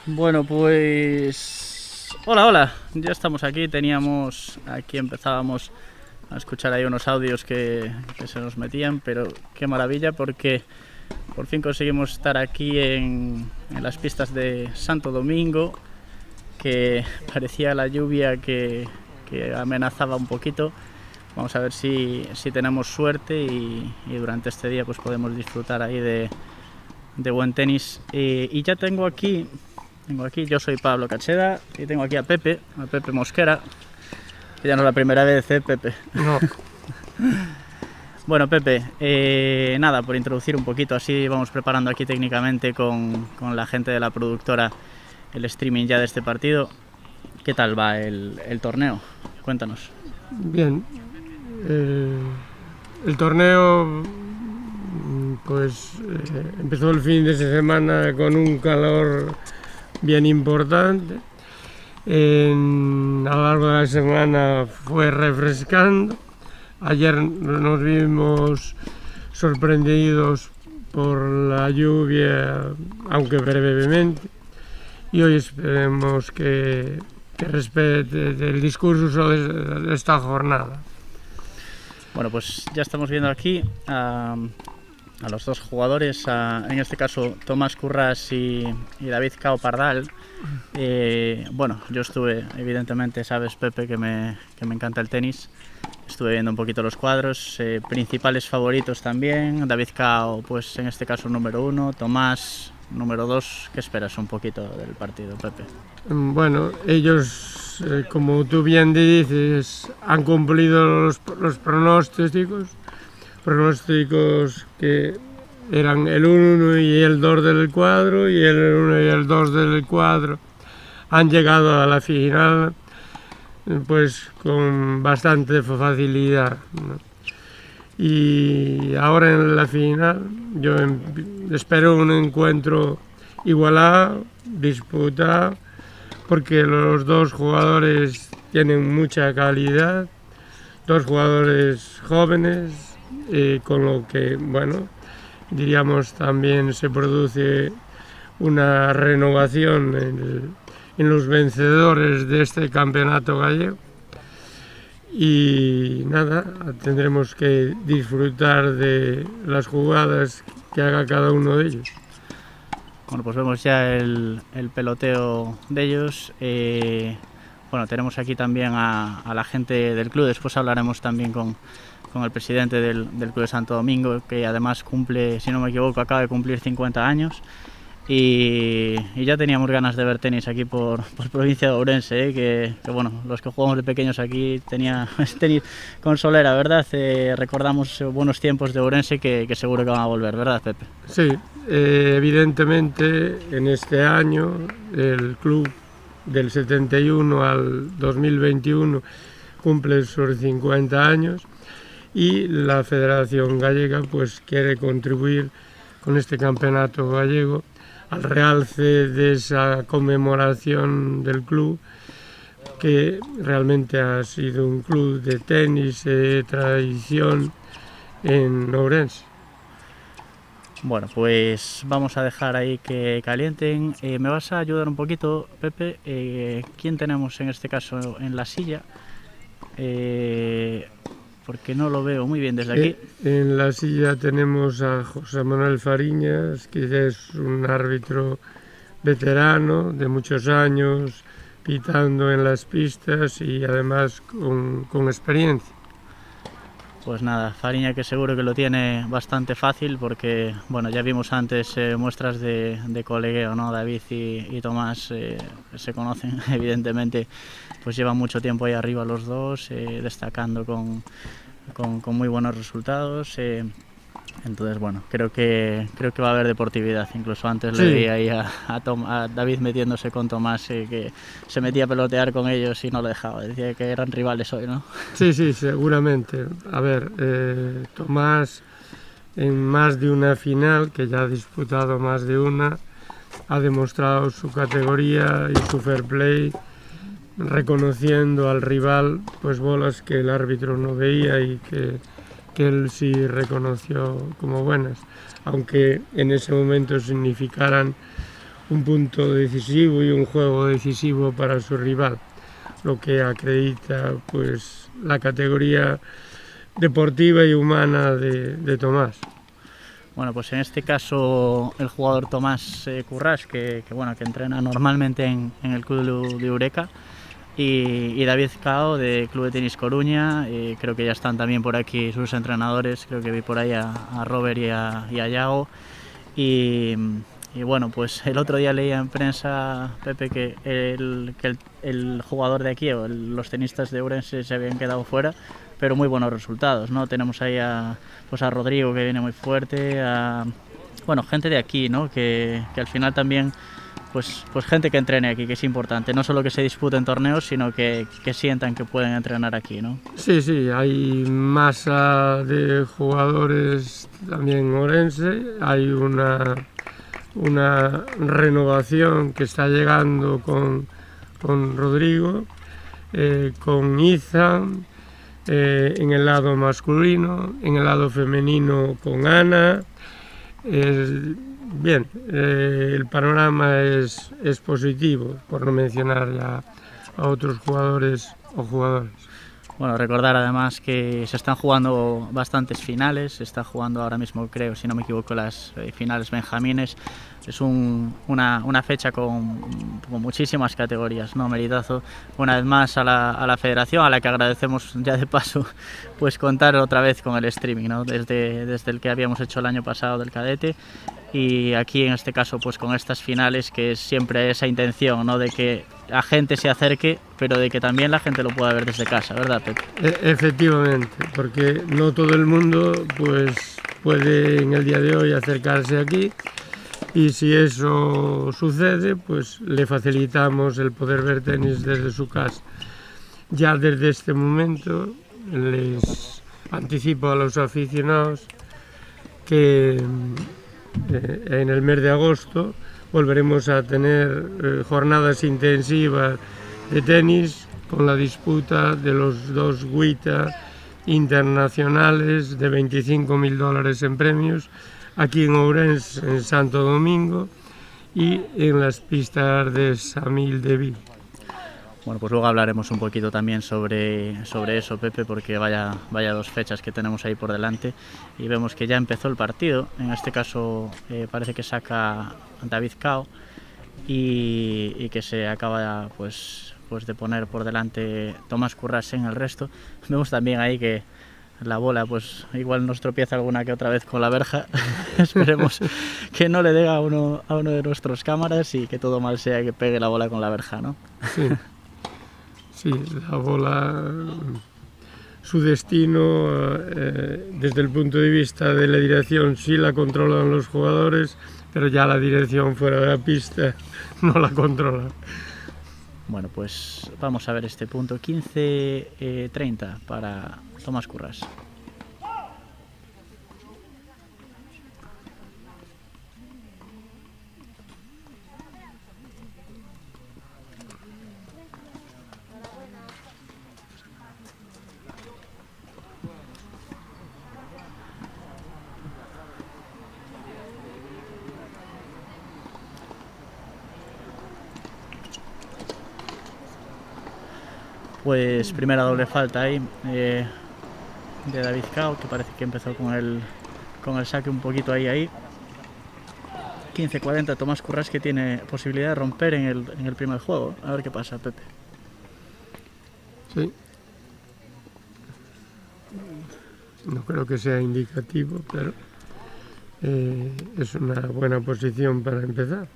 Bueno, pues... Hola, hola, ya estamos aquí, empezábamos a escuchar ahí unos audios que se nos metían, pero qué maravilla porque por fin conseguimos estar aquí en las pistas de Santo Domingo, que parecía la lluvia que amenazaba un poquito. Vamos a ver si tenemos suerte y durante este día pues podemos disfrutar ahí de buen tenis. Y ya tengo aquí, yo soy Pablo Cacheda y tengo aquí a Pepe Mosquera, que ya no es la primera vez, Pepe. No. Bueno, Pepe, nada, por introducir un poquito, así vamos preparando aquí técnicamente con la gente de la productora el streaming ya de este partido. ¿Qué tal va el torneo? Cuéntanos. Bien, el torneo pues empezó el fin de semana con un calor bien importante. A lo largo de la semana fue refrescando. Ayer nos vimos sorprendidos por la lluvia, aunque brevemente, y hoy esperemos que respete el discurso de esta jornada. Bueno, pues ya estamos viendo aquí a los dos jugadores, en este caso Tomás Currás y David Cao Pardal. Bueno, yo estuve, evidentemente, sabes, Pepe, que me encanta el tenis. Estuve viendo un poquito los cuadros, principales favoritos también. David Cao, pues en este caso número 1, Tomás número 2. ¿Qué esperas un poquito del partido, Pepe? Bueno, ellos, como tú bien dices, han cumplido los pronósticos que eran el 1 y el 2 del cuadro, y el 1 y el 2 del cuadro han llegado a la final pues con bastante facilidad, ¿no? Y ahora en la final yo espero un encuentro igualado, disputado, porque los dos jugadores tienen mucha calidad, dos jugadores jóvenes, con lo que, bueno, diríamos también se produce una renovación en los vencedores de este campeonato gallego. Y nada, tendremos que disfrutar de las jugadas que haga cada uno de ellos. Bueno, pues vemos ya el peloteo de ellos. Bueno, tenemos aquí también a la gente del club. Después hablaremos también con el presidente del Club de Santo Domingo, que además cumple, si no me equivoco, acaba de cumplir 50 años. Y ya teníamos ganas de ver tenis aquí por provincia de Ourense, que bueno, los que jugamos de pequeños aquí tenía tenis con solera, ¿verdad? Recordamos buenos tiempos de Ourense que seguro que van a volver, ¿verdad, Pepe? Sí, evidentemente en este año el club del 71 al 2021 cumple sus 50 años y la Federación Gallega pues quiere contribuir con este campeonato gallego al realce de esa conmemoración del club, que realmente ha sido un club de tenis de tradición en Ourense. Bueno, pues vamos a dejar ahí que calienten. ¿Me vas a ayudar un poquito, Pepe? ¿Quién tenemos en este caso en la silla? Porque no lo veo muy bien desde aquí. En la silla tenemos a José Manuel Fariñas, que es un árbitro veterano de muchos años, pitando en las pistas y además con experiencia. Pues nada, Fariña, que seguro que lo tiene bastante fácil porque, bueno, ya vimos antes muestras de colegueo, ¿no? David y Tomás se conocen, evidentemente, pues llevan mucho tiempo ahí arriba los dos, destacando con muy buenos resultados. Entonces, bueno, creo que va a haber deportividad. Incluso antes sí. Le veía ahí a David metiéndose con Tomás, que se metía a pelotear con ellos y no lo dejaba. Decía que eran rivales hoy, ¿no? Sí, sí, seguramente. A ver, Tomás en más de una final, que ya ha disputado más de una, ha demostrado su categoría y su fair play, reconociendo al rival pues bolas que el árbitro no veía y que él sí reconoció como buenas, aunque en ese momento significaran un punto decisivo y un juego decisivo para su rival, lo que acredita pues la categoría deportiva y humana de Tomás. Bueno, pues en este caso el jugador Tomás Currás, que entrena normalmente en el club de Eureka, y David Cao de Club de Tenis Coruña. Creo que ya están también por aquí sus entrenadores, creo que vi por ahí a Robert y a Yago. Y bueno, pues el otro día leía en prensa, Pepe, que el jugador de aquí, o los tenistas de Ourense, se habían quedado fuera, pero muy buenos resultados, ¿no? Tenemos ahí a Rodrigo, que viene muy fuerte, gente de aquí, ¿no? Que al final también, pues gente que entrene aquí, que es importante, no solo que se disputen torneos, sino que sientan que pueden entrenar aquí, ¿no? Sí, hay masa de jugadores también en Ourense, hay una renovación que está llegando con Rodrigo, con Izan, en el lado masculino, en el lado femenino con Ana. Bien, el panorama es positivo, por no mencionar ya a otros jugadores o jugadoras. Bueno, recordar además que se están jugando bastantes finales, se está jugando ahora mismo, creo, si no me equivoco, las finales benjamines. Es una fecha con muchísimas categorías, ¿no? Meritazo una vez más a la federación, a la que agradecemos ya de paso pues contar otra vez con el streaming, ¿no? Desde el que habíamos hecho el año pasado del cadete, y aquí en este caso pues con estas finales, que es siempre esa intención, ¿no? De que la gente se acerque, pero de que también la gente lo pueda ver desde casa, ¿verdad, Pepe? Efectivamente, porque no todo el mundo pues puede en el día de hoy acercarse aquí, y si eso sucede, pues le facilitamos el poder ver tenis desde su casa. Ya desde este momento les anticipo a los aficionados que en el mes de agosto volveremos a tener jornadas intensivas de tenis, con la disputa de los dos WTA internacionales de $25.000 en premios, aquí en Ourense, en Santo Domingo, y en las pistas de Samil de Vigo. Bueno, pues luego hablaremos un poquito también sobre eso, Pepe, porque vaya dos fechas que tenemos ahí por delante, y vemos que ya empezó el partido. En este caso parece que saca David Cao, y que se acaba pues de poner por delante Tomás Currás en el resto. Vemos también ahí que la bola pues igual nos tropieza alguna que otra vez con la verja. Esperemos que no le dé a uno de nuestros cámaras, y que todo mal sea que pegue la bola con la verja, ¿no? Sí, la bola, su destino desde el punto de vista de la dirección sí la controlan los jugadores, pero ya la dirección fuera de la pista no la controla. Bueno, pues vamos a ver este punto 15-30 para Tomás Currás. Pues primera doble falta ahí de David Cao, que parece que empezó con el saque un poquito ahí. 15-40, Tomás Currás, que tiene posibilidad de romper en el primer juego. A ver qué pasa, Pepe. Sí. No creo que sea indicativo, pero es una buena posición para empezar.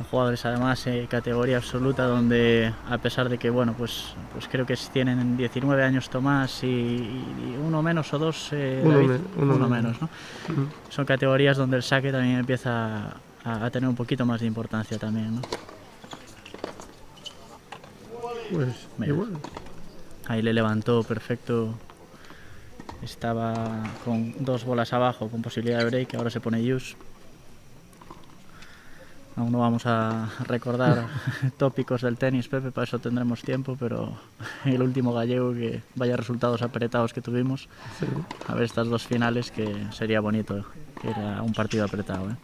Jugadores además categoría absoluta, donde a pesar de que pues creo que tienen 19 años Tomás y uno menos o dos David, uno menos, ¿no? Son categorías donde el saque también empieza a tener un poquito más de importancia también, ¿no? Pues mira, igual. Ahí le levantó perfecto, estaba con dos bolas abajo con posibilidad de break, ahora se pone use. Aún no vamos a recordar tópicos del tenis, Pepe, para eso tendremos tiempo, pero el último gallego, que vaya resultados apretados que tuvimos. Sí. A ver estas dos finales, que sería bonito ir a un partido apretado, ¿eh?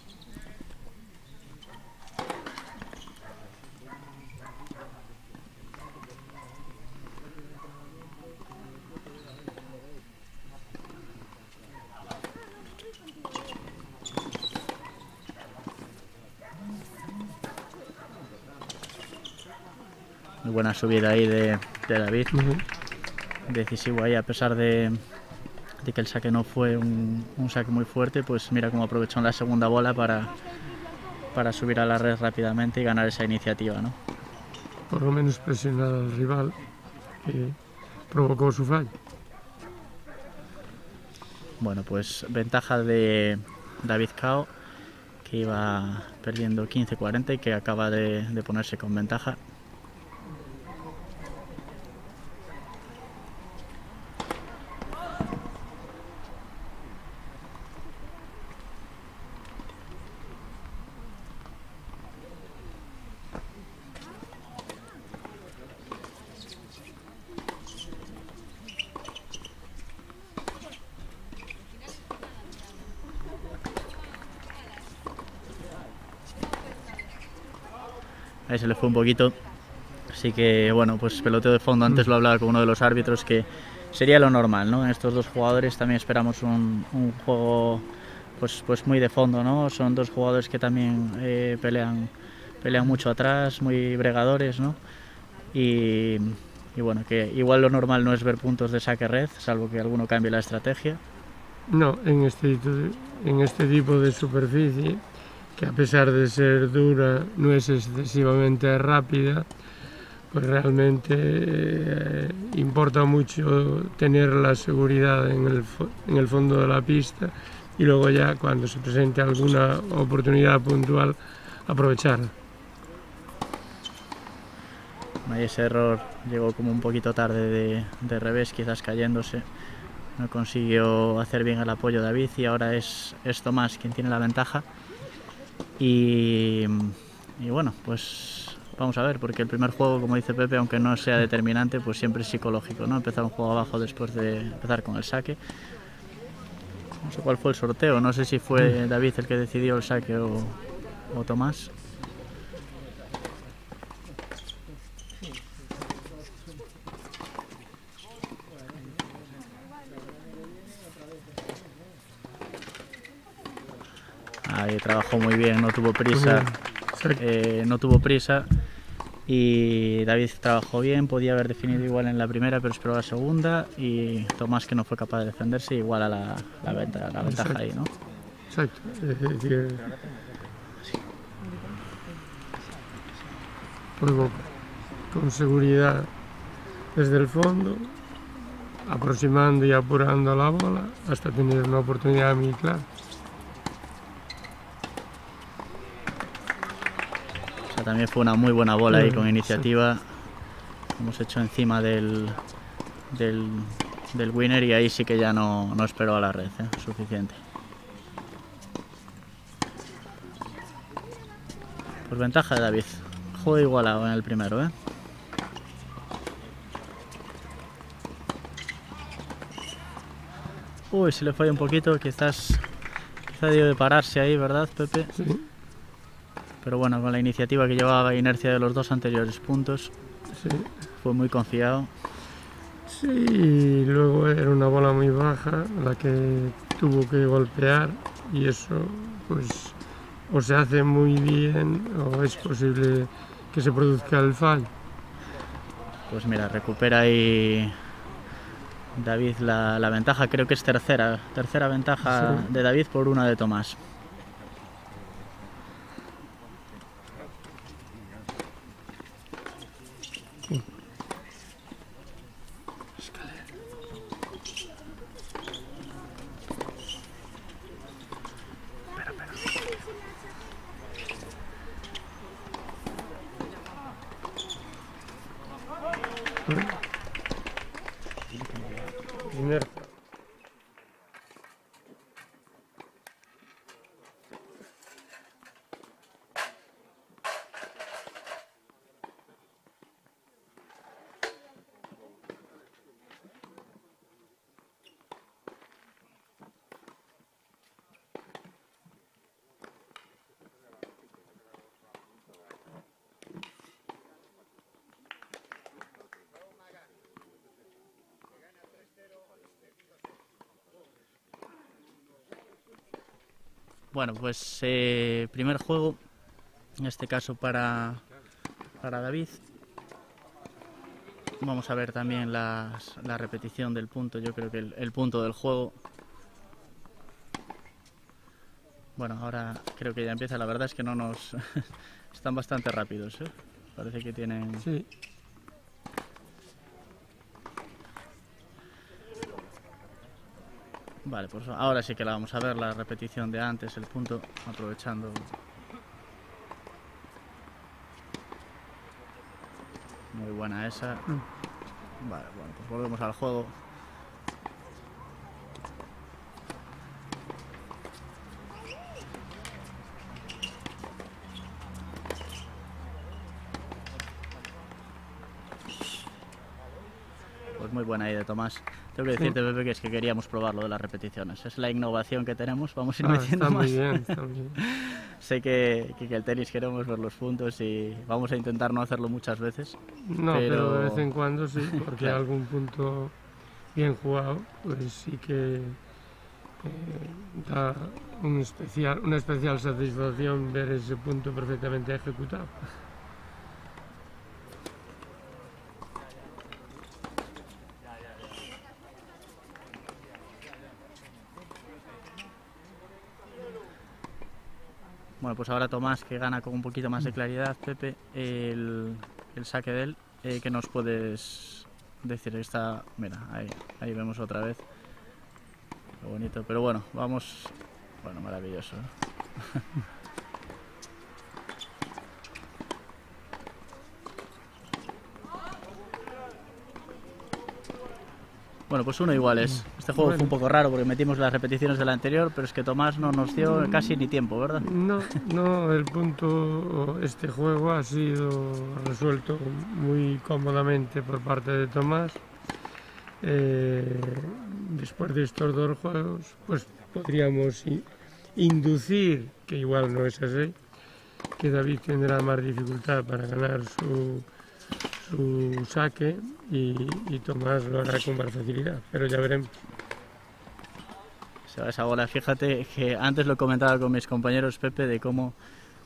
Muy buena subida ahí de David. Decisivo ahí, a pesar de que el saque no fue un saque muy fuerte, pues mira cómo aprovechó en la segunda bola para subir a la red rápidamente y ganar esa iniciativa, ¿no? Por lo menos presionar al rival, que provocó su fallo. Bueno, pues ventaja de David Cao, que iba perdiendo 15-40 y que acaba de ponerse con ventaja. Ahí se le fue un poquito, así que bueno, pues peloteo de fondo. Antes lo hablaba con uno de los árbitros, que sería lo normal, ¿no? En estos dos jugadores también esperamos un juego pues muy de fondo, ¿no? Son dos jugadores que también pelean mucho atrás, muy bregadores, ¿no? Y bueno, que igual lo normal no es ver puntos de saque red, salvo que alguno cambie la estrategia. No, en este tipo de superficie, que a pesar de ser dura no es excesivamente rápida, pues realmente importa mucho tener la seguridad en el fondo de la pista y luego ya cuando se presente alguna oportunidad puntual aprovecharla. Ahí ese error llegó como un poquito tarde de revés, quizás cayéndose. No consiguió hacer bien el apoyo David y ahora es Tomás quien tiene la ventaja. Y bueno, pues vamos a ver, porque el primer juego, como dice Pepe, aunque no sea determinante, pues siempre es psicológico, ¿no? Empezar un juego abajo después de empezar con el saque. No sé cuál fue el sorteo, no sé si fue David el que decidió el saque o Tomás. Ahí trabajó muy bien, no tuvo prisa, y David trabajó bien, podía haber definido igual en la primera, pero esperó la segunda, y Tomás, que no fue capaz de defenderse, igual a la ventaja ahí, ¿no? Exacto, es decir, juego con seguridad desde el fondo, aproximando y apurando la bola hasta tener una oportunidad muy clara. También fue una muy buena bola ahí con iniciativa. Hemos hecho encima del winner y ahí sí que ya no esperó a la red, suficiente. Pues ventaja de David. Juego igualado en el primero, ¿eh? Uy, se le fue un poquito, quizás dio de pararse ahí, ¿verdad, Pepe? Sí. Pero bueno, con la iniciativa que llevaba, inercia de los dos anteriores puntos, sí. Fue muy confiado. Sí, y luego era una bola muy baja la que tuvo que golpear y eso pues o se hace muy bien o es posible que se produzca el fallo. Pues mira, recupera ahí David la ventaja, creo que es tercera ventaja de David por una de Tomás. Inercia. Bueno, pues primer juego, en este caso para David. Vamos a ver también la repetición del punto, yo creo que el punto del juego. Bueno, ahora creo que ya empieza, la verdad es que no nos... están bastante rápidos, ¿eh? Parece que tienen... Sí. Vale, pues ahora sí que la vamos a ver, la repetición de antes, el punto, aprovechando... Muy buena esa. Vale, bueno, pues volvemos al juego. Pues muy buena idea, Tomás. Tengo que decirte, Pepe, que es que queríamos probarlo de las repeticiones. Es la innovación que tenemos, vamos a ir metiendo está más. Muy bien, está muy bien. Sé que el tenis queremos ver los puntos y vamos a intentar no hacerlo muchas veces. No, pero de vez en cuando sí, porque claro, algún punto bien jugado, pues sí que da una especial satisfacción ver ese punto perfectamente ejecutado. Bueno, pues ahora Tomás, que gana con un poquito más de claridad, Pepe, el saque de él. ¿Qué nos puedes decir? Está, mira, ahí vemos otra vez. Qué bonito, pero bueno, vamos... Bueno, maravilloso, ¿eh? Bueno, pues uno iguales. Este juego fue un poco raro porque metimos las repeticiones del anterior, pero es que Tomás no nos dio casi ni tiempo, ¿verdad? No, el punto, este juego ha sido resuelto muy cómodamente por parte de Tomás. Después de estos dos juegos, pues podríamos inducir, que igual no es así, que David tendrá más dificultad para ganar su saque y Tomás lo hará con más facilidad, pero ya veremos. Esa bola, fíjate que antes lo comentaba con mis compañeros, Pepe, de cómo,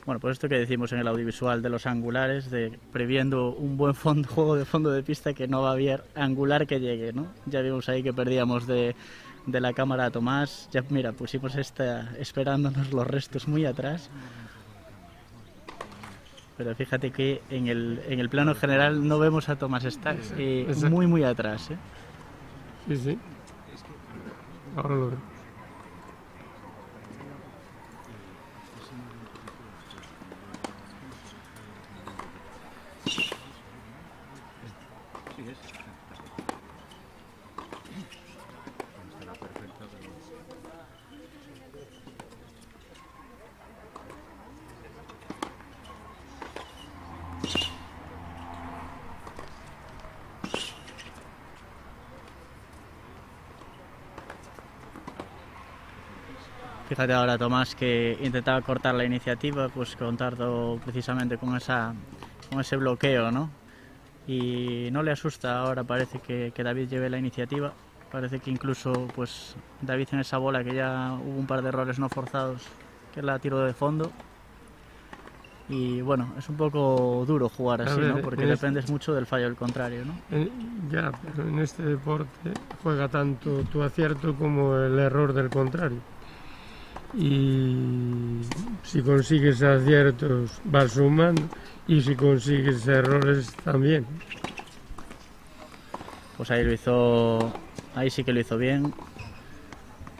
bueno, pues esto que decimos en el audiovisual de los angulares, de previendo un buen juego de fondo de pista que no va a haber angular que llegue, ¿no? Ya vimos ahí que perdíamos de la cámara a Tomás, ya mira, pusimos esta esperándonos los restos muy atrás. Pero fíjate que en el plano general no vemos a Tomás, está muy atrás, ¿eh? Sí, sí. Ahora lo vemos. Fíjate ahora, Tomás, que intentaba cortar la iniciativa, pues contando precisamente con ese bloqueo, ¿no? Y no le asusta ahora, parece que David lleve la iniciativa. Parece que incluso pues David en esa bola, que ya hubo un par de errores no forzados, que la tiró de fondo. Y bueno, es un poco duro jugar así, ¿no? Porque dependes mucho del fallo del contrario, ¿no? Ya, pero en este deporte juega tanto tu acierto como el error del contrario. Y si consigues aciertos vas sumando y si consigues errores también. Pues ahí sí que lo hizo bien.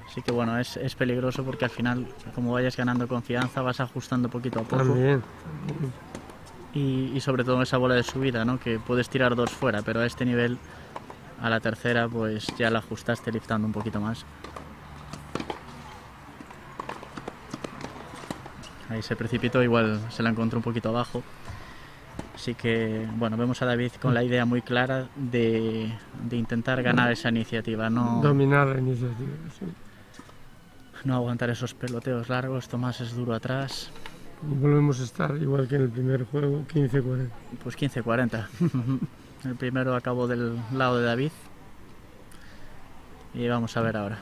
Así que bueno, es peligroso porque al final, como vayas ganando confianza, vas ajustando poquito a poco. También. Y sobre todo en esa bola de subida, ¿no? Que puedes tirar dos fuera, pero a este nivel, a la tercera, pues ya la ajustaste liftando un poquito más. Ahí se precipitó, igual se la encontró un poquito abajo. Así que, bueno, vemos a David con la idea muy clara de intentar ganar esa iniciativa, no dominar la iniciativa, sí. No aguantar esos peloteos largos. Tomás es duro atrás. Y volvemos a estar igual que en el primer juego, 15-40. Pues 15-40. El primero acabó del lado de David. Y vamos a ver ahora.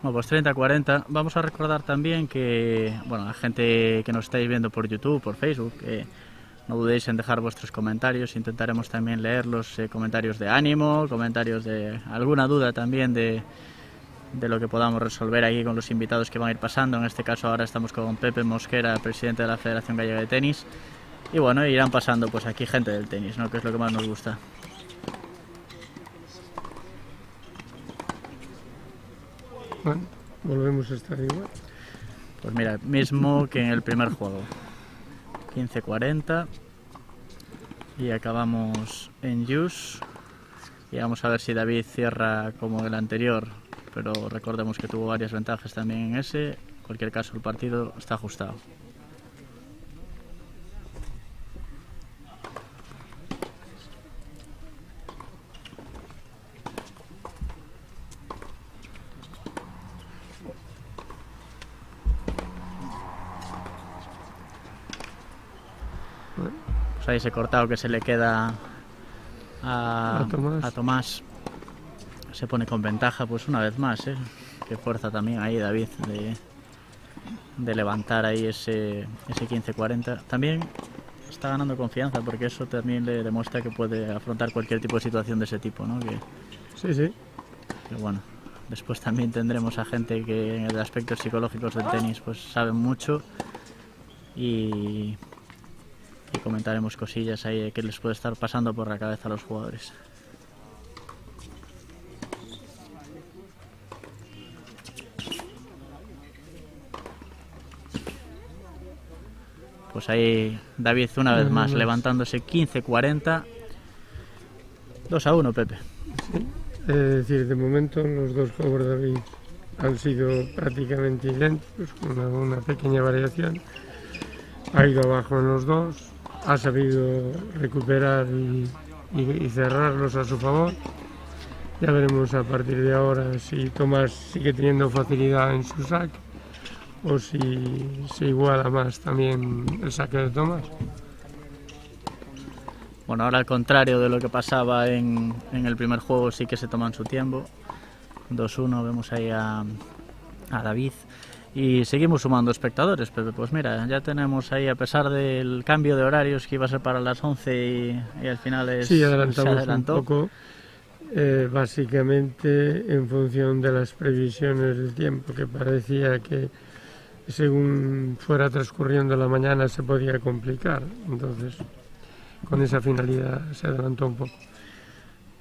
Bueno, pues 30-40. Vamos a recordar también que, bueno, la gente que nos estáis viendo por YouTube, por Facebook, no dudéis en dejar vuestros comentarios. Intentaremos también leer los comentarios de ánimo, comentarios de alguna duda también de lo que podamos resolver aquí con los invitados que van a ir pasando. En este caso ahora estamos con Pepe Mosquera, presidente de la Federación Gallega de Tenis. Y bueno, irán pasando pues aquí gente del tenis, ¿no? Que es lo que más nos gusta. Bueno, volvemos a estar igual. Pues mira, mismo que en el primer juego. 15-40. Y acabamos en juice. Y vamos a ver si David cierra como el anterior. Pero recordemos que tuvo varias ventajas también en ese. En cualquier caso, el partido está ajustado. Pues ahí ese cortado que se le queda a Tomás. Se pone con ventaja pues una vez más, ¿eh? Qué fuerza también ahí David de levantar ahí ese 15-40. También está ganando confianza porque eso también le demuestra que puede afrontar cualquier tipo de situación de ese tipo, ¿no? Sí. Que bueno, después también tendremos a gente que en el aspectos psicológicos del tenis pues saben mucho y comentaremos cosillas ahí que les puede estar pasando por la cabeza a los jugadores. Pues ahí David una vez más levantándose 15-40. 2-1, Pepe. Sí, es decir, de momento los dos juegos de David han sido prácticamente idénticos, con una pequeña variación. Ha ido abajo en los dos, ha sabido recuperar y cerrarlos a su favor. Ya veremos a partir de ahora si Tomás sigue teniendo facilidad en su saque o si se iguala más también el saque de Tomás. Bueno, ahora al contrario de lo que pasaba en el primer juego, sí que se toman su tiempo. 2-1, vemos ahí a David. Y seguimos sumando espectadores, Pepe. Pues mira, ya tenemos ahí, a pesar del cambio de horarios que iba a ser para las 11 y al final sí, adelantamos un poco, básicamente en función de las previsiones del tiempo, que parecía que según fuera transcurriendo la mañana se podía complicar. Entonces, con esa finalidad se adelantó un poco.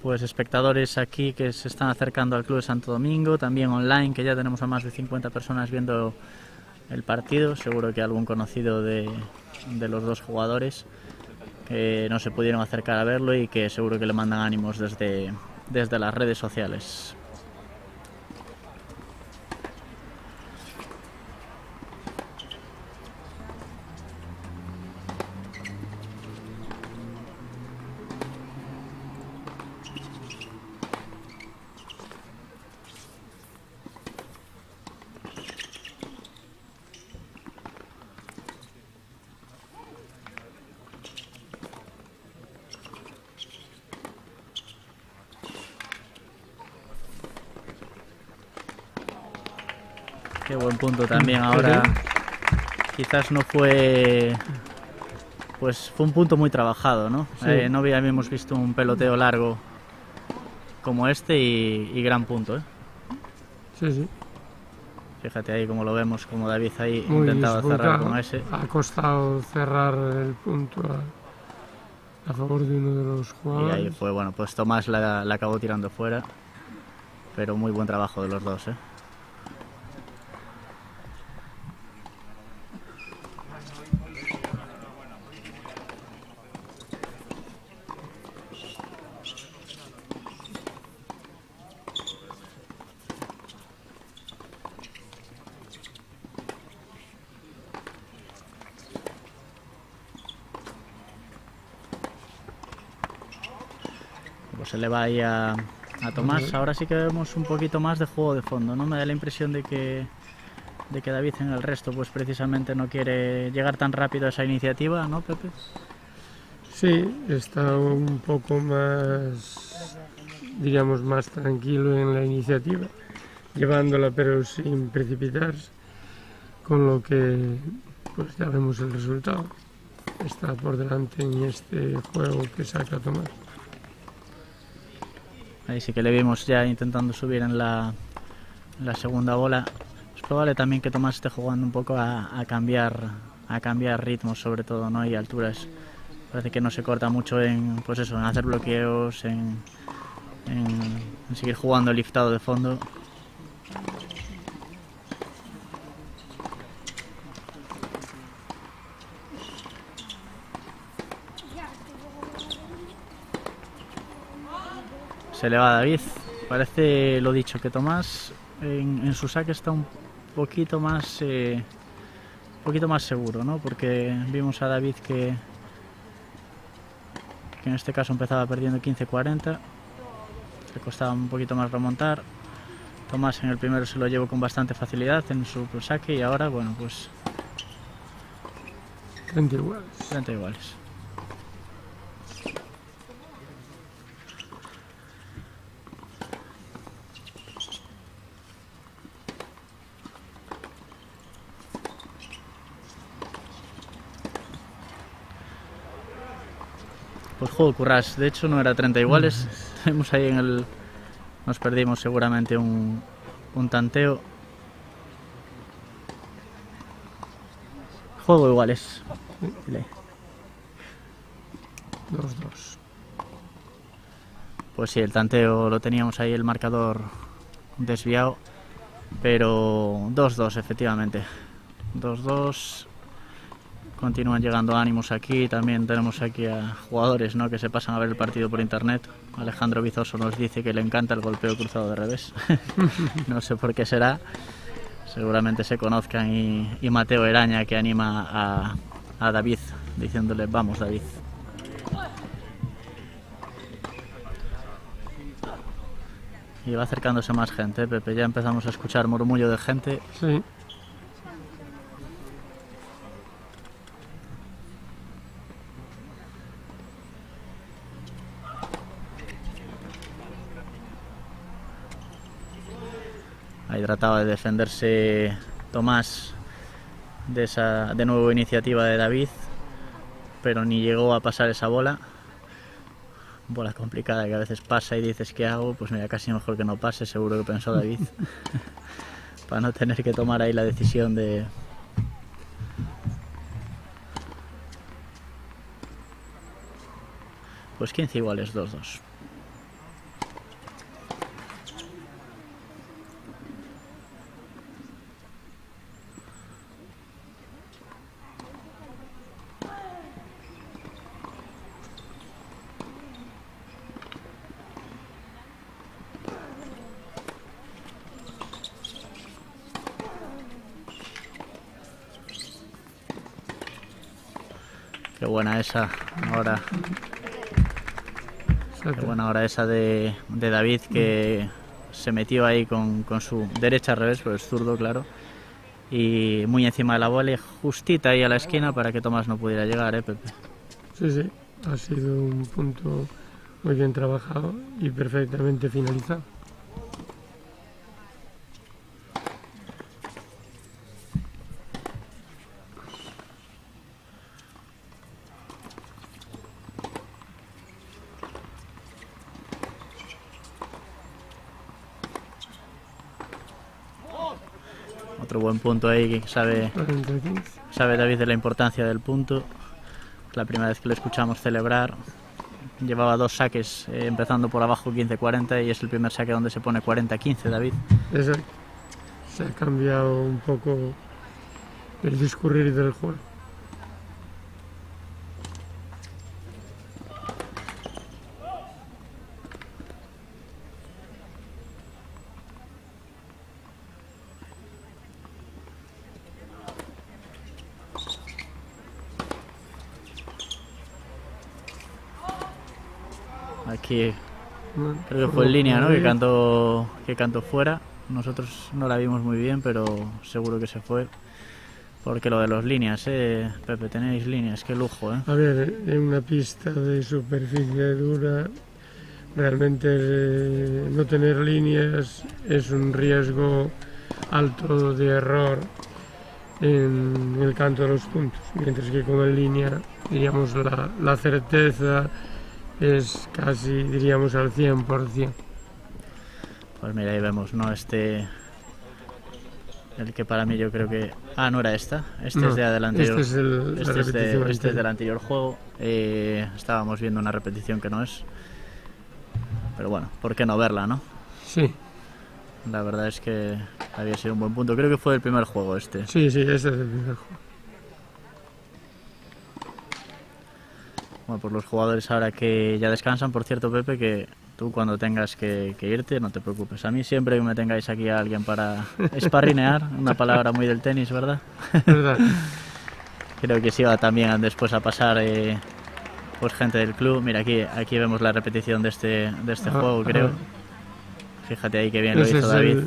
Pues espectadores aquí que se están acercando al Club de Santo Domingo, también online, que ya tenemos a más de 50 personas viendo el partido. Seguro que algún conocido de los dos jugadores que no se pudieron acercar a verlo y que seguro que le mandan ánimos desde las redes sociales. Qué buen punto también ahora. Quizás no fue... Pues fue un punto muy trabajado, ¿no? Sí. No habíamos visto un peloteo largo como este y gran punto, ¿eh? Sí. Fíjate ahí como lo vemos, como David ahí Muy intentaba cerrar con ese. Ha costado cerrar el punto a favor de uno de los jugadores. Y ahí fue, bueno, pues Tomás la acabó tirando fuera. Pero muy buen trabajo de los dos, ¿eh? Pues se le va ahí a Tomás. Ahora sí que vemos un poquito más de juego de fondo, ¿no? Me da la impresión de que David en el resto pues precisamente no quiere llegar tan rápido a esa iniciativa, ¿no, Pepe? Sí, está un poco más, diríamos, más tranquilo en la iniciativa llevándola pero sin precipitarse, con lo que pues ya vemos el resultado. Está por delante en este juego que saca Tomás. Ahí sí que le vimos ya intentando subir en la segunda bola. Es probable también que Tomás esté jugando un poco a cambiar ritmos, sobre todo, ¿no? Y alturas. Parece que no se corta mucho en, pues eso, en hacer bloqueos, en seguir jugando liftado de fondo. Se le va a David. Parece lo dicho, que Tomás en su saque está un poquito más seguro, ¿no? Porque vimos a David que en este caso empezaba perdiendo 15-40, le costaba un poquito más remontar. Tomás en el primero se lo llevó con bastante facilidad en su saque y ahora, bueno, pues 30 iguales. 30 iguales. Pues juego curras, de hecho no era 30 iguales. Tenemos ahí nos perdimos seguramente un tanteo. Juego iguales. 2-2. Pues sí, el tanteo lo teníamos ahí, el marcador desviado, pero 2-2 efectivamente. 2-2. Continúan llegando ánimos aquí. También tenemos aquí a jugadores, ¿no?, que se pasan a ver el partido por internet. Alejandro Vizoso nos dice que le encanta el golpeo cruzado de revés. No sé por qué será. Seguramente se conozcan. Y Mateo Eraña, que anima a David diciéndole: vamos, David. Y va acercándose más gente, Pepe. Ya empezamos a escuchar murmullo de gente. Sí. Ahí trataba de defenderse Tomás de esa de nuevo iniciativa de David, pero ni llegó a pasar esa bola. Bola complicada que a veces pasa y dices: ¿qué hago? Pues mira, casi mejor que no pase, seguro que pensó David. Para no tener que tomar ahí la decisión de... Pues 15 iguales, 2-2. Qué buena esa ahora. Qué buena ahora esa de David, que se metió ahí con su derecha al revés, pero es zurdo, claro. Y muy encima de la bola, justita ahí a la esquina para que Tomás no pudiera llegar, Pepe. Sí, sí. Ha sido un punto muy bien trabajado y perfectamente finalizado. Otro buen punto ahí, que sabe David de la importancia del punto. La primera vez que lo escuchamos celebrar. Llevaba 2 saques empezando por abajo 15-40 y es el primer saque donde se pone 40-15, David. Exacto. Se ha cambiado un poco el discurrir del juego. Aquí creo que fue en línea, ¿no?, que cantó fuera. Nosotros no la vimos muy bien, pero seguro que se fue. Porque lo de las líneas, Pepe, tenéis líneas, qué lujo, A ver, en una pista de superficie dura, Realmente no tener líneas es un riesgo alto de error en el canto de los puntos, mientras que con en línea, diríamos, la certeza es casi, diríamos, al 100%. Pues mira, ahí vemos, ¿no? El que para mí yo creo que... Ah, no era esta. Este No, es del anterior. este es Este es del anterior juego. Estábamos viendo una repetición que no es. Pero bueno, ¿por qué no verla, no? Sí. La verdad es que había sido un buen punto. Creo que fue el primer juego este. Sí, este es el primer juego. Bueno, pues los jugadores ahora que ya descansan, por cierto, Pepe, que tú cuando tengas que irte, no te preocupes. A mí siempre que me tengáis aquí a alguien para esparrinear, una palabra muy del tenis, ¿verdad? ¿Verdad? Creo que sí va también después a pasar pues gente del club. Mira, aquí vemos la repetición de este juego, creo. Fíjate ahí que bien lo hizo David.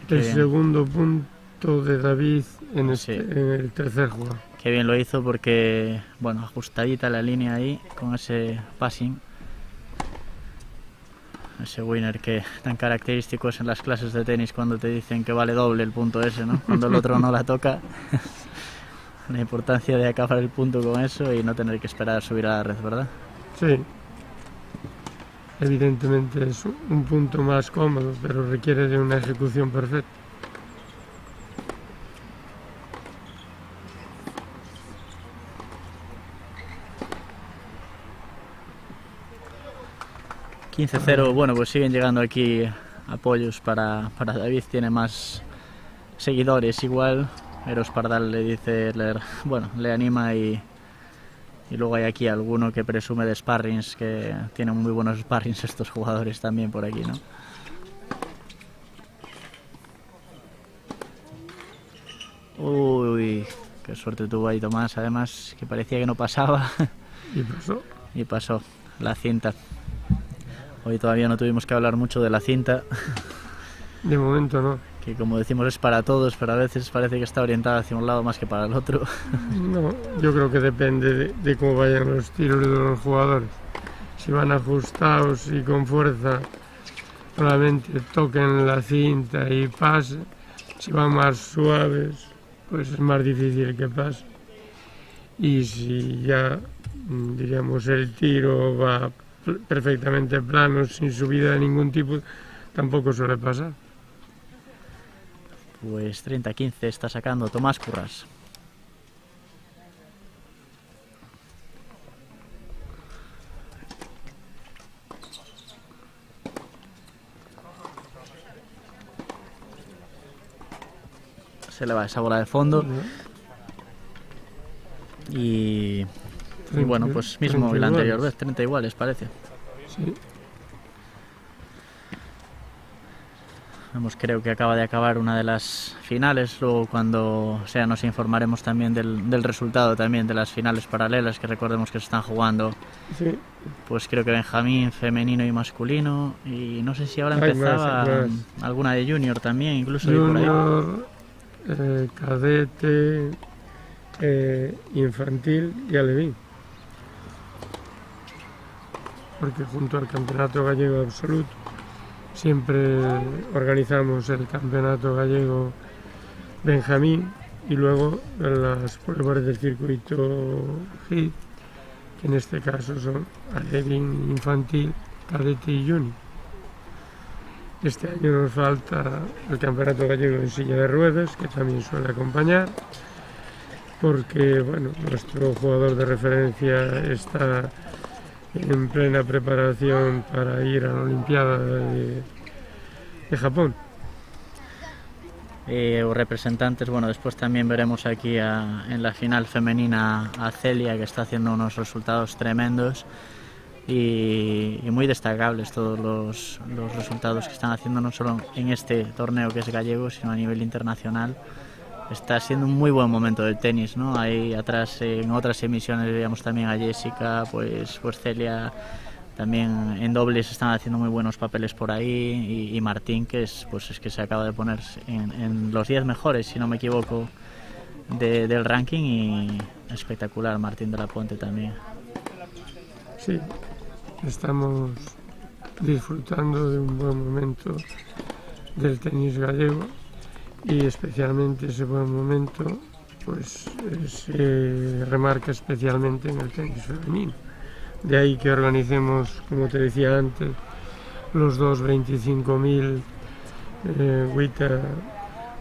El segundo punto de David en el tercer juego. Qué bien lo hizo porque, bueno, ajustadita la línea ahí con ese passing. Ese winner que tan característico es en las clases de tenis cuando te dicen que vale doble el punto ese, ¿no? Cuando el otro no la toca. La importancia de acabar el punto con eso y no tener que esperar a subir a la red, ¿verdad? Sí. Evidentemente es un punto más cómodo, pero requiere de una ejecución perfecta. $15-0, bueno, pues siguen llegando aquí apoyos para David, tiene más seguidores igual. Eros Pardal le dice, le anima y luego hay aquí alguno que presume de sparrings, que tienen muy buenos sparrings estos jugadores también por aquí, ¿no? Uy, qué suerte tuvo ahí Tomás, además, que parecía que no pasaba. Y pasó. Y pasó, la cinta. Hoy todavía no tuvimos que hablar mucho de la cinta. De momento no. Que como decimos es para todos, pero a veces parece que está orientada hacia un lado más que para el otro. No, yo creo que depende de cómo vayan los tiros de los jugadores. Si van ajustados y con fuerza, probablemente toquen la cinta y pase. Si van más suaves, pues es más difícil que pase. Y si ya, diríamos, el tiro va perfectamente plano, sin subida de ningún tipo, tampoco suele pasar. Pues 30-15 está sacando Tomás Curras. Se le va esa bola de fondo. Y bueno, pues mismo que la anterior vez, 30 iguales parece. Sí. Vemos, creo que acaba de acabar una de las finales, luego cuando sea nos informaremos también del resultado también de las finales paralelas, que recordemos que se están jugando. Sí. Pues creo que Benjamín, femenino y masculino, y no sé si ahora empezaba alguna de junior también, incluso junior, por ahí. Cadete, infantil y alevín. Porque junto al campeonato gallego absoluto siempre organizamos el campeonato gallego Benjamín y luego las pruebas del circuito HIT, que en este caso son alevín, infantil, cadete y junior. Este año nos falta el campeonato gallego en silla de ruedas, que también suele acompañar, porque bueno, nuestro jugador de referencia está en plena preparación para ir a la Olimpiada de Japón. Representantes, bueno, después también veremos aquí en la final femenina a Celia, que está haciendo unos resultados tremendos y muy destacables todos los resultados que están haciendo, no solo en este torneo que es gallego, sino a nivel internacional. Está siendo un muy buen momento del tenis, ¿no? Ahí atrás en otras emisiones veíamos también a Jessica, pues Celia, también en dobles están haciendo muy buenos papeles por ahí, y Martín, que es que se acaba de poner en los 10 mejores, si no me equivoco, del ranking, y espectacular Martín de la Puente también. Sí, estamos disfrutando de un buen momento del tenis gallego, y especialmente ese buen momento pues se remarca especialmente en el tenis femenino. De ahí que organicemos, como te decía antes, los dos 25.000 WTA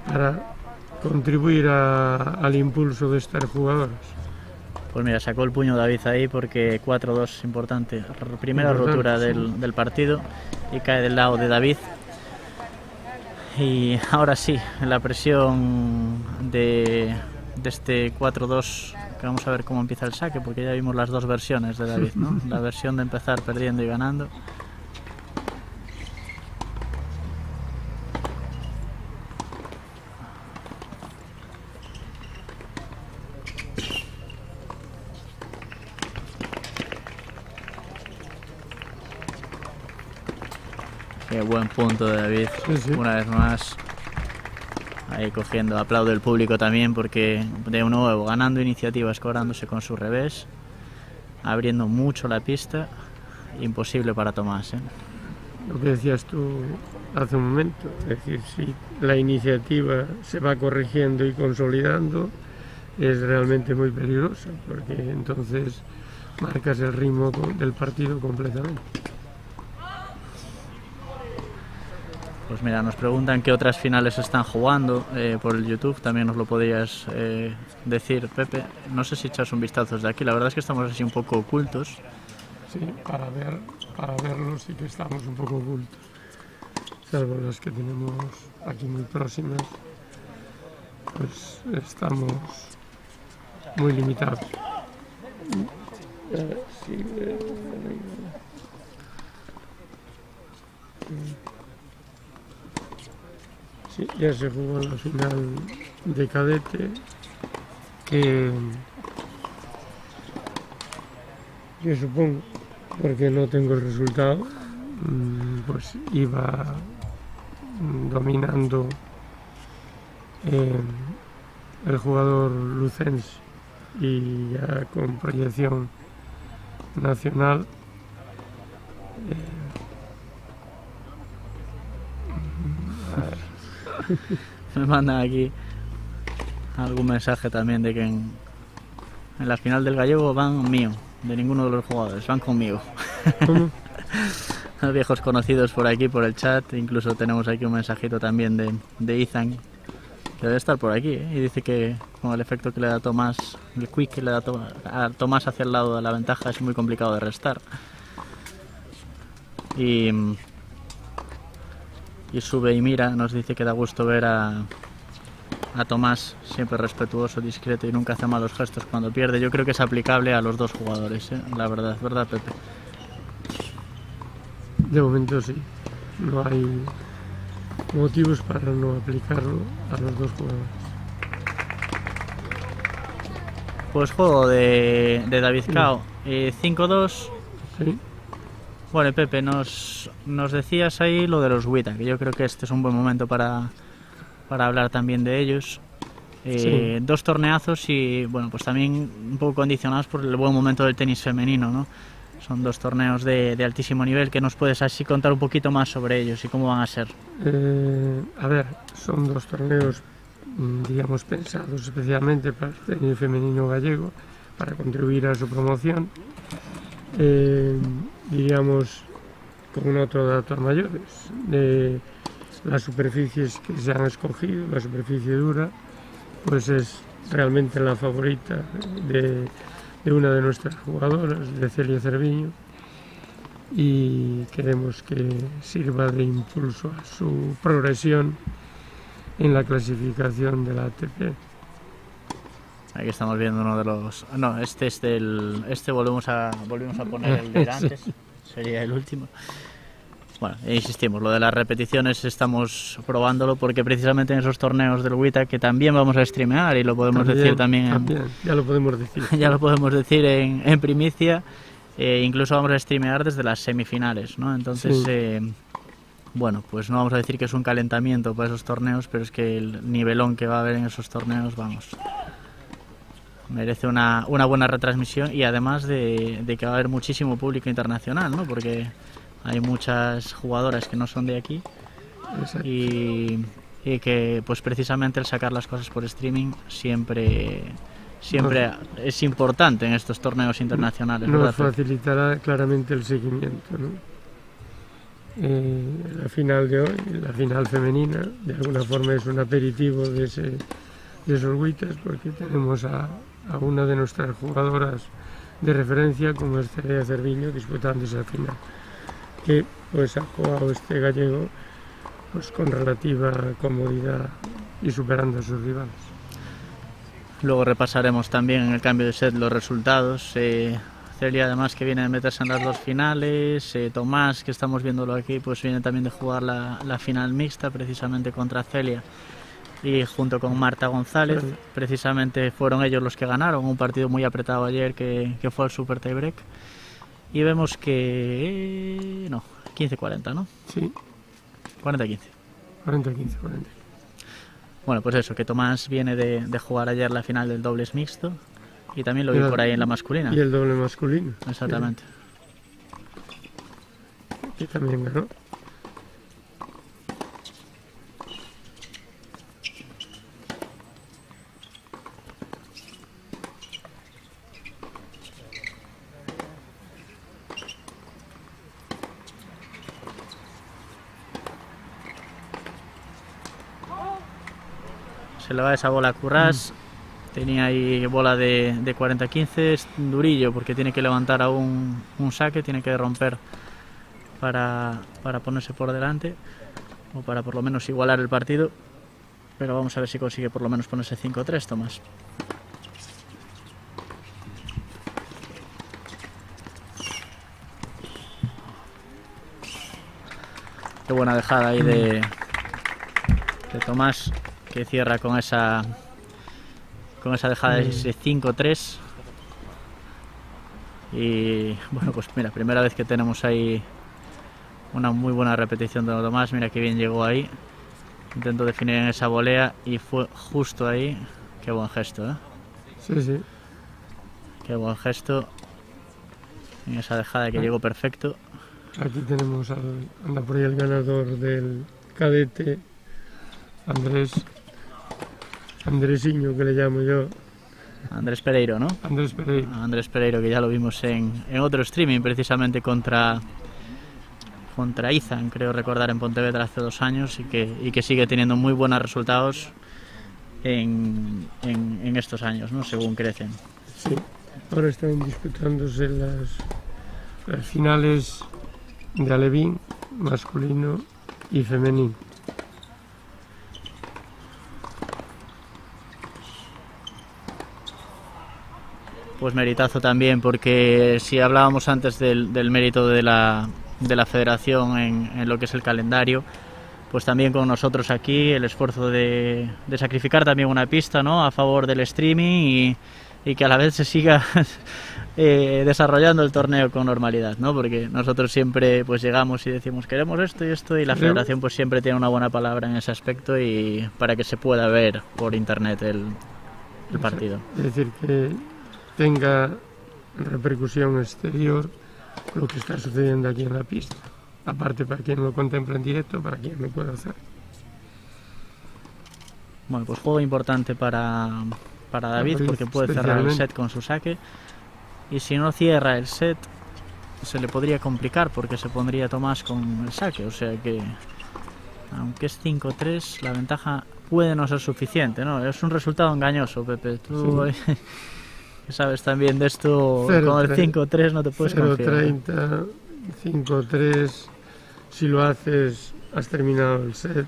para contribuir al impulso de estas jugadoras. Pues mira, sacó el puño David ahí porque 4-2 importante. Primera rotura del partido y cae del lado de David. Y ahora sí, la presión de este 4-2, que vamos a ver cómo empieza el saque, porque ya vimos las dos versiones de David, ¿no? La versión de empezar perdiendo y ganando. Qué buen punto de David, sí. Una vez más. Ahí cogiendo, aplaude el público también porque de nuevo ganando iniciativas, cobrándose con su revés, abriendo mucho la pista, imposible para Tomás, ¿eh? Lo que decías tú hace un momento, es decir, si la iniciativa se va corrigiendo y consolidando, es realmente muy peligrosa, porque entonces marcas el ritmo del partido completamente. Pues mira, nos preguntan qué otras finales están jugando por el YouTube, también nos lo podrías decir, Pepe. No sé si echas un vistazo desde aquí, la verdad es que estamos así un poco ocultos. Sí, para verlos sí que estamos un poco ocultos, salvo las que tenemos aquí muy próximas, pues estamos muy limitados. Sí, ya se jugó la final de cadete, que yo supongo, porque no tengo el resultado, pues iba dominando el jugador lucense y ya con proyección nacional. Me mandan aquí algún mensaje también de que en la final del gallego van mío, de ninguno de los jugadores, van conmigo. ¿Cómo? Los viejos conocidos por aquí, por el chat, incluso tenemos aquí un mensajito también de Ethan, que debe estar por aquí, y dice que con el efecto que le da Tomás, el quick que le da a Tomás hacia el lado de la ventaja es muy complicado de restar. Y sube y mira, nos dice que da gusto ver a Tomás, siempre respetuoso, discreto y nunca hace malos gestos cuando pierde. Yo creo que es aplicable a los dos jugadores, la verdad, ¿verdad, Pepe? De momento sí, no hay motivos para no aplicarlo a los dos jugadores. Pues juego de David Cao, 5-2. Sí. Bueno, Pepe, nos decías ahí lo de los WTA, que yo creo que este es un buen momento para hablar también de ellos. Sí. Dos torneazos y, bueno, pues también un poco condicionados por el buen momento del tenis femenino, ¿no? Son dos torneos de altísimo nivel, que nos puedes así contar un poquito más sobre ellos y cómo van a ser. A ver, son dos torneos, digamos, pensados especialmente para el tenis femenino gallego, para contribuir a su promoción. Diríamos, con otro dato a mayores, de las superficies que se han escogido, la superficie dura, pues es realmente la favorita de una de nuestras jugadoras, de Celia Cerviño, y queremos que sirva de impulso a su progresión en la clasificación de la ATP. Aquí estamos viendo uno de los... No, este es del... Este volvemos a poner el de antes, sería el último. Bueno, insistimos, lo de las repeticiones estamos probándolo porque precisamente en esos torneos del WTA, que también vamos a streamear y lo podemos decir también... Ya lo podemos decir. Ya lo podemos decir en primicia, incluso vamos a streamear desde las semifinales, ¿no? Entonces, sí. Bueno, pues no vamos a decir que es un calentamiento para esos torneos, pero es que el nivelón que va a haber en esos torneos, vamos... merece una buena retransmisión y además de que va a haber muchísimo público internacional, ¿no? Porque hay muchas jugadoras que no son de aquí y que pues precisamente el sacar las cosas por streaming siempre es importante en estos torneos internacionales. Nos facilitará claramente el seguimiento, ¿no? La final de hoy, la final femenina, de alguna forma es un aperitivo de esos WITAs, porque tenemos a una de nuestras jugadoras de referencia, como es Celia Cerviño, disputando esa final, que pues ha jugado este gallego pues con relativa comodidad y superando a sus rivales. Luego repasaremos también en el cambio de set los resultados. Celia, además, que viene de meterse en las dos finales. Tomás, que estamos viéndolo aquí, pues viene también de jugar la final mixta, precisamente contra Celia. Y junto con Marta González, precisamente fueron ellos los que ganaron un partido muy apretado ayer que fue el Super Tiebreak. Y vemos que... no, 15-40, ¿no? Sí. 40-15. 40-15. Bueno, pues eso, que Tomás viene de jugar ayer la final del dobles mixto y también lo vi por ahí en la masculina. Y el doble masculino. Exactamente. Que también ganó. Se le va esa bola a Currás. Tenía ahí bola de 40-15, es durillo porque tiene que levantar a un saque, tiene que romper para ponerse por delante o para por lo menos igualar el partido. Pero vamos a ver si consigue por lo menos ponerse 5-3, Tomás. Qué buena dejada ahí de Tomás, que cierra con esa dejada de 5-3. Y bueno, pues mira, primera vez que tenemos ahí una muy buena repetición de Tomás. Mira qué bien llegó ahí, intentó definir en esa volea y fue justo ahí. Qué buen gesto, ¿eh? Sí. Qué buen gesto en esa dejada que llegó perfecto. Aquí tenemos anda por ahí el ganador del cadete, Andresiño, que le llamo yo. Andrés Pereiro, ¿no? Andrés Pereiro. Andrés Pereiro, que ya lo vimos en otro streaming, precisamente contra Izan, creo recordar, en Pontevedra hace 2 años, y que sigue teniendo muy buenos resultados en estos años, ¿no? Según crecen. Sí, ahora están disputándose las finales de alevín, masculino y femenino. Pues meritazo también, porque si hablábamos antes del mérito de la federación en lo que es el calendario, pues también con nosotros aquí el esfuerzo de sacrificar también una pista, ¿no?, a favor del streaming y que a la vez se siga desarrollando el torneo con normalidad, ¿no? Porque nosotros siempre pues llegamos y decimos queremos esto y esto, y la federación pues siempre tiene una buena palabra en ese aspecto y para que se pueda ver por internet el partido. Es decir, que tenga repercusión exterior lo que está sucediendo aquí en la pista, aparte para quien lo contempla en directo, para quien lo pueda hacer. Bueno, pues juego importante para David, porque puede cerrar el set con su saque, y si no cierra el set se le podría complicar porque se pondría Tomás con el saque, o sea que aunque es 5-3 la ventaja puede no ser suficiente, ¿no? Es un resultado engañoso, Pepe, tú sí. Que sabes también de esto, con el 5-3 no te puedes confiar. 0-30, 5-3, si lo haces has terminado el set,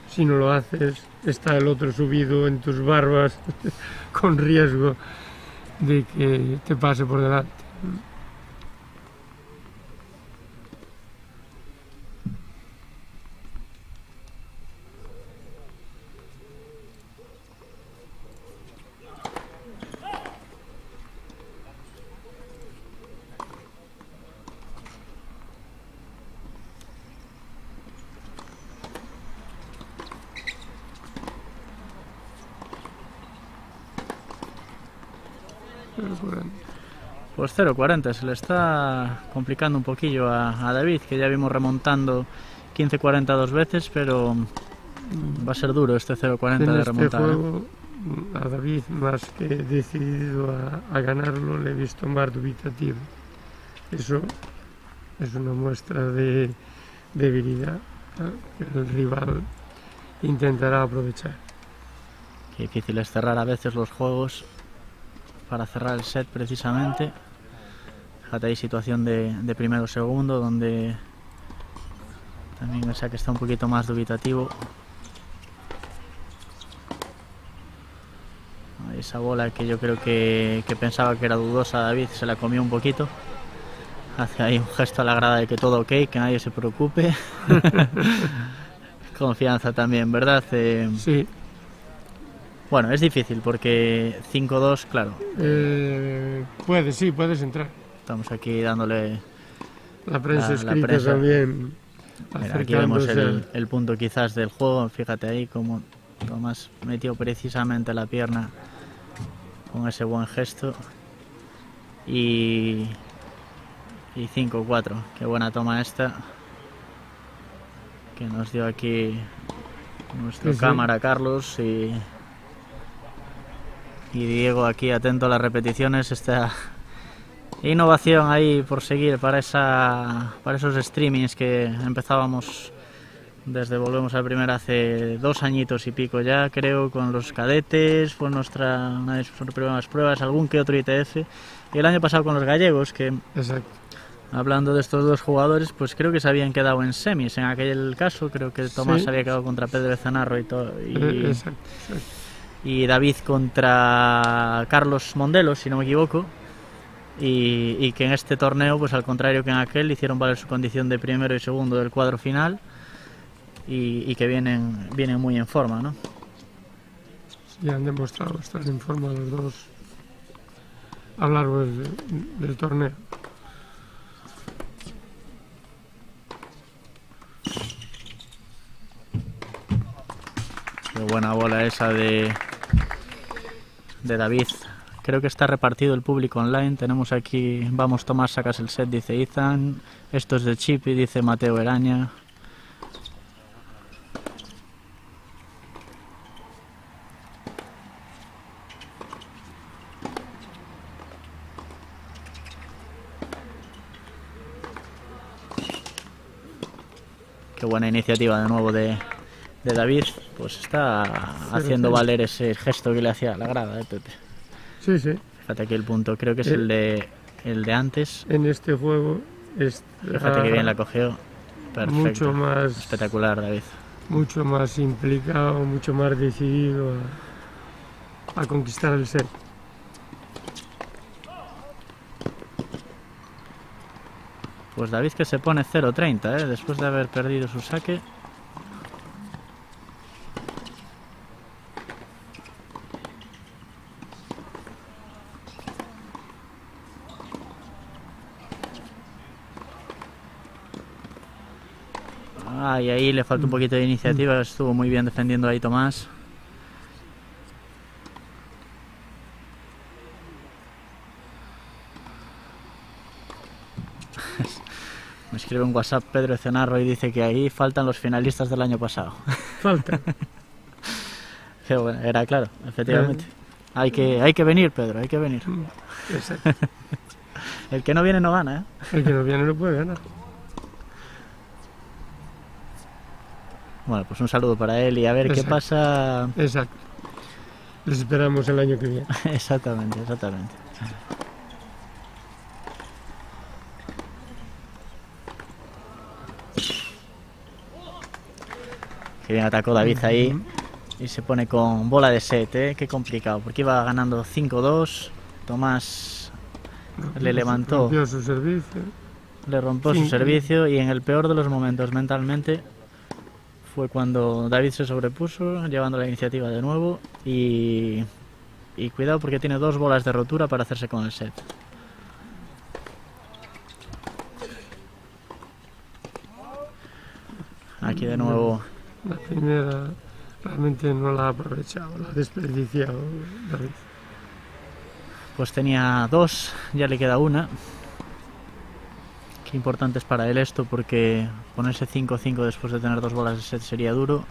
si no lo haces está el otro subido en tus barbas con riesgo de que te pase por delante. Pues 0-40, se le está complicando un poquillo a David, que ya vimos remontando 15-40 dos veces, pero va a ser duro este 0-40 de remontar. En este juego, a David, más que decidido a ganarlo, le he visto más dubitativo. Eso es una muestra de debilidad, ¿no?, que el rival intentará aprovechar. Qué difícil es cerrar a veces los juegos para cerrar el set precisamente. Fíjate, hay situación de primero o segundo donde también el saque está un poquito más dubitativo. Esa bola que yo creo que pensaba que era dudosa, David se la comió un poquito. Hace ahí un gesto a la grada de que todo ok, que nadie se preocupe. Confianza también, ¿verdad? Sí. Bueno, es difícil porque 5-2, claro. Puedes entrar. Estamos aquí dándole la prensa escrita la prensa. También. Mira, aquí vemos el punto quizás del juego. Fíjate ahí como Tomás metió precisamente la pierna con ese buen gesto. Y 5-4. Qué buena toma esta que nos dio aquí nuestro cámara Carlos y Diego aquí atento a las repeticiones. Esta innovación ahí por seguir para esos streamings que empezábamos desde Volvemos al Primer hace 2 añitos y pico ya, creo, con los cadetes. Fue una de nuestras primeras pruebas, algún que otro ITF, y el año pasado con los gallegos, que exacto, hablando de estos dos jugadores, pues creo que se habían quedado en semis en aquel caso. Creo que Tomás había quedado contra Pedro de Zanarro exacto. Y David contra Carlos Mondelo, si no me equivoco, y que en este torneo, pues al contrario que en aquel, hicieron valer su condición de primero y segundo del cuadro final y que vienen muy en forma, ¿no? Sí, han demostrado estar en forma los dos a lo largo del torneo. Qué buena bola esa de David. Creo que está repartido el público online. Tenemos aquí, vamos Tomás, sacas el set, dice Ethan. Esto es de Chippy, dice Mateo Eraña. Qué buena iniciativa de nuevo de David. Pues está haciendo valer ese gesto que le hacía a la grada, Pepe. Sí, sí. Fíjate aquí el punto, creo que es el de antes. En este juego fíjate que bien la cogió. Perfecto. Mucho más espectacular, David. Mucho más implicado, mucho más decidido a conquistar el set. Pues David que se pone 0-30, después de haber perdido su saque. Y ahí le falta un poquito de iniciativa, estuvo muy bien defendiendo ahí Tomás. Me escribe un WhatsApp Pedro Cenarro y dice que ahí faltan los finalistas del año pasado. Faltan. Pero bueno, era claro, efectivamente. Hay que venir, Pedro, hay que venir. Exacto. El que no viene no gana, ¿eh? El que no viene no puede ganar. Bueno, pues un saludo para él y a ver qué pasa. Exacto. Les esperamos el año que viene. Exactamente. Qué bien atacó David ahí y se pone con bola de set, qué complicado, porque iba ganando 5-2, Tomás le levantó, rompió su servicio. Le rompió su servicio y en el peor de los momentos mentalmente fue cuando David se sobrepuso, llevando la iniciativa de nuevo y cuidado porque tiene 2 bolas de rotura para hacerse con el set. Aquí de nuevo. La primera realmente no la ha aprovechado, la ha desperdiciado David. pues tenía 2, ya le queda una. Qué importante es para él esto, porque ponerse 5-5 después de tener 2 bolas de set sería duro.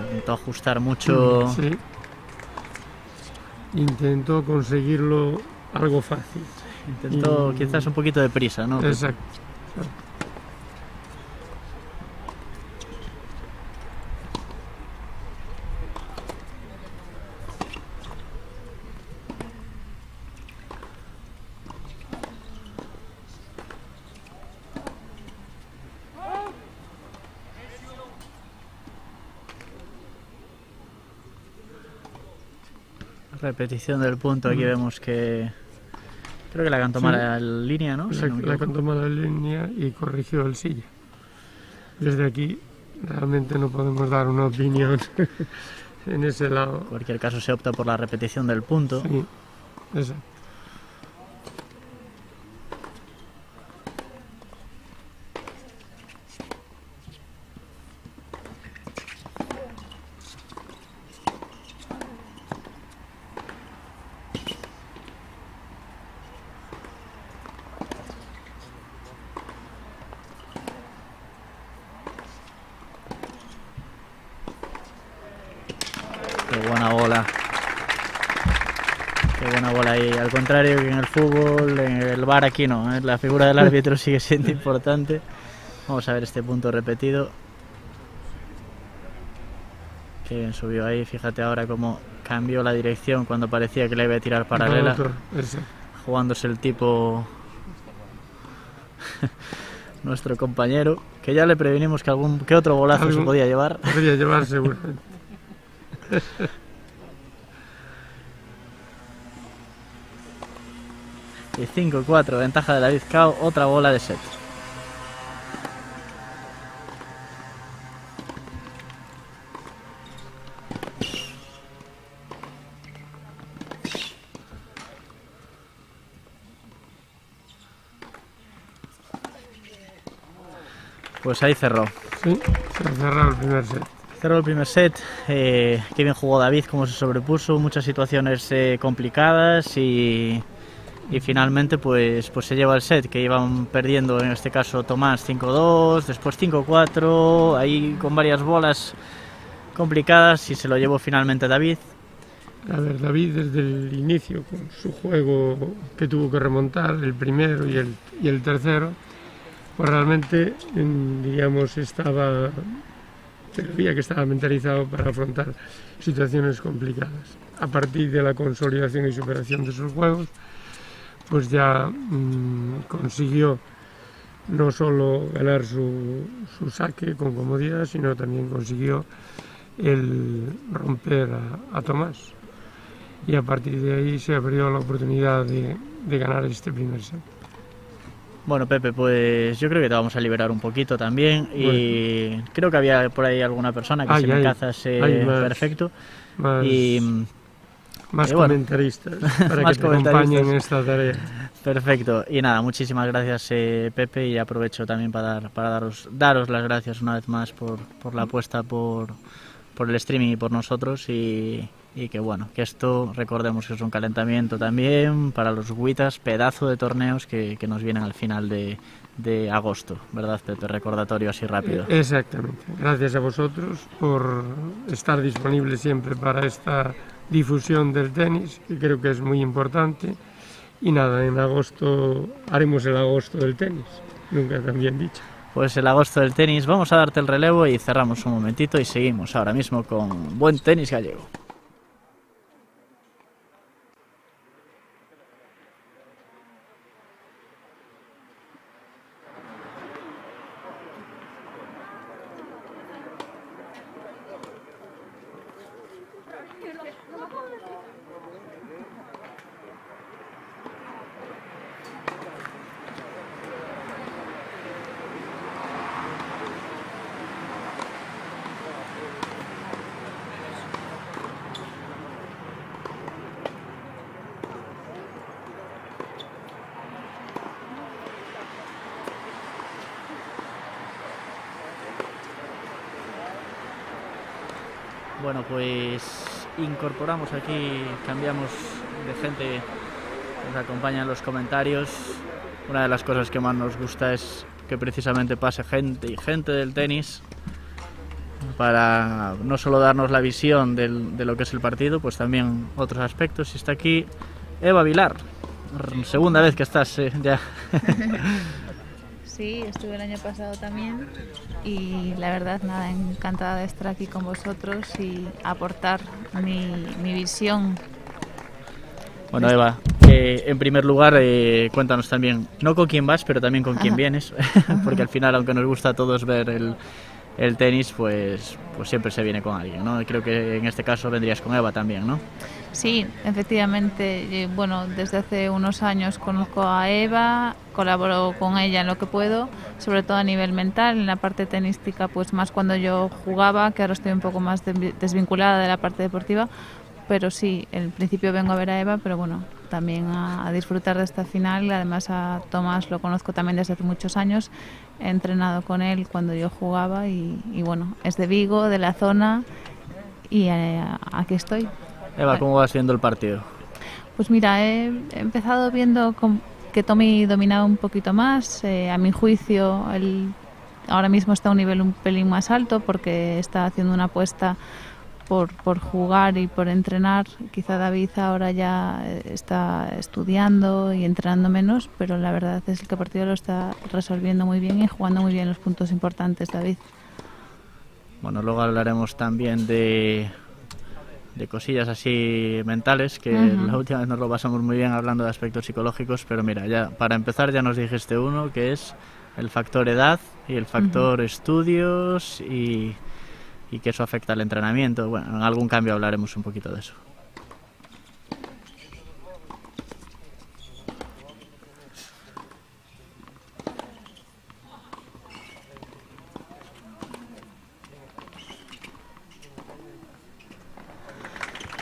Intentó ajustar mucho. Sí. Intentó conseguirlo algo fácil. Intentó quizás un poquito de prisa, ¿no? Exacto. Repetición del punto, aquí vemos que creo que la cantó mal la línea, ¿no? La cantó mal la línea y corrigió el silla. Desde aquí realmente no podemos dar una opinión en ese lado. En cualquier caso se opta por la repetición del punto. Sí, exacto. Qué buena bola. Qué buena bola ahí. Al contrario que en el fútbol, en el VAR aquí no, ¿eh? La figura del árbitro sigue siendo importante. Vamos a ver este punto repetido. Qué bien subió ahí. Fíjate ahora cómo cambió la dirección cuando parecía que le iba a tirar paralela. Jugándose el tipo... nuestro compañero, que ya le prevenimos que algún que otro bolazo se podía llevar. Podría llevar seguramente. Y 5-4, ventaja de David Cao, otra bola de set. Pues ahí cerró. Sí, se ha cerrado el primer set. Cerró el primer set. Qué bien jugó David, cómo se sobrepuso, muchas situaciones complicadas y finalmente pues se lleva el set, que iban perdiendo en este caso Tomás 5-2, después 5-4, ahí con varias bolas complicadas y se lo llevó finalmente David. A ver, David desde el inicio con su juego que tuvo que remontar, el primero y el tercero, pues realmente, diríamos, se veía que estaba mentalizado para afrontar situaciones complicadas. A partir de la consolidación y superación de sus juegos, pues ya consiguió no solo ganar su saque con comodidad, sino también consiguió el romper a Tomás. Y a partir de ahí se abrió la oportunidad de ganar este primer set. Bueno, Pepe, pues yo creo que te vamos a liberar un poquito también y creo que había por ahí alguna persona que se me cazase perfecto. Más comentaristas para que te acompañen en esta tarea. Perfecto. Y nada, muchísimas gracias Pepe, y aprovecho también para daros las gracias una vez más por la apuesta por el streaming y por nosotros y que bueno, que esto recordemos que es un calentamiento también para los Witas, pedazo de torneos que nos vienen al final de agosto, ¿verdad, Pepe? Recordatorio así rápido. Exactamente. Gracias a vosotros por estar disponibles siempre para esta difusión del tenis, que creo que es muy importante. Y nada, en agosto haremos el agosto del tenis, nunca tan bien dicho. Pues el agosto del tenis, vamos a darte el relevo y cerramos un momentito y seguimos ahora mismo con buen tenis gallego. Bueno, pues incorporamos aquí, cambiamos de gente que nos acompaña en los comentarios. Una de las cosas que más nos gusta es que precisamente pase gente y gente del tenis para no solo darnos la visión de lo que es el partido, pues también otros aspectos. Y está aquí Eva Vilar, segunda vez que estás ya. Sí, estuve el año pasado también y la verdad, nada, encantada de estar aquí con vosotros y aportar mi visión. Bueno, Eva, en primer lugar, cuéntanos también, no con quién vas, pero también con quién vienes, porque al final, aunque nos gusta a todos ver el tenis, pues siempre se viene con alguien, ¿no? Y creo que en este caso vendrías con Eva también, ¿no? Sí, efectivamente, bueno, desde hace unos años conozco a Eva, colaboro con ella en lo que puedo, sobre todo a nivel mental, en la parte tenística, pues más cuando yo jugaba, que ahora estoy un poco más desvinculada de la parte deportiva, pero sí, en principio vengo a ver a Eva, pero bueno, también a disfrutar de esta final. Además a Tomás lo conozco también desde hace muchos años, he entrenado con él cuando yo jugaba y bueno, es de Vigo, de la zona y aquí estoy. Eva, ¿cómo vas viendo el partido? Pues mira, he empezado viendo que Tommy dominaba un poquito más. A mi juicio, él ahora mismo está a un nivel un pelín más alto porque está haciendo una apuesta por jugar y por entrenar. Quizá David ahora ya está estudiando y entrenando menos, pero la verdad es que el partido lo está resolviendo muy bien y jugando muy bien los puntos importantes, David. Bueno, luego hablaremos también de cosillas así mentales, que la última vez nos lo pasamos muy bien hablando de aspectos psicológicos, pero mira, ya para empezar ya nos dijiste uno, que es el factor edad y el factor estudios y que eso afecta al entrenamiento. Bueno, en algún cambio hablaremos un poquito de eso.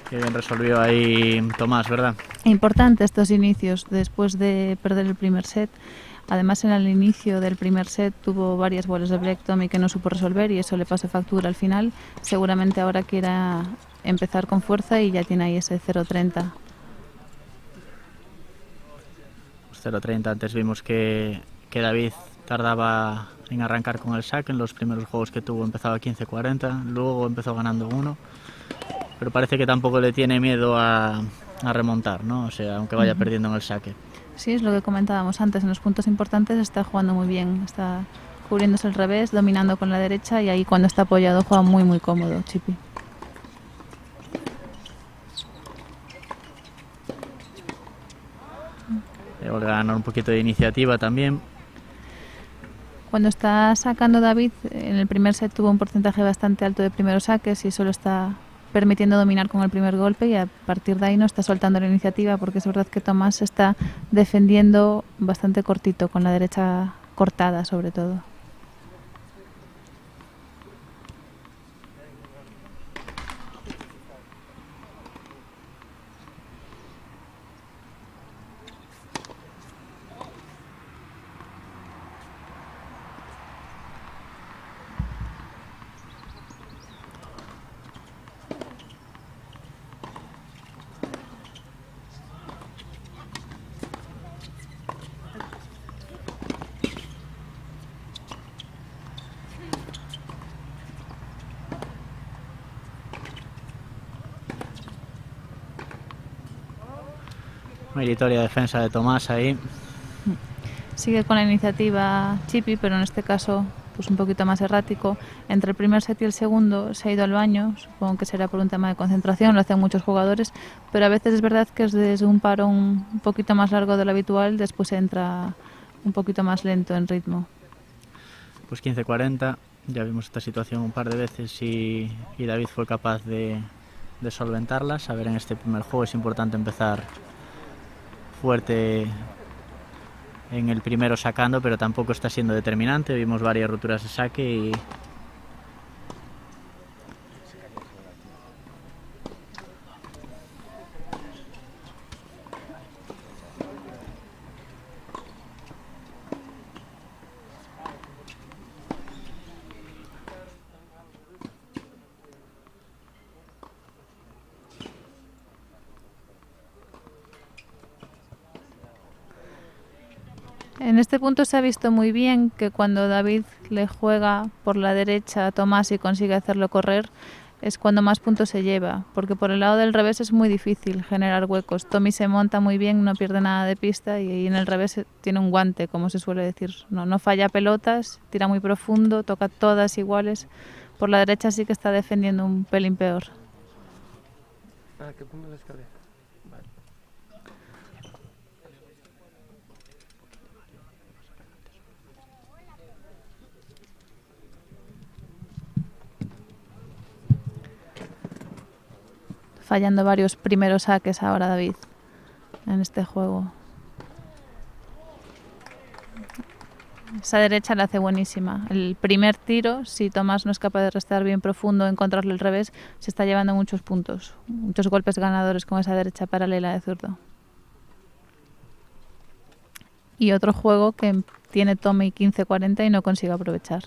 Qué bien resolvió ahí Tomás, ¿verdad? Importante estos inicios después de perder el primer set. Además, en el inicio del primer set tuvo varias bolas de break Tommy que no supo resolver y eso le pasó factura al final. Seguramente ahora quiera empezar con fuerza y ya tiene ahí ese 0.30. 0.30, antes vimos que David tardaba en arrancar con el saque. En los primeros juegos que tuvo empezaba 15-40, luego empezó ganando 1. Pero parece que tampoco le tiene miedo a remontar, ¿no? O sea, aunque vaya perdiendo en el saque. Sí, es lo que comentábamos antes, en los puntos importantes está jugando muy bien, está cubriéndose el revés, dominando con la derecha y ahí cuando está apoyado juega muy muy cómodo, Chipi. Debo ganar un poquito de iniciativa también. Cuando está sacando David, en el primer set tuvo un porcentaje bastante alto de primeros saques y eso lo está permitiendo dominar con el primer golpe y a partir de ahí no está soltando la iniciativa porque es verdad que Tomás se está defendiendo bastante cortito, con la derecha cortada sobre todo. Meritoria defensa de Tomás ahí. Sigue con la iniciativa Chipi, pero en este caso pues un poquito más errático. Entre el primer set y el segundo se ha ido al baño, supongo que será por un tema de concentración, lo hacen muchos jugadores, pero a veces es verdad que es desde un parón un poquito más largo de lo habitual, después entra un poquito más lento en ritmo. Pues 15-40, ya vimos esta situación un par de veces y David fue capaz de solventarla. A ver, en este primer juego es importante empezar fuerte en el primero sacando, pero tampoco está siendo determinante. Vimos varias roturas de saque y En este punto se ha visto muy bien que cuando David le juega por la derecha a Tomás y consigue hacerlo correr, es cuando más puntos se lleva, porque por el lado del revés es muy difícil generar huecos. Tommy se monta muy bien, no pierde nada de pista y en el revés tiene un guante, como se suele decir. No falla pelotas, tira muy profundo, toca todas iguales. Por la derecha sí que está defendiendo un pelín peor. Que ponga la escalera. Vale. Fallando varios primeros saques ahora David en este juego. Esa derecha la hace buenísima. El primer tiro, si Tomás no es capaz de restar bien profundo, encontrarle el revés, se está llevando muchos puntos, muchos golpes ganadores con esa derecha paralela de zurdo. Y otro juego que tiene Tommy 15-40 y no consigue aprovechar.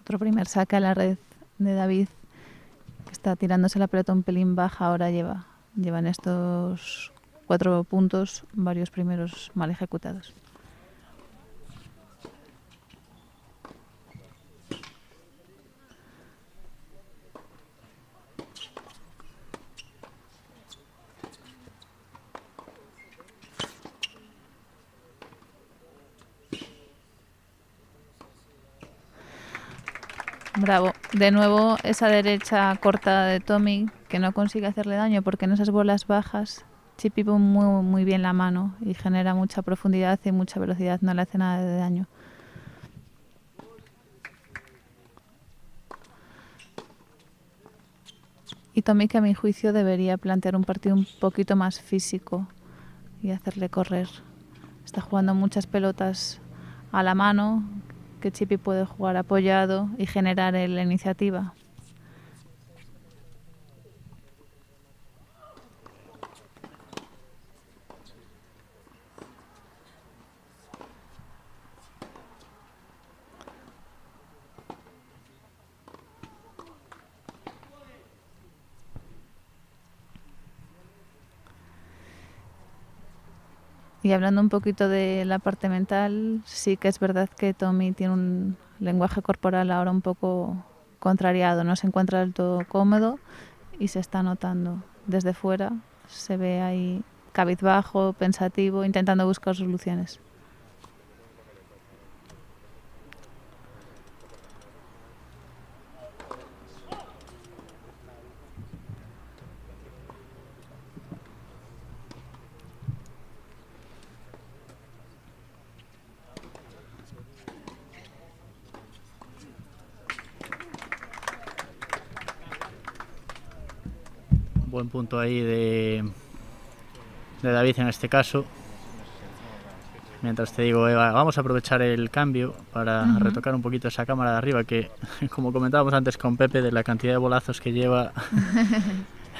Otro primer saque a la red de David, que está tirándose la pelota un pelín baja, ahora llevan estos 4 puntos, varios primeros mal ejecutados. Bravo. De nuevo esa derecha cortada de Tommy que no consigue hacerle daño porque en esas bolas bajas Chippy pone muy bien la mano y genera mucha profundidad y mucha velocidad, no le hace nada de daño. Y Tommy, que a mi juicio debería plantear un partido un poquito más físico y hacerle correr. Está jugando muchas pelotas a la mano, que Chippy puede jugar apoyado y generar la iniciativa. Y hablando un poquito de la parte mental, sí que es verdad que Tommy tiene un lenguaje corporal ahora un poco contrariado, no se encuentra del todo cómodo y se está notando desde fuera, se ve ahí cabizbajo, pensativo, intentando buscar soluciones. Buen punto ahí de David en este caso. Mientras te digo, Eva, vamos a aprovechar el cambio para retocar un poquito esa cámara de arriba que, como comentábamos antes con Pepe, de la cantidad de bolazos que lleva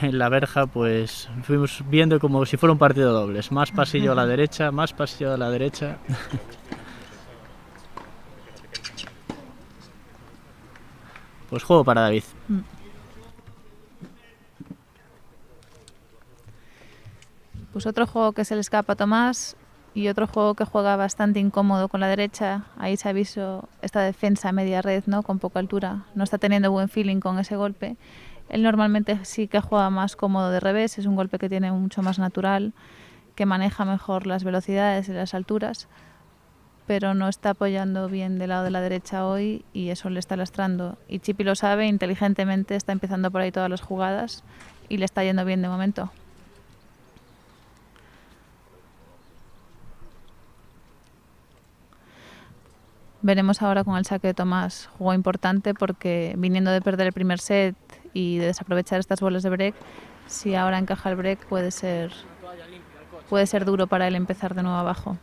en la verja, pues fuimos viendo como si fuera un partido de dobles. Más pasillo a la derecha, más pasillo a la derecha. Pues juego para David. Pues otro juego que se le escapa a Tomás y otro juego que juega bastante incómodo con la derecha. Ahí se ha visto esta defensa a media red, ¿no? Con poca altura. No está teniendo buen feeling con ese golpe. Él normalmente sí que juega más cómodo de revés. Es un golpe que tiene mucho más natural, que maneja mejor las velocidades y las alturas, pero no está apoyando bien del lado de la derecha hoy y eso le está lastrando. Y Chippy lo sabe, inteligentemente está empezando por ahí todas las jugadas y le está yendo bien de momento. Veremos ahora con el saque de Tomás, juego importante porque viniendo de perder el primer set y de desaprovechar estas bolas de break, si ahora encaja el break puede ser duro para él empezar de nuevo abajo.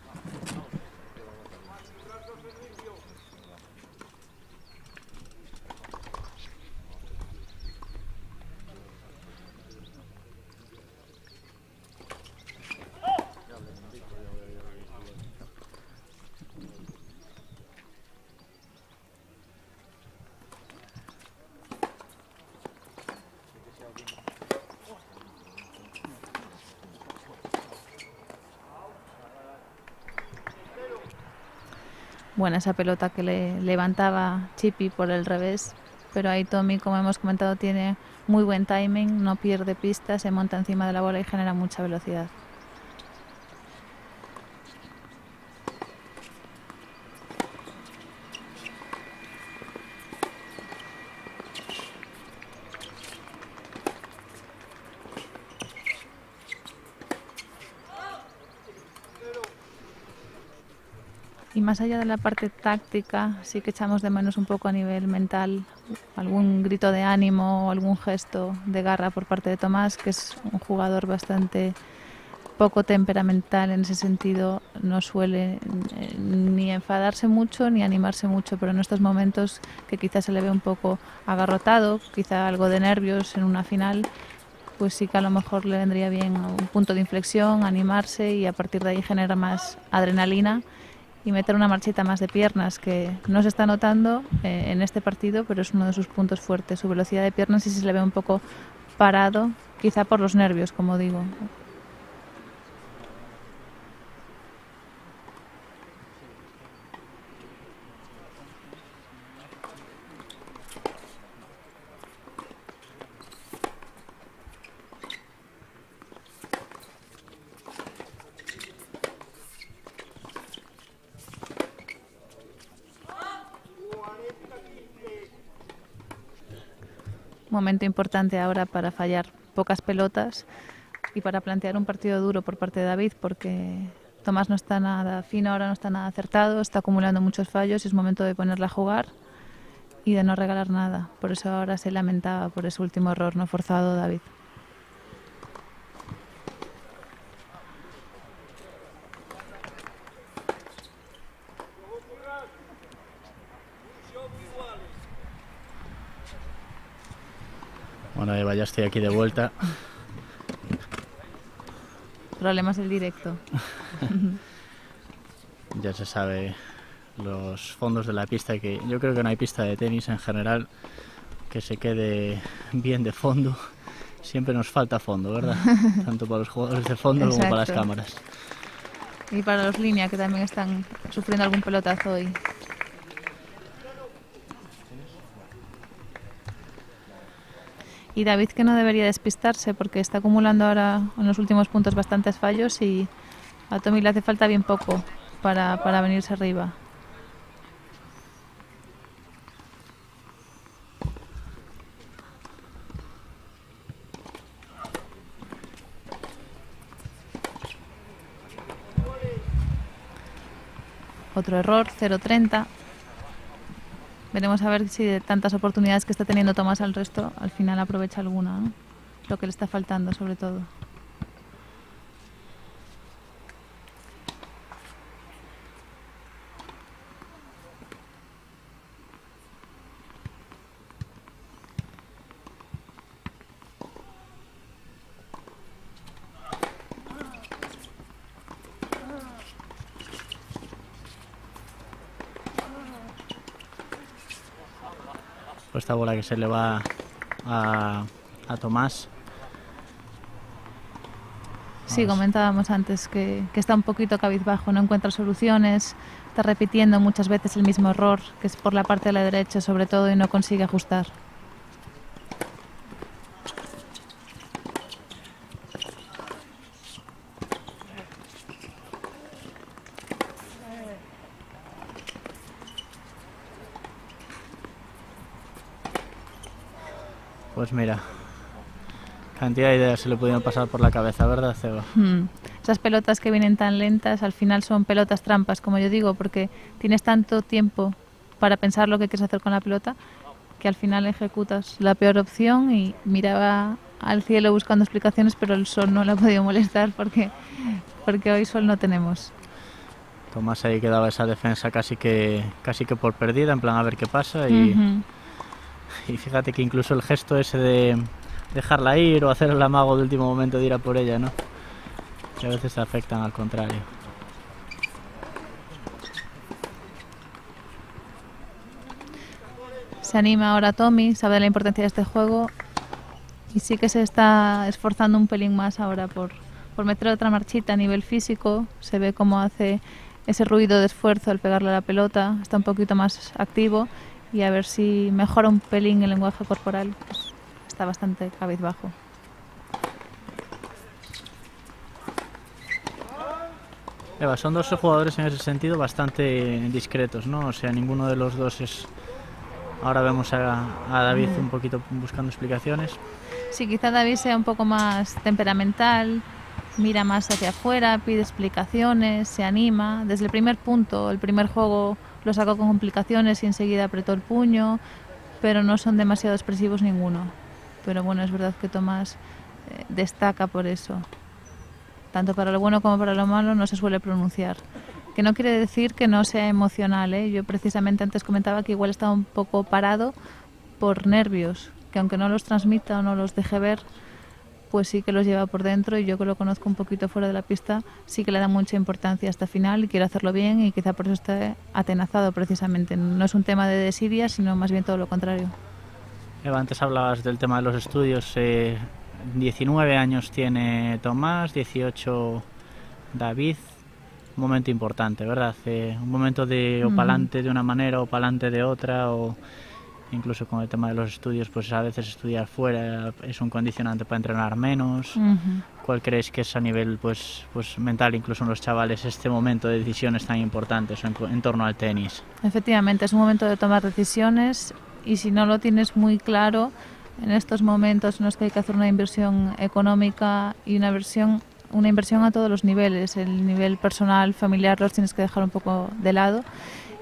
buena esa pelota que le levantaba Chippy por el revés, pero ahí Tommy, como hemos comentado, tiene muy buen timing, no pierde pista, se monta encima de la bola y genera mucha velocidad. Y más allá de la parte táctica, sí que echamos de menos un poco a nivel mental algún grito de ánimo o algún gesto de garra por parte de Tomás, que es un jugador bastante poco temperamental en ese sentido. No suele ni enfadarse mucho ni animarse mucho, pero en estos momentos que quizás se le ve un poco agarrotado, quizá algo de nervios en una final, pues sí que a lo mejor le vendría bien un punto de inflexión, animarse y a partir de ahí generar más adrenalina y meter una marchita más de piernas, que no se está notando en este partido, pero es uno de sus puntos fuertes, su velocidad de piernas, y se le ve un poco parado, quizá por los nervios, como digo. Momento importante ahora para fallar pocas pelotas y para plantear un partido duro por parte de David, porque Tomás no está nada fino, ahora no está nada acertado, está acumulando muchos fallos y es momento de ponerle a jugar y de no regalar nada. Por eso ahora se lamentaba por ese último error no forzado David. Bueno, Eva, ya estoy aquí de vuelta. Problemas del directo. Ya se sabe los fondos de la pista, que yo creo que no hay pista de tenis en general que se quede bien de fondo. Siempre nos falta fondo, ¿verdad? Tanto para los jugadores de fondo como para las cámaras. Y para los línea, que también están sufriendo algún pelotazo hoy. Y David, que no debería despistarse porque está acumulando ahora en los últimos puntos bastantes fallos y a Tommy le hace falta bien poco para venirse arriba. Otro error, 0-30. Veremos a ver si de tantas oportunidades que está teniendo Tomás al resto, al final aprovecha alguna, ¿no? Lo que le está faltando, sobre todo. Esta bola que se le va a Tomás. Sí, comentábamos antes que está un poquito cabizbajo, no encuentra soluciones, está repitiendo muchas veces el mismo error, que es por la parte de la derecha sobre todo, y no consigue ajustar. Pues mira, cantidad de ideas se le pudieron pasar por la cabeza, ¿verdad, Eva? Esas pelotas que vienen tan lentas al final son pelotas trampas, como yo digo, porque tienes tanto tiempo para pensar lo que quieres hacer con la pelota que al final ejecutas la peor opción. Y miraba al cielo buscando explicaciones, pero el sol no le ha podido molestar porque hoy sol no tenemos. Tomás ahí quedaba esa defensa casi que por perdida, en plan a ver qué pasa, y fíjate que incluso el gesto ese de dejarla ir o hacer el amago de último momento de ir a por ella, ¿no? Que a veces afectan al contrario. Se anima ahora Tommy, sabe de la importancia de este juego y sí que se está esforzando un pelín más ahora por meter otra marchita a nivel físico. Se ve cómo hace ese ruido de esfuerzo al pegarle a la pelota, está un poquito más activo y a ver si mejora un pelín el lenguaje corporal. Pues está bastante cabizbajo. Eva, son dos jugadores en ese sentido bastante discretos, ¿no? O sea, ninguno de los dos es... Ahora vemos a David un poquito buscando explicaciones. Sí, quizá David sea un poco más temperamental, mira más hacia afuera, pide explicaciones, se anima. Desde el primer punto, el primer juego lo sacó con complicaciones y enseguida apretó el puño, pero no son demasiado expresivos ninguno. Pero bueno, es verdad que Tomás destaca por eso. Tanto para lo bueno como para lo malo no se suele pronunciar. Que no quiere decir que no sea emocional, ¿eh? Yo precisamente antes comentaba que igual estaba un poco parado por nervios, que aunque no los transmita o no los deje ver, pues sí que los lleva por dentro, y yo que lo conozco un poquito fuera de la pista, sí que le da mucha importancia hasta el final y quiere hacerlo bien, y quizá por eso está atenazado precisamente. No es un tema de desidia, sino más bien todo lo contrario. Eva, antes hablabas del tema de los estudios. 19 años tiene Tomás, 18 David. Un momento importante, ¿verdad? Un momento de o pa'lante de una manera o pa'lante de otra, o incluso con el tema de los estudios, pues a veces estudiar fuera es un condicionante para entrenar menos. ¿Cuál crees que es a nivel pues mental, incluso en los chavales, este momento de decisiones tan importantes en torno al tenis? Efectivamente, es un momento de tomar decisiones, y si no lo tienes muy claro, en estos momentos en los que hay que hacer una inversión económica y una inversión a todos los niveles, el nivel personal, familiar, los tienes que dejar un poco de lado.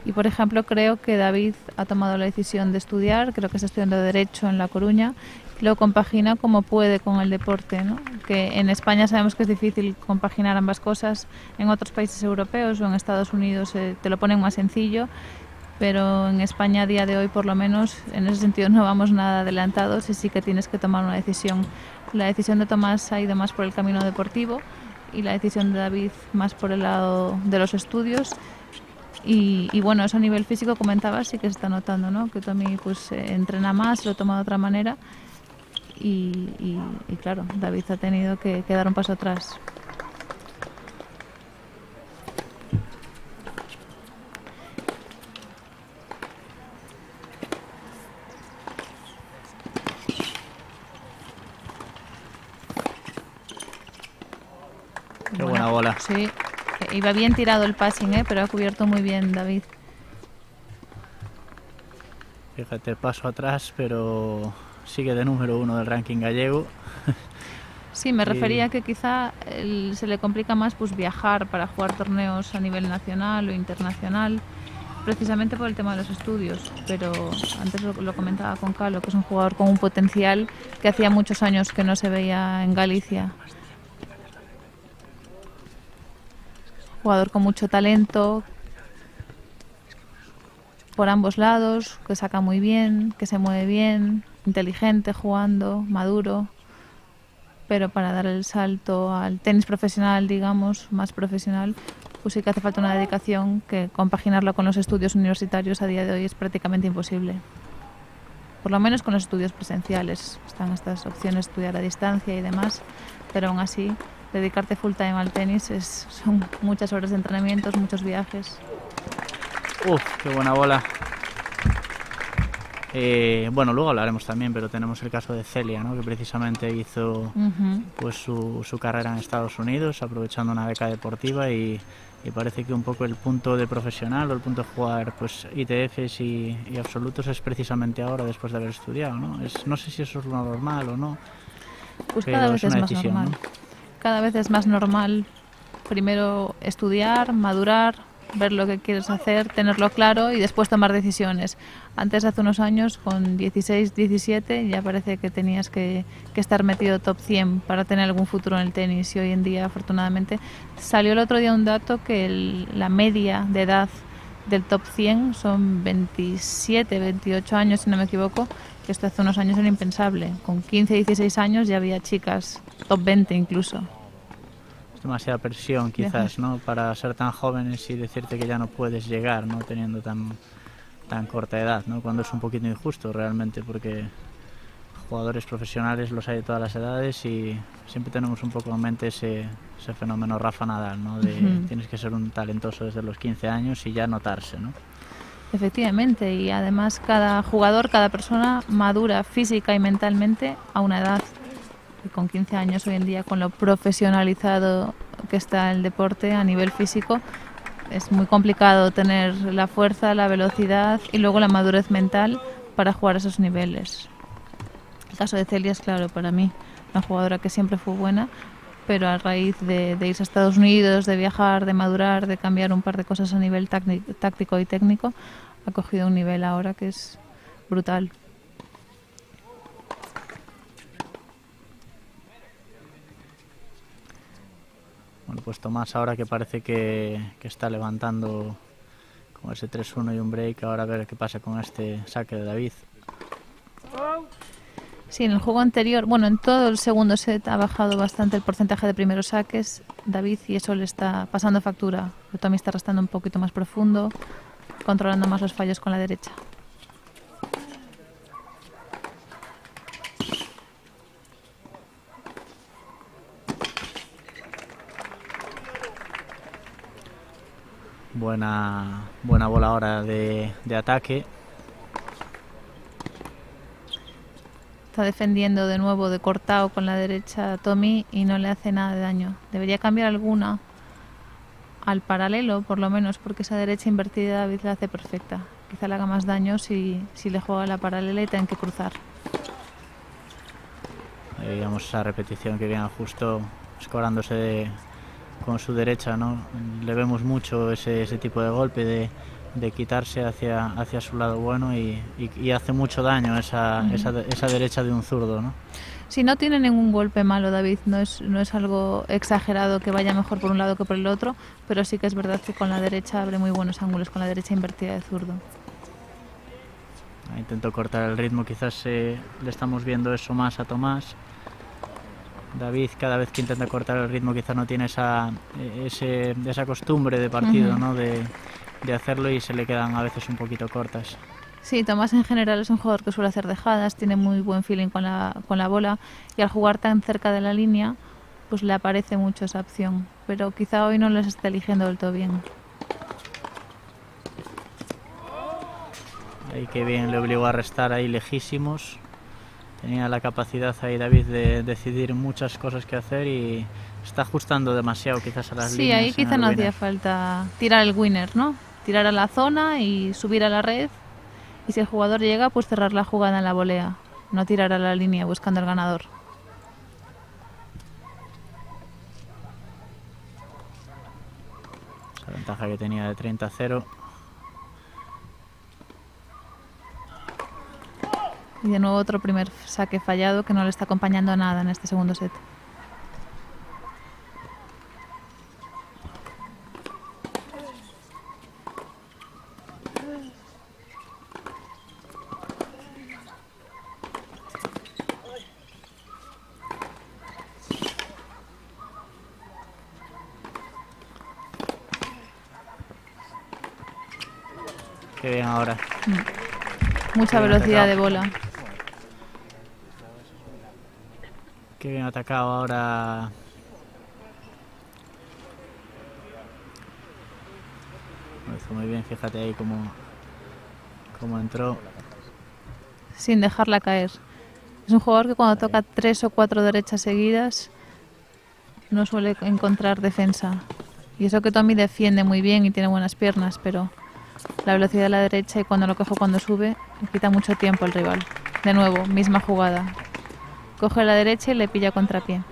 Y por ejemplo, creo que David ha tomado la decisión de estudiar, creo que está estudiando Derecho en La Coruña, y lo compagina como puede con el deporte, ¿no? Que en España sabemos que es difícil compaginar ambas cosas, en otros países europeos o en Estados Unidos te lo ponen más sencillo, pero en España a día de hoy, por lo menos, en ese sentido no vamos nada adelantados, y sí que tienes que tomar una decisión. La decisión de Tomás ha ido más por el camino deportivo y la decisión de David más por el lado de los estudios. Y bueno, eso a nivel físico, comentaba, sí que se está notando, ¿no? Que Tommy pues entrena más, lo toma de otra manera, y claro, David ha tenido que dar un paso atrás. Qué buena bola. Sí, iba bien tirado el passing, pero ha cubierto muy bien David. Fíjate, paso atrás, pero sigue de número 1 del ranking gallego. Sí, me refería a que quizá se le complica más pues viajar para jugar torneos a nivel nacional o internacional, precisamente por el tema de los estudios. Pero antes lo comentaba con Carlo, que es un jugador con un potencial que hacía muchos años que no se veía en Galicia. Jugador con mucho talento por ambos lados, que saca muy bien, que se mueve bien, inteligente jugando, maduro, pero para dar el salto al tenis profesional, digamos, más profesional, pues sí que hace falta una dedicación que compaginarlo con los estudios universitarios a día de hoy es prácticamente imposible. Por lo menos con los estudios presenciales. Están estas opciones de estudiar a distancia y demás, pero aún así dedicarte full time al tenis son muchas horas de entrenamientos, muchos viajes. Qué buena bola. Bueno, luego hablaremos también, pero tenemos el caso de Celia, ¿no? Que precisamente hizo pues su carrera en Estados Unidos, aprovechando una beca deportiva, y parece que un poco el punto de profesional o el punto de jugar pues ITFs y absolutos es precisamente ahora, después de haber estudiado, ¿no? No sé si eso es lo normal o no. Pues cada vez es más normal, ¿no? Cada vez es más normal primero estudiar, madurar, ver lo que quieres hacer, tenerlo claro y después tomar decisiones. Antes, hace unos años, con 16, 17, ya parece que tenías que estar metido top 100 para tener algún futuro en el tenis, y hoy en día, afortunadamente, salió el otro día un dato que la media de edad del top 100 son 27, 28 años, si no me equivoco, que esto hace unos años era impensable. Con 15, 16 años ya había chicas top 20 incluso. Es demasiada presión quizás, ¿no? Para ser tan jóvenes y decirte que ya no puedes llegar, ¿no? Teniendo tan corta edad, ¿no? Cuando es un poquito injusto realmente, porque jugadores profesionales los hay de todas las edades y siempre tenemos un poco en mente ese fenómeno Rafa Nadal, ¿no? Tienes que ser un talentoso desde los 15 años y ya notarse, ¿no? Efectivamente, y además cada jugador, cada persona madura física y mentalmente a una edad. Y con 15 años hoy en día, con lo profesionalizado que está el deporte a nivel físico, es muy complicado tener la fuerza, la velocidad y luego la madurez mental para jugar a esos niveles. El caso de Celia es claro para mí, una jugadora que siempre fue buena, pero a raíz de irse a Estados Unidos, de viajar, de madurar, de cambiar un par de cosas a nivel táctico y técnico, ha cogido un nivel ahora que es brutal. Bueno, pues Tomás ahora que parece que está levantando con ese 3-1 y un break, ahora a ver qué pasa con este saque de David. Sí, en el juego anterior, bueno, en todo el segundo set ha bajado bastante el porcentaje de primeros saques David y eso le está pasando factura. Pero Tommy está restando un poquito más profundo, controlando más los fallos con la derecha. Buena bola ahora de ataque. Está defendiendo de nuevo de cortado con la derecha Tommy y no le hace nada de daño. Debería cambiar alguna al paralelo, por lo menos, porque esa derecha invertida David la hace perfecta. Quizá le haga más daño si le juega la paralela y tienen que cruzar. Ahí vemos esa repetición que viene justo escorándose con su derecha, ¿no? Le vemos mucho ese tipo de golpe de quitarse hacia su lado bueno y hace mucho daño esa derecha de un zurdo, ¿no? Sí, no tiene ningún golpe malo David, no es algo exagerado que vaya mejor por un lado que por el otro, pero sí que es verdad que con la derecha abre muy buenos ángulos, con la derecha invertida de zurdo. Intento cortar el ritmo, quizás le estamos viendo eso más a Tomás. David cada vez que intenta cortar el ritmo quizás no tiene esa costumbre de partido, ¿no? de hacerlo y se le quedan a veces un poquito cortas. Sí, Tomás en general es un jugador que suele hacer dejadas, tiene muy buen feeling con la bola y al jugar tan cerca de la línea pues le aparece mucho esa opción, pero quizá hoy no les está eligiendo del todo bien. Ahí qué bien, le obligó a restar ahí lejísimos. Tenía la capacidad ahí David de decidir muchas cosas que hacer y está ajustando demasiado quizás a las líneas. Sí, ahí quizá no hacía falta tirar el winner, ¿no? Tirar a la zona y subir a la red y si el jugador llega pues cerrar la jugada en la volea, no tirar a la línea buscando el ganador. Esa ventaja que tenía de 30-0. Y de nuevo otro primer saque fallado que no le está acompañando a nada en este segundo set. Qué bien ahora. Mucha velocidad de bola. Qué bien atacado ahora. Lo hizo muy bien, fíjate ahí cómo entró. Sin dejarla caer. Es un jugador que cuando toca 3 o 4 derechas seguidas no suele encontrar defensa. Y eso que Tommy defiende muy bien y tiene buenas piernas, pero la velocidad de la derecha y cuando lo coge cuando sube le quita mucho tiempo al rival. De nuevo, misma jugada. Coge la derecha y le pilla contrapié.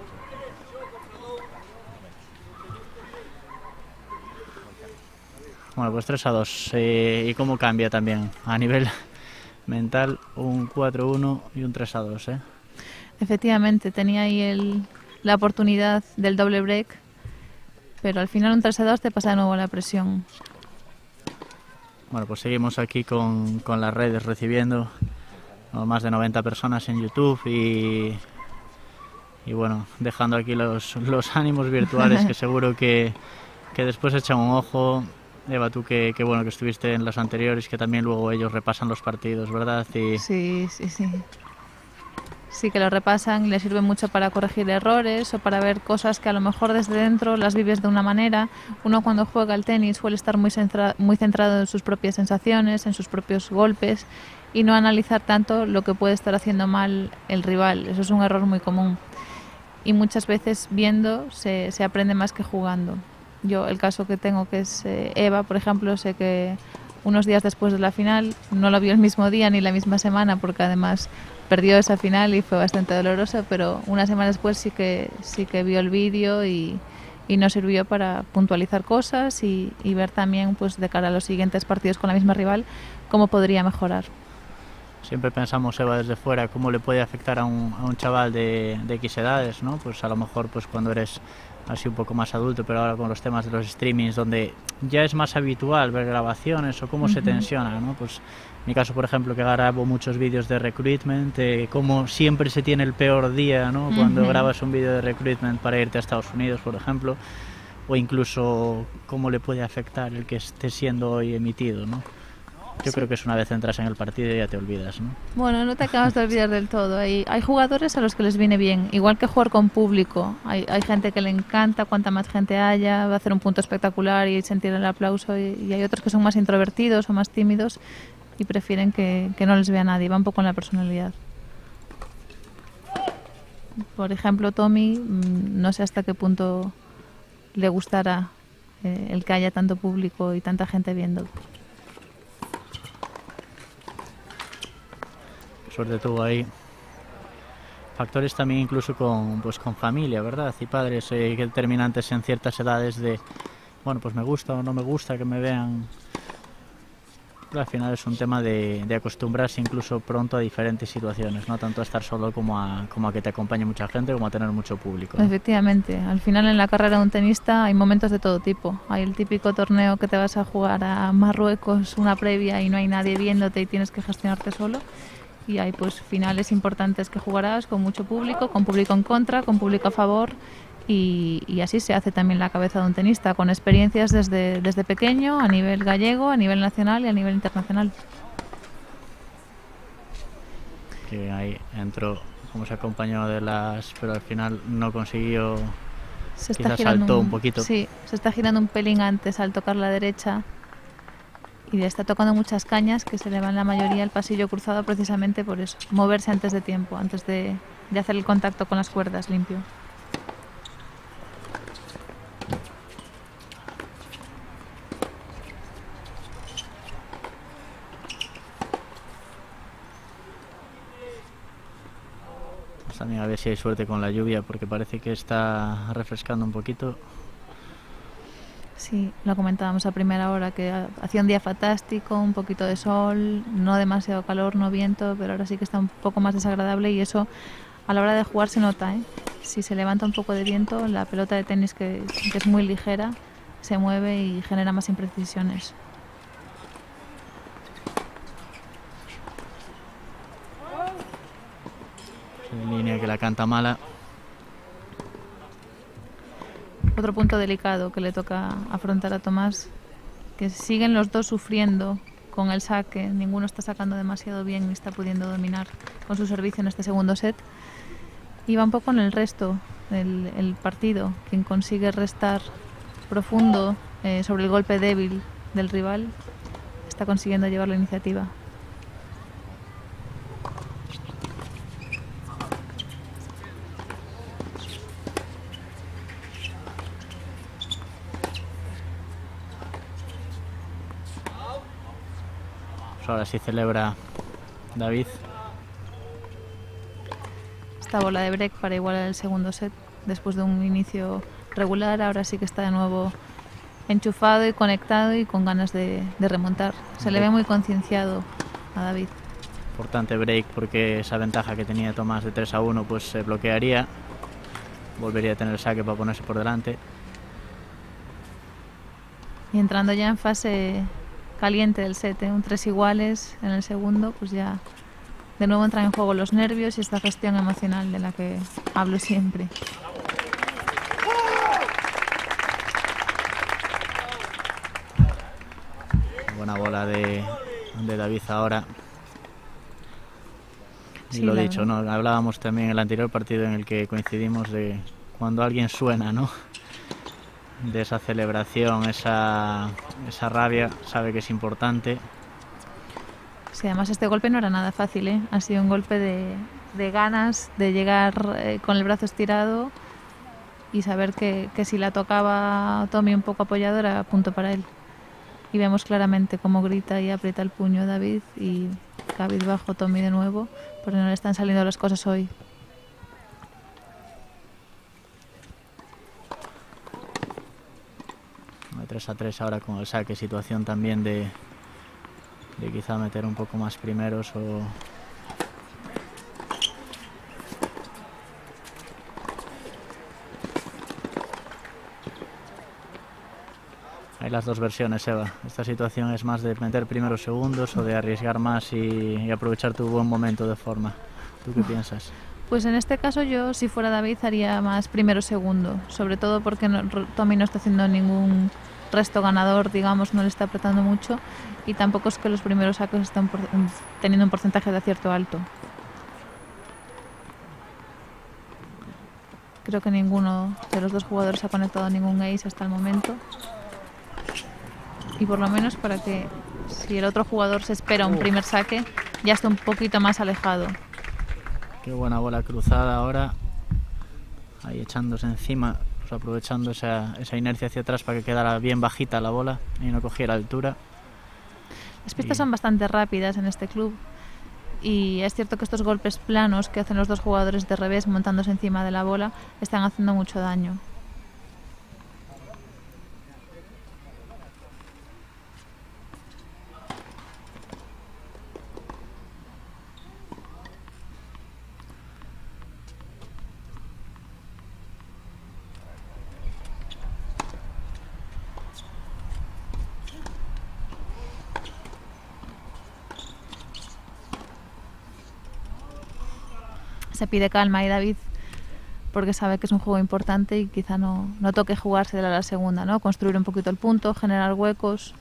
Bueno, pues 3-2. ¿Y cómo cambia también a nivel mental un 4-1 y un 3-2? Efectivamente, tenía ahí la oportunidad del doble break, pero al final un 3-2 te pasa de nuevo la presión. Bueno, pues seguimos aquí con las redes recibiendo más de 90 personas en YouTube y bueno, dejando aquí los ánimos virtuales que seguro que después echan un ojo. Eva, tú que bueno que estuviste en los anteriores, que también luego ellos repasan los partidos, ¿verdad? Sí. sí que lo repasan y les sirve mucho para corregir errores o para ver cosas que a lo mejor desde dentro las vives de una manera. Uno cuando juega al tenis suele estar muy centrado en sus propias sensaciones, en sus propios golpes y no analizar tanto lo que puede estar haciendo mal el rival. Eso es un error muy común. Y muchas veces viendo se aprende más que jugando. Yo, el caso que tengo, que es Eva, por ejemplo, sé que unos días después de la final, no lo vio el mismo día ni la misma semana, porque además perdió esa final y fue bastante doloroso, pero una semana después sí que vio el vídeo y nos sirvió para puntualizar cosas y ver también, pues, de cara a los siguientes partidos con la misma rival, cómo podría mejorar. Siempre pensamos, Eva, desde fuera, cómo le puede afectar a un chaval de X edades, ¿no? Pues a lo mejor pues cuando eres así un poco más adulto, pero ahora con los temas de los streamings, donde ya es más habitual ver grabaciones o cómo se tensiona, ¿no? Pues en mi caso, por ejemplo, que grabo muchos vídeos de recruitment, cómo siempre se tiene el peor día, ¿no? Cuando grabas un vídeo de recruitment para irte a Estados Unidos, por ejemplo, o incluso cómo le puede afectar el que esté siendo hoy emitido, ¿no? Yo creo que es una vez entras en el partido y ya te olvidas, ¿no? Bueno, no te acabas de olvidar del todo. Hay jugadores a los que les viene bien, igual que jugar con público. Hay gente que le encanta, cuanta más gente haya, va a hacer un punto espectacular y sentir el aplauso. Y hay otros que son más introvertidos o más tímidos y prefieren que no les vea nadie. Va un poco en la personalidad. Por ejemplo, Tommy, no sé hasta qué punto le gustará el que haya tanto público y tanta gente viendo. Suerte tuvo ahí. Factores también incluso con familia, ¿verdad? Y padres determinantes en ciertas edades de, bueno, pues me gusta o no me gusta que me vean. Pero al final es un tema de acostumbrarse incluso pronto a diferentes situaciones, no tanto a estar solo como a que te acompañe mucha gente, como a tener mucho público, ¿no? Efectivamente, al final en la carrera de un tenista hay momentos de todo tipo. Hay el típico torneo que te vas a jugar a Marruecos, una previa y no hay nadie viéndote y tienes que gestionarte solo. Y hay pues finales importantes que jugarás con mucho público, con público en contra, con público a favor y así se hace también la cabeza de un tenista, con experiencias desde pequeño, a nivel gallego, a nivel nacional y a nivel internacional. Que ahí entró, como se acompañó pero al final no consiguió, quizás saltó un poquito. Sí, se está girando un pelín antes al tocar la derecha. Y le está tocando muchas cañas que se le van la mayoría al pasillo cruzado precisamente por eso. Moverse antes de tiempo, antes de hacer el contacto con las cuerdas limpio. Pues también a ver si hay suerte con la lluvia porque parece que está refrescando un poquito. Sí, lo comentábamos a primera hora, que hacía un día fantástico, un poquito de sol, no demasiado calor, no viento, pero ahora sí que está un poco más desagradable y eso a la hora de jugar se nota, ¿eh? Si se levanta un poco de viento, la pelota de tenis, que es muy ligera, se mueve y genera más imprecisiones. En línea que la canta mala. Otro punto delicado que le toca afrontar a Tomás, que siguen los dos sufriendo con el saque, ninguno está sacando demasiado bien ni está pudiendo dominar con su servicio en este segundo set. Y va un poco en el resto del partido, quien consigue restar profundo sobre el golpe débil del rival, está consiguiendo llevar la iniciativa. Ahora sí celebra David. Esta bola de break para igualar el segundo set después de un inicio regular. Ahora sí que está de nuevo enchufado y conectado y con ganas de remontar. Se le ve muy concienciado a David. Importante break porque esa ventaja que tenía Tomás de 3-1 pues se bloquearía. Volvería a tener el saque para ponerse por delante. Y entrando ya en fase caliente del set, un 3 iguales en el segundo, pues ya de nuevo entran en juego los nervios y esta gestión emocional de la que hablo siempre. Buena bola de David ahora. Y Sí, lo la dicho, verdad. ¿no? Hablábamos también en el anterior partido en el que coincidimos de cuando alguien suena, ¿no? De esa celebración, esa rabia, sabe que es importante. Sí, además este golpe no era nada fácil, ¿eh? Ha sido un golpe de ganas de llegar con el brazo estirado y saber que si la tocaba Tommy un poco apoyado era punto para él. Y vemos claramente cómo grita y aprieta el puño David y cabizbajo Tommy de nuevo, porque no le están saliendo las cosas hoy. De 3-3 ahora con el saque, situación también de quizá meter un poco más primeros o... Hay las dos versiones, Eva. Esta situación es más de meter primeros segundos o de arriesgar más y aprovechar tu buen momento de forma. ¿Tú qué piensas? Pues en este caso yo, si fuera David, haría más primero segundo, sobre todo porque Tommy no está haciendo ningún resto ganador, digamos, no le está apretando mucho y tampoco es que los primeros sacos estén teniendo un porcentaje de acierto alto. Creo que ninguno de los dos jugadores ha conectado ningún ace hasta el momento. Y por lo menos para que si el otro jugador se espera un primer saque, ya esté un poquito más alejado. Qué buena bola cruzada ahora. Ahí echándose encima, pues aprovechando esa inercia hacia atrás para que quedara bien bajita la bola y no cogiera altura. Las pistas son bastante rápidas en este club. Y es cierto que estos golpes planos que hacen los dos jugadores de revés montándose encima de la bola están haciendo mucho daño. Se pide calma y David, porque sabe que es un juego importante y quizá no toque jugarse de la segunda, ¿no? Construir un poquito el punto, generar huecos.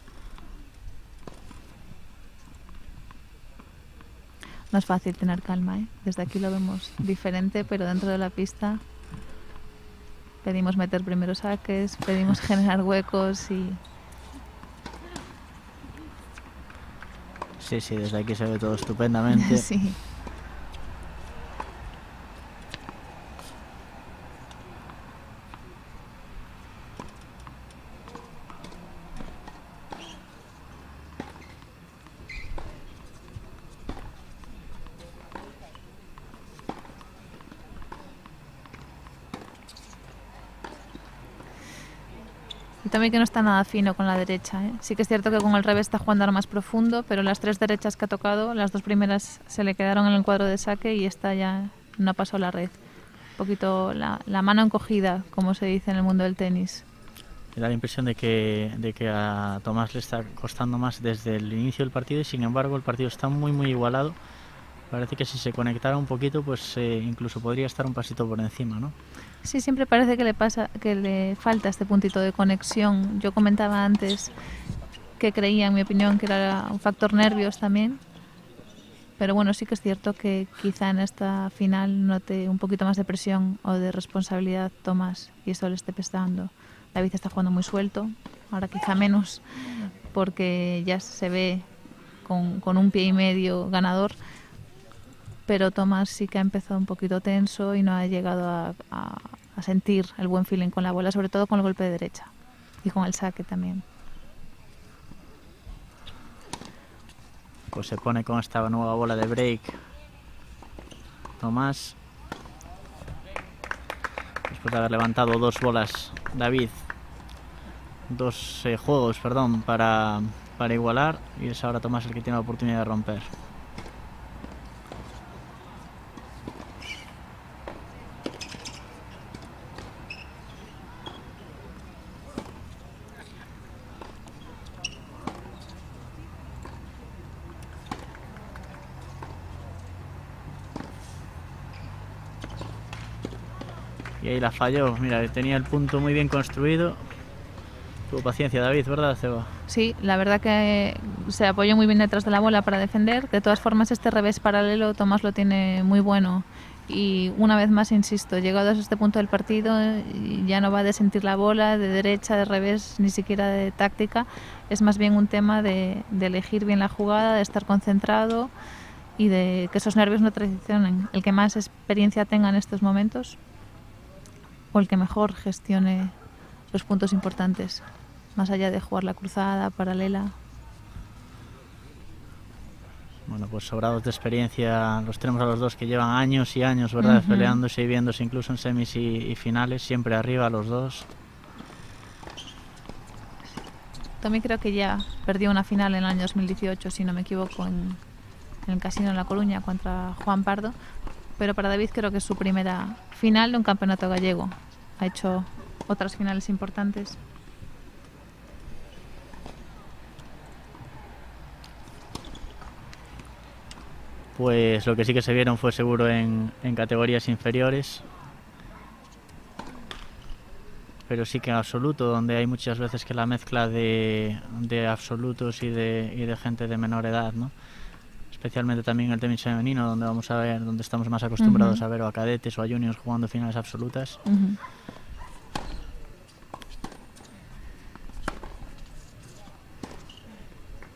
No es fácil tener calma, ¿eh? Desde aquí lo vemos diferente, pero dentro de la pista pedimos meter primeros saques, pedimos generar huecos y... Sí, desde aquí se ve todo estupendamente. Sí. Y también que no está nada fino con la derecha, ¿eh? Sí que es cierto que con el revés está jugando ahora más profundo, pero las tres derechas que ha tocado, las dos primeras se le quedaron en el cuadro de saque y esta ya no pasó la red. Un poquito la mano encogida, como se dice en el mundo del tenis. Me da la impresión de que a Tomás le está costando más desde el inicio del partido y sin embargo el partido está muy igualado. Parece que si se conectara un poquito, pues incluso podría estar un pasito por encima, ¿no? Sí, siempre parece que le falta este puntito de conexión. Yo comentaba antes que creía, en mi opinión, que era un factor nervios también. Pero bueno, sí que es cierto que quizá en esta final note un poquito más de presión o de responsabilidad Tomás y eso le esté pesando. David está jugando muy suelto, ahora quizá menos, porque ya se ve con un pie y medio ganador. Pero Tomás sí que ha empezado un poquito tenso y no ha llegado a sentir el buen feeling con la bola, sobre todo con el golpe de derecha y con el saque también. Pues se pone con esta nueva bola de break Tomás. Después de haber levantado dos bolas David, dos juegos, perdón, para igualar, y es ahora Tomás el que tiene la oportunidad de romper. Y ahí la falló. Mira, tenía el punto muy bien construido. Tuvo paciencia David, ¿verdad, Seba? Sí, la verdad que se apoyó muy bien detrás de la bola para defender. De todas formas, este revés paralelo Tomás lo tiene muy bueno. Y una vez más, insisto, llegados a este punto del partido, ya no va de sentir la bola, de derecha, de revés, ni siquiera de táctica. Es más bien un tema de elegir bien la jugada, de estar concentrado y de que esos nervios no traicionen. El que más experiencia tenga en estos momentos o el que mejor gestione los puntos importantes, más allá de jugar la cruzada, paralela. Bueno, pues sobrados de experiencia los tenemos a los dos, que llevan años y años, ¿verdad? Peleándose y viéndose incluso en semis y finales, siempre arriba los dos. También creo que ya perdió una final en el año 2018, si no me equivoco, en el Casino en La Coruña contra Juan Pardo, pero para David creo que es su primera final de un campeonato gallego. Ha hecho otras finales importantes. Pues lo que sí que se vieron fue seguro en categorías inferiores, pero sí que en absoluto, donde hay muchas veces que la mezcla de absolutos y de gente de menor edad, ¿no? Especialmente también el tenis femenino, donde vamos a ver, donde estamos más acostumbrados a ver o a cadetes o a juniors jugando finales absolutas.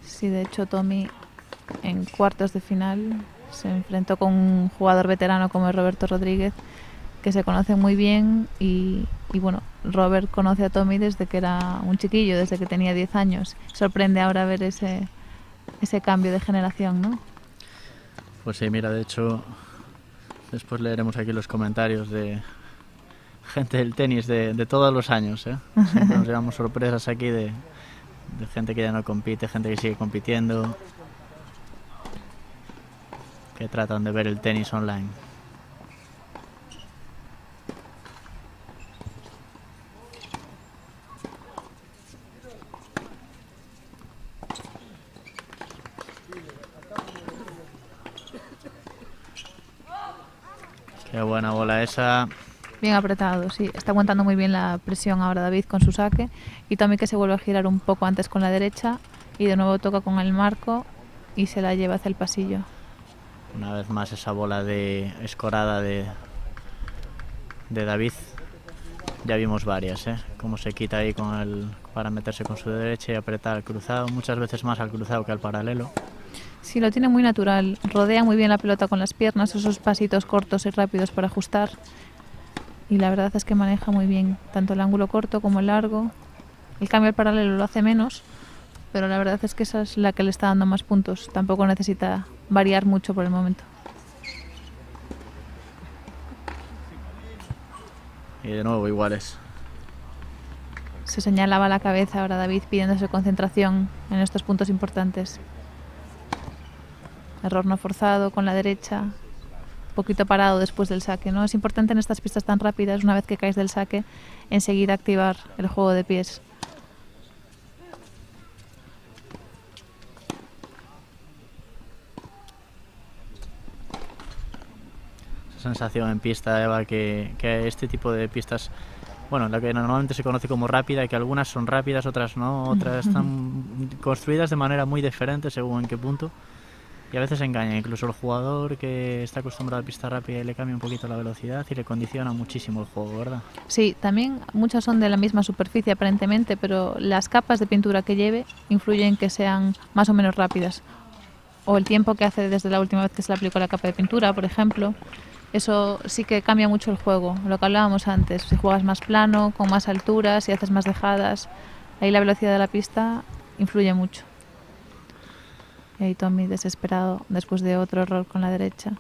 Sí, de hecho Tommy en cuartos de final se enfrentó con un jugador veterano como es Roberto Rodríguez, que se conocen muy bien y bueno, Robert conoce a Tommy desde que era un chiquillo, desde que tenía 10 años. Sorprende ahora ver ese cambio de generación, ¿no? Pues sí, mira, de hecho, después leeremos aquí los comentarios de gente del tenis de todos los años, ¿eh? Siempre nos llevamos sorpresas aquí de gente que ya no compite, gente que sigue compitiendo, que tratan de ver el tenis online. Qué buena bola esa. Bien apretado, sí. Está aguantando muy bien la presión ahora David con su saque. Y Tommy que se vuelve a girar un poco antes con la derecha y de nuevo toca con el marco y se la lleva hacia el pasillo. Una vez más esa bola de escorada de David. Ya vimos varias, ¿eh? Cómo se quita ahí para meterse con su derecha y apretar al cruzado. Muchas veces más al cruzado que al paralelo. Sí, lo tiene muy natural. Rodea muy bien la pelota con las piernas, esos pasitos cortos y rápidos para ajustar. Y la verdad es que maneja muy bien tanto el ángulo corto como el largo. El cambio al paralelo lo hace menos, pero la verdad es que esa es la que le está dando más puntos. Tampoco necesita variar mucho por el momento. Y de nuevo iguales. Se señalaba la cabeza ahora David pidiéndose concentración en estos puntos importantes. Error no forzado con la derecha, un poquito parado después del saque, ¿no? Es importante en estas pistas tan rápidas, una vez que caes del saque, enseguida activar el juego de pies. Esa sensación en pista, Eva, que este tipo de pistas, bueno, la que normalmente se conoce como rápida, y que algunas son rápidas, otras no, otras están construidas de manera muy diferente según en qué punto. Y a veces engaña incluso el jugador que está acostumbrado a pista rápida y le cambia un poquito la velocidad y le condiciona muchísimo el juego, ¿verdad? Sí, también muchas son de la misma superficie aparentemente, pero las capas de pintura que lleve influyen en que sean más o menos rápidas. O el tiempo que hace desde la última vez que se le aplicó la capa de pintura, por ejemplo. Eso sí que cambia mucho el juego, lo que hablábamos antes. Si juegas más plano, con más altura, si haces más dejadas, ahí la velocidad de la pista influye mucho. Y ahí Tommy desesperado después de otro error con la derecha.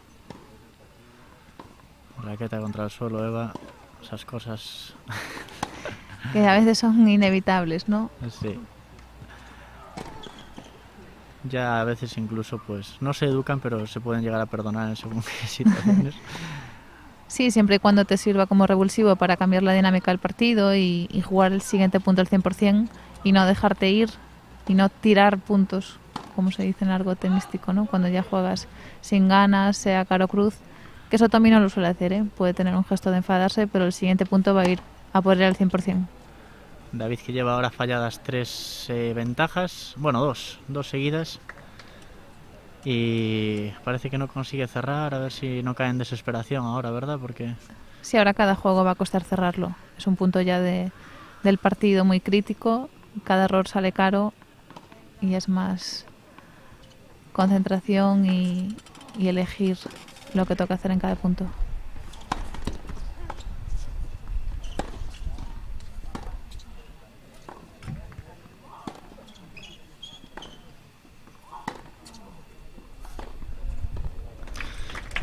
Raqueta contra el suelo, Eva, esas cosas. Que a veces son inevitables, ¿no? Sí. Ya a veces incluso pues no se educan, pero se pueden llegar a perdonar en según qué situaciones. Sí, siempre y cuando te sirva como revulsivo para cambiar la dinámica del partido y jugar el siguiente punto al 100% y no dejarte ir y no tirar puntos, como se dice en algo tenístico, ¿no? Cuando ya juegas sin ganas, sea caro cruz, que eso Tommy no lo suele hacer, ¿eh? Puede tener un gesto de enfadarse, pero el siguiente punto va a ir a por él al 100%. David, que lleva ahora falladas 3 ventajas, bueno, dos seguidas, y parece que no consigue cerrar. A ver si no cae en desesperación ahora, ¿verdad? Porque sí, ahora cada juego va a costar cerrarlo. Es un punto ya del partido muy crítico, cada error sale caro y es más concentración y elegir lo que toca hacer en cada punto.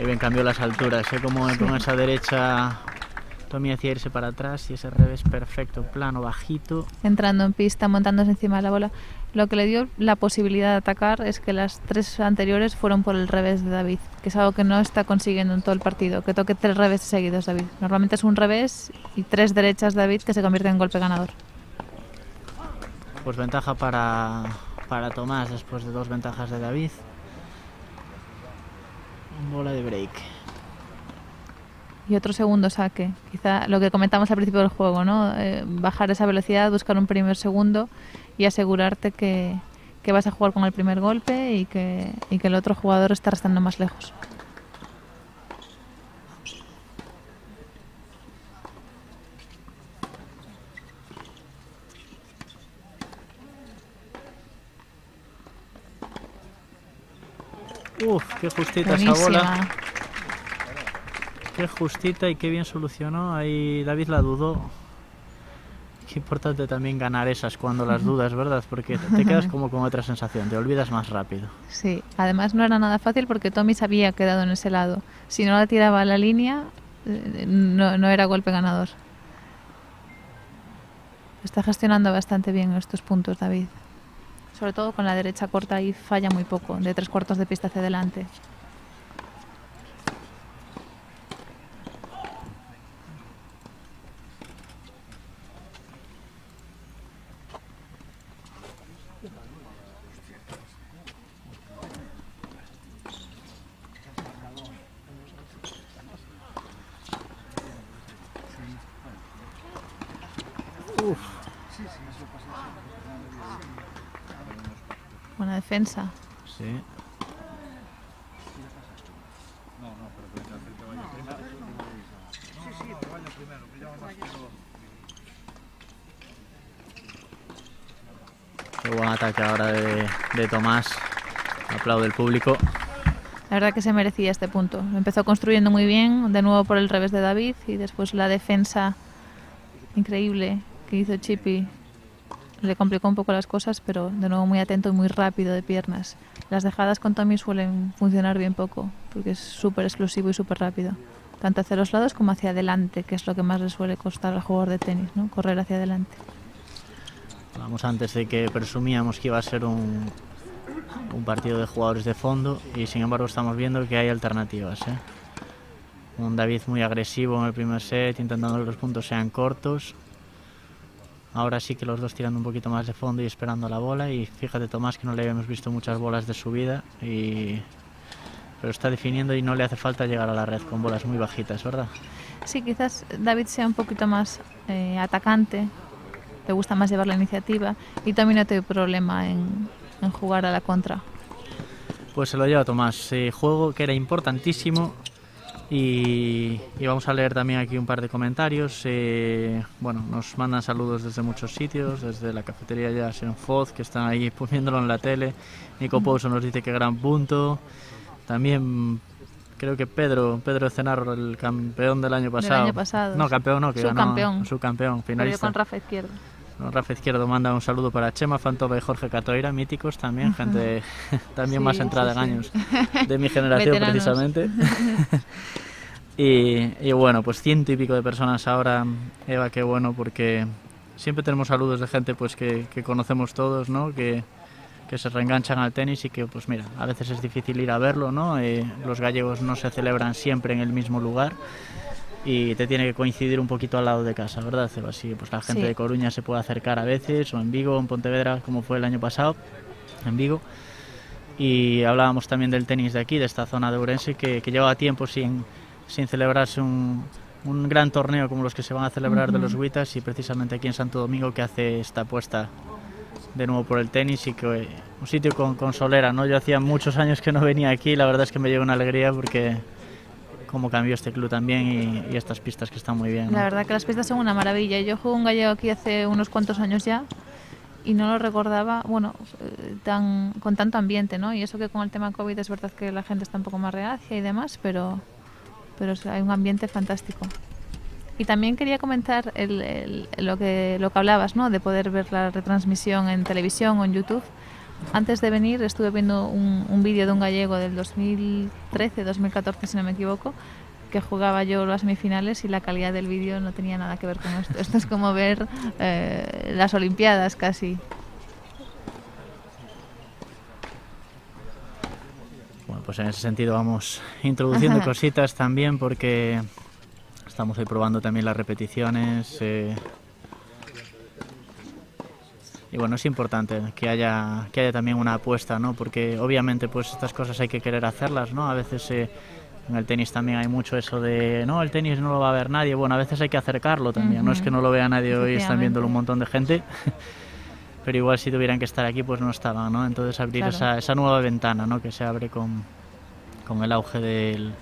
qué bien cambió las alturas, como con esa derecha Tommy hacía irse para atrás y ese revés perfecto, plano, bajito. Entrando en pista, montándose encima de la bola. Lo que le dio la posibilidad de atacar es que las 3 anteriores fueron por el revés de David, que es algo que no está consiguiendo en todo el partido, que toque 3 reveses seguidos David. Normalmente es un revés y 3 derechas David que se convierten en golpe ganador. Pues ventaja para Tomás después de 2 ventajas de David. Bola de break. Y otro segundo saque. Quizá lo que comentamos al principio del juego, ¿no? Bajar esa velocidad, buscar un primer segundo y asegurarte que vas a jugar con el primer golpe y que el otro jugador está restando más lejos. Uf, qué justita Buenísima. esa bola. Qué justita y qué bien solucionó. Ahí David la dudó. Qué importante también ganar esas cuando las dudas, ¿verdad? Porque te quedas como con otra sensación, te olvidas más rápido. Sí, además no era nada fácil porque Tommy se había quedado en ese lado. Si no la tiraba a la línea, no era golpe ganador. Está gestionando bastante bien estos puntos, David. Sobre todo con la derecha corta y falla muy poco, de 3/4 de pista hacia adelante. Uf. Buena defensa. Sí. Qué buen ataque ahora de Tomás. Aplaude el público. La verdad que se merecía este punto. Lo empezó construyendo muy bien, de nuevo por el revés de David, y después la defensa increíble que hizo Chippy le complicó un poco las cosas, pero de nuevo muy atento y muy rápido de piernas. Las dejadas con Tommy suelen funcionar bien poco, porque es súper explosivo y súper rápido, tanto hacia los lados como hacia adelante, que es lo que más le suele costar al jugador de tenis, ¿no? Correr hacia adelante. Hablamos antes de que presumíamos que iba a ser un partido de jugadores de fondo y sin embargo estamos viendo que hay alternativas, ¿eh? Un David muy agresivo en el primer set, intentando que los puntos sean cortos. Ahora sí que los dos tirando un poquito más de fondo y esperando la bola. Y fíjate, Tomás, que no le habíamos visto muchas bolas de subida, pero está definiendo y no le hace falta llegar a la red con bolas muy bajitas, ¿verdad? Sí, quizás David sea un poquito más atacante, le gusta más llevar la iniciativa y también no tiene problema en jugar a la contra. Pues se lo lleva Tomás. Juego que era importantísimo. Y vamos a leer también aquí un par de comentarios. Bueno, nos mandan saludos desde muchos sitios, desde la cafetería ya Senfoz, que están ahí poniéndolo en la tele. Nico Pouso nos dice que gran punto. También creo que Pedro Cenarro, el campeón del año pasado. Del año pasado. No, campeón no, que subcampeón. ganó subcampeón, finalista. Con Rafa Izquierdo. Rafa Izquierdo manda un saludo para Chema Fantova y Jorge Catoira, míticos también, gente también más entrada en años de mi generación precisamente. Y bueno, pues 100 y pico de personas ahora, Eva, qué bueno, porque siempre tenemos saludos de gente pues que conocemos todos, ¿no? Que se reenganchan al tenis y que pues mira, a veces es difícil ir a verlo, ¿no? Los gallegos no se celebran siempre en el mismo lugar y te tiene que coincidir un poquito al lado de casa, ¿verdad, Eva? Así pues la gente de Coruña se puede acercar a veces, o en Vigo, o en Pontevedra, como fue el año pasado, en Vigo. Y hablábamos también del tenis de aquí, de esta zona de Ourense, que llevaba tiempo sin celebrarse un un gran torneo como los que se van a celebrar de los WTA, y precisamente aquí en Santo Domingo, que hace esta apuesta de nuevo por el tenis, y que un sitio con solera, ¿no? Yo hacía muchos años que no venía aquí, la verdad es que me lleva una alegría porque cómo cambió este club también, y estas pistas que están muy bien, ¿no? La verdad que las pistas son una maravilla. Yo jugué un gallego aquí hace unos cuantos años ya y no lo recordaba, bueno, con tanto ambiente, ¿no? Y eso que con el tema COVID es verdad que la gente está un poco más reacia y demás, pero hay un ambiente fantástico. Y también quería comentar lo que hablabas, ¿no? De poder ver la retransmisión en televisión o en YouTube. Antes de venir estuve viendo un vídeo de un gallego del 2013, 2014 si no me equivoco, que jugaba yo las semifinales, y la calidad del vídeo no tenía nada que ver con esto. Esto es como ver las Olimpiadas casi. Bueno, pues en ese sentido vamos introduciendo cositas también, porque estamos ahí probando también las repeticiones. Y bueno, es importante que haya también una apuesta, ¿no? Porque obviamente pues estas cosas hay que querer hacerlas, ¿no? A veces en el tenis también hay mucho eso de, no, el tenis no lo va a ver nadie. Bueno, a veces hay que acercarlo también, no es que no lo vea nadie hoy, están viéndolo un montón de gente, pero igual si tuvieran que estar aquí pues no estaban, ¿no? Entonces abrir esa nueva ventana, ¿no? Que se abre con el auge del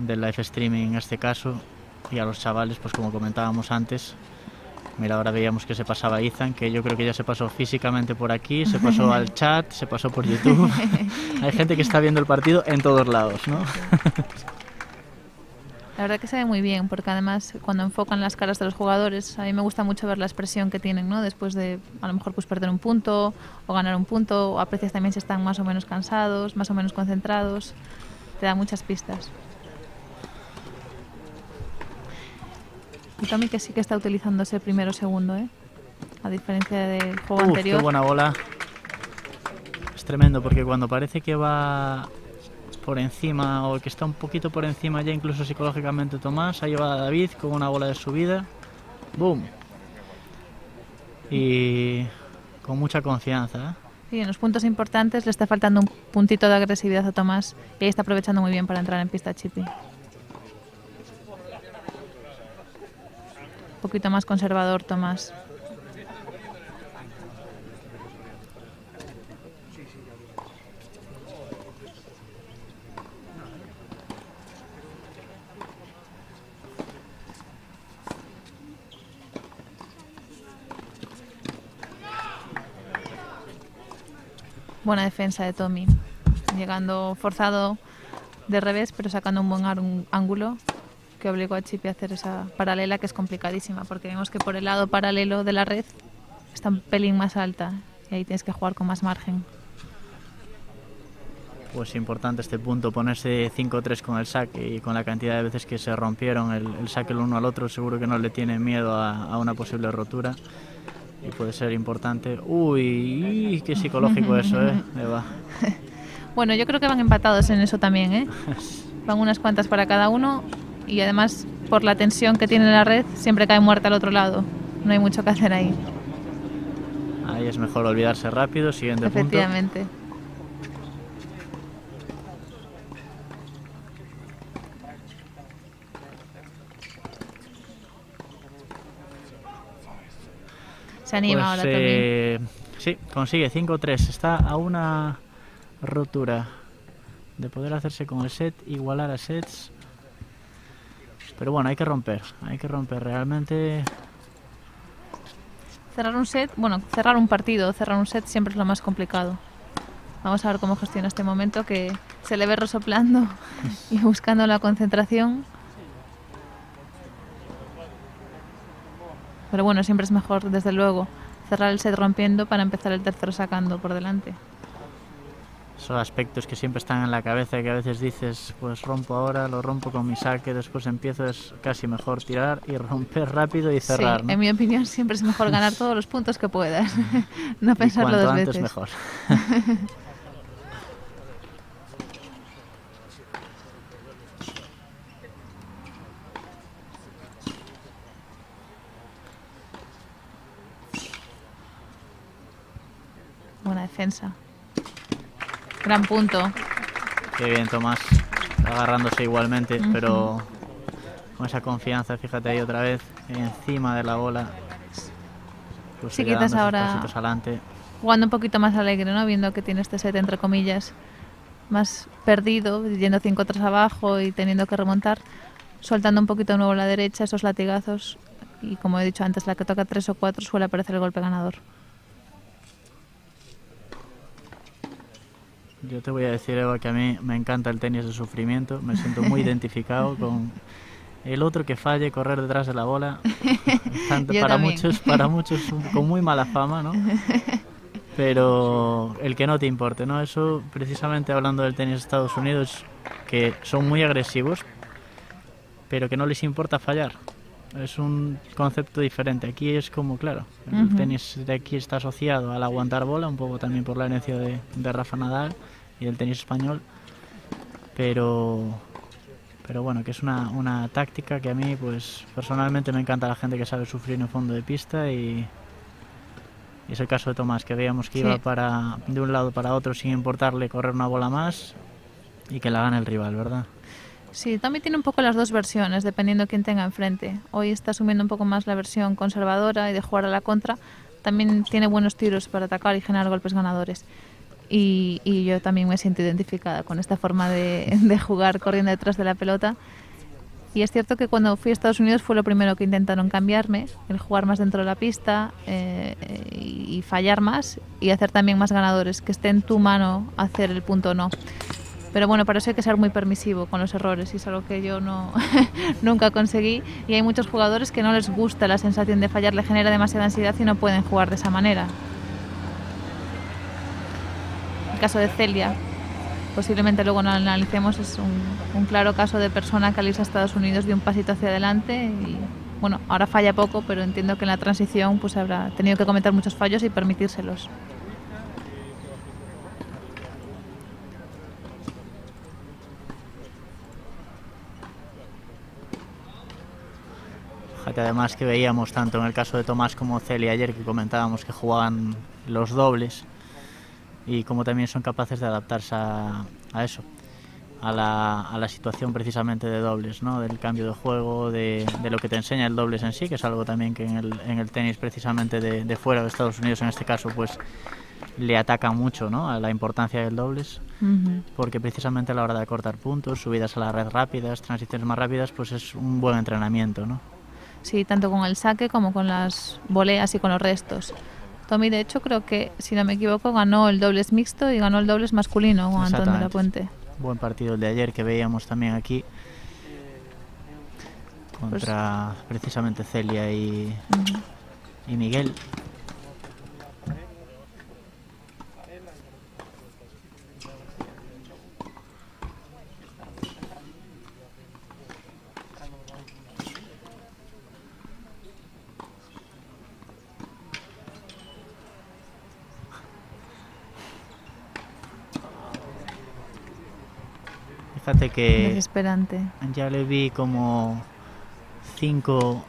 live streaming en este caso, y a los chavales, pues como comentábamos antes. Mira, ahora veíamos que se pasaba Ethan, que yo creo que ya se pasó físicamente por aquí, se pasó al chat, se pasó por YouTube. Hay gente que está viendo el partido en todos lados, ¿no? La verdad que se ve muy bien, porque además cuando enfocan las caras de los jugadores, a mí me gusta mucho ver la expresión que tienen, ¿no? Después de a lo mejor pues perder un punto o ganar un punto, o aprecias también si están más o menos cansados, más o menos concentrados. Te da muchas pistas. Y Tommy, que sí que está utilizando ese primero o segundo, a diferencia del juego anterior. Qué buena bola. Es tremendo, porque cuando parece que va por encima, o que está un poquito por encima ya incluso psicológicamente Tomás, ahí va David con una bola de subida. ¡Boom! Y con mucha confianza, Sí, en los puntos importantes le está faltando un puntito de agresividad a Tomás, y ahí está aprovechando muy bien para entrar en pista Chippy. Un poquito más conservador Tomás. Buena defensa de Tommy, llegando forzado de revés, pero sacando un buen ángulo que obligó a Chippy a hacer esa paralela, que es complicadísima, porque vemos que por el lado paralelo de la red está un pelín más alta y ahí tienes que jugar con más margen. Pues importante este punto, ponerse 5-3 con el saque, y con la cantidad de veces que se rompieron el saque el uno al otro, seguro que no le tiene miedo a una posible rotura, y puede ser importante. Uy, qué psicológico eso, Eva. Bueno, yo creo que van empatados en eso también, Van unas cuantas para cada uno. Y además, por la tensión que tiene la red, siempre cae muerta al otro lado. No hay mucho que hacer ahí. Ahí es mejor olvidarse rápido. Siguiente punto. Efectivamente. Se anima pues, ahora también. Sí, consigue 5-3. Está a una rotura de poder hacerse con el set, igualar a sets. Pero bueno, hay que romper realmente. Cerrar un set, bueno, cerrar un partido, cerrar un set siempre es lo más complicado. Vamos a ver cómo gestiona este momento, que se le ve resoplando y buscando la concentración. Pero bueno, siempre es mejor, desde luego, cerrar el set rompiendo para empezar el tercero sacando por delante. Son aspectos que siempre están en la cabeza, que a veces dices, pues rompo ahora, lo rompo con mi saque, después empiezo, es casi mejor tirar y romper rápido y cerrar, Sí, ¿no? En mi opinión siempre es mejor ganar todos los puntos que puedas, no pensarlo dos veces. Mejor. Buena defensa. Gran punto. Qué bien, Tomás, agarrándose igualmente, pero con esa confianza, fíjate ahí otra vez, encima de la bola. Pues Sí, seguía quizás dando esos ahora pasitos adelante. jugando un poquito más alegre, ¿no? Viendo que tiene este set, entre comillas, más perdido, yendo 5 tras abajo y teniendo que remontar, soltando un poquito de nuevo la derecha, esos latigazos. Y como he dicho antes, la que toca 3 o 4 suele aparecer el golpe ganador. Yo te voy a decir, Eva, que a mí me encanta el tenis de sufrimiento, me siento muy identificado con el otro que falle, correr detrás de la bola. Yo Para también. muchos con muy mala fama, ¿no? Pero el que no te importe, ¿no? Eso, precisamente hablando del tenis de Estados Unidos, que son muy agresivos, pero que no les importa fallar. Es un concepto diferente. Aquí es como, claro, el tenis de aquí está asociado al aguantar bola, un poco también por la herencia de Rafa Nadal y del tenis español, pero bueno, que es una táctica que a mí, pues personalmente me encanta la gente que sabe sufrir en el fondo de pista, y es el caso de Tomás, que veíamos que iba de un lado para otro sin importarle correr una bola más y que la gane el rival, ¿verdad? Sí, Tommy tiene un poco las dos versiones, dependiendo de quién tenga enfrente. Hoy está asumiendo un poco más la versión conservadora y de jugar a la contra. También tiene buenos tiros para atacar y generar golpes ganadores. Y yo también me siento identificada con esta forma de jugar corriendo detrás de la pelota. Y es cierto que cuando fui a Estados Unidos fue lo primero que intentaron cambiarme, el jugar más dentro de la pista y fallar más y hacer también más ganadores, que esté en tu mano hacer el punto o no. Pero bueno, para eso hay que ser muy permisivo con los errores, y es algo que yo no nunca conseguí. Y hay muchos jugadores que no les gusta la sensación de fallar, le genera demasiada ansiedad y no pueden jugar de esa manera. El caso de Celia, posiblemente luego no lo analicemos, es un claro caso de persona que al irse a Estados Unidos dio un pasito hacia adelante y bueno, ahora falla poco, pero entiendo que en la transición pues habrá tenido que cometer muchos fallos y permitírselos. Además que veíamos tanto en el caso de Tomás como Celia ayer, que comentábamos que jugaban los dobles y como también son capaces de adaptarse a eso, a la situación precisamente de dobles, ¿no? Del cambio de juego, de lo que te enseña el dobles en sí, que es algo también que en el tenis precisamente de fuera de Estados Unidos en este caso pues le ataca mucho, ¿no? A la importancia del dobles, porque precisamente a la hora de acortar puntos, subidas a la red rápidas, transiciones más rápidas, pues es un buen entrenamiento, ¿no? Sí, tanto con el saque como con las voleas y con los restos. Tommy, de hecho, creo que, si no me equivoco, ganó el dobles mixto y ganó el dobles masculino con Antón de la Puente. Buen partido el de ayer que veíamos también aquí contra precisamente Celia y Miguel. Fíjate que desesperante. Ya le vi como 5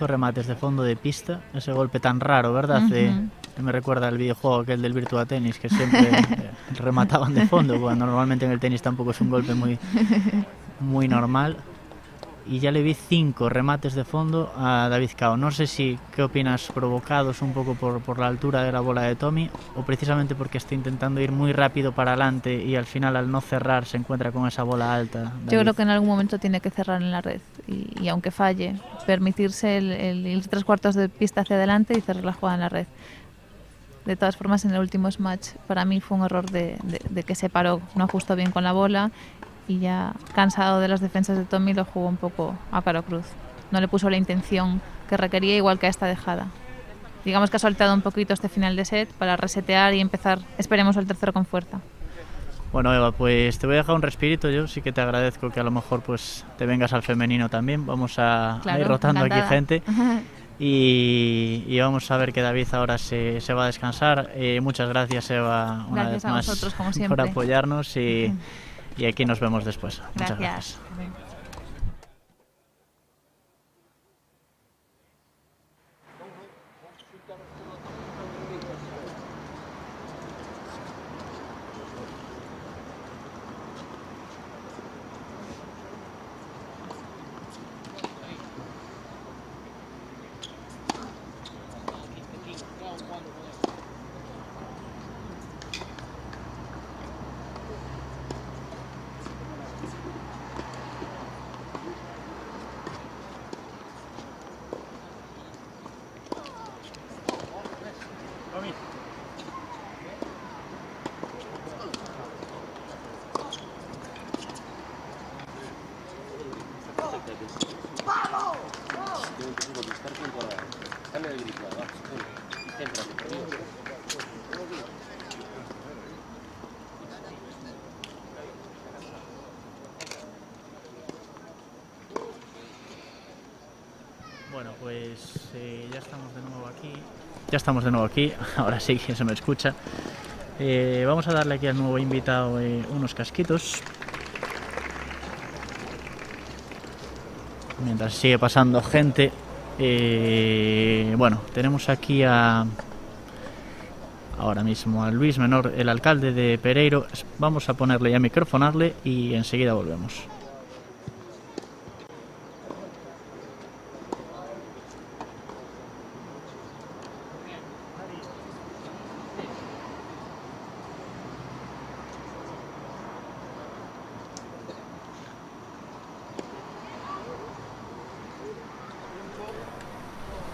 remates de fondo de pista, ese golpe tan raro, ¿verdad? Me recuerda al videojuego aquel del Virtua Tennis, que siempre remataban de fondo, cuando normalmente en el tenis tampoco es un golpe muy normal. Y ya le vi 5 remates de fondo a David Cao. No sé qué opinas, provocados un poco por la altura de la bola de Tommy, o precisamente porque está intentando ir muy rápido para adelante y al final, al no cerrar, se encuentra con esa bola alta. David. Yo creo que en algún momento tiene que cerrar en la red y aunque falle, permitirse el ir 3/4 de pista hacia adelante y cerrar la jugada en la red. De todas formas, en el último match para mí fue un error de que se paró, no ajustó bien con la bola y ya cansado de las defensas de Tommy lo jugó un poco a cara cruz. No le puso la intención que requería, igual que a esta dejada. Digamos que ha soltado un poquito este final de set para resetear y empezar, esperemos, el tercero con fuerza. Bueno, Eva, pues te voy a dejar un respirito. Yo sí que te agradezco que a lo mejor pues te vengas al femenino también. Vamos a ir rotando encantada. Aquí gente. Y vamos a ver que David ahora se va a descansar. Muchas gracias, Eva, una vez más, vosotros, como siempre, por apoyarnos y aquí nos vemos después. Muchas gracias. pues ya estamos de nuevo aquí. Ya estamos de nuevo aquí, ahora sí que se me escucha. Vamos a darle aquí al nuevo invitado unos casquitos. Mientras sigue pasando gente. Bueno, tenemos aquí ahora mismo a Luis Menor, el alcalde de Pereiro. Vamos a ponerle y a microfonarle y enseguida volvemos.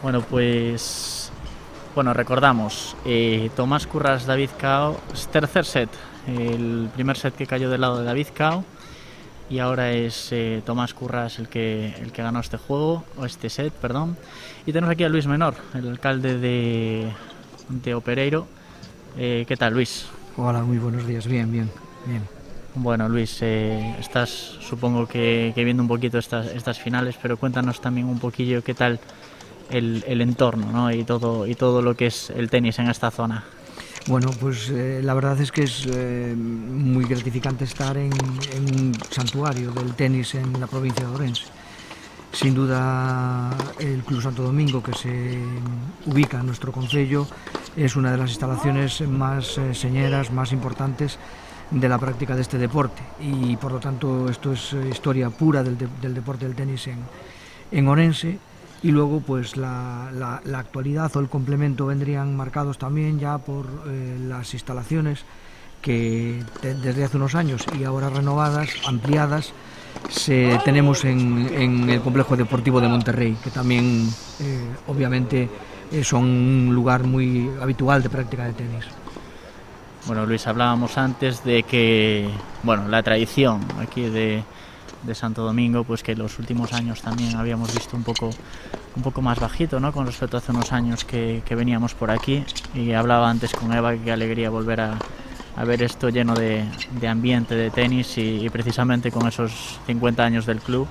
Bueno, pues recordamos, Tomás Curras, David Cao, tercer set, el primer set que cayó del lado de David Cao, y ahora es Tomás Curras el que ganó este juego, o este set, perdón. Y tenemos aquí a Luis Menor, el alcalde de Pereiro. ¿Qué tal, Luis? Hola, muy buenos días, bien. Bueno, Luis, estás supongo que viendo un poquito estas finales, pero cuéntanos también un poquillo qué tal el entorno, ¿no? y todo lo que es el tenis en esta zona. Bueno, pues la verdad es que es muy gratificante estar en un santuario del tenis en la provincia de Ourense. Sin duda el Club Santo Domingo, que se ubica en nuestro concello, es una de las instalaciones más señeras, más importantes de la práctica de este deporte, y por lo tanto esto es historia pura del deporte del tenis en Ourense. Y luego pues la actualidad o el complemento vendrían marcados también ya por las instalaciones que desde hace unos años y ahora renovadas, ampliadas, tenemos en el complejo deportivo de Monterrey, que también obviamente son un lugar muy habitual de práctica de tenis. Bueno, Luis, hablábamos antes de que, bueno, la tradición aquí de Santo Domingo, pues que en los últimos años también habíamos visto un poco más bajito, ¿no? Con respecto a hace unos años que veníamos por aquí, y hablaba antes con Eva que qué alegría volver a ver esto lleno de ambiente de tenis, y precisamente con esos 50 años del club,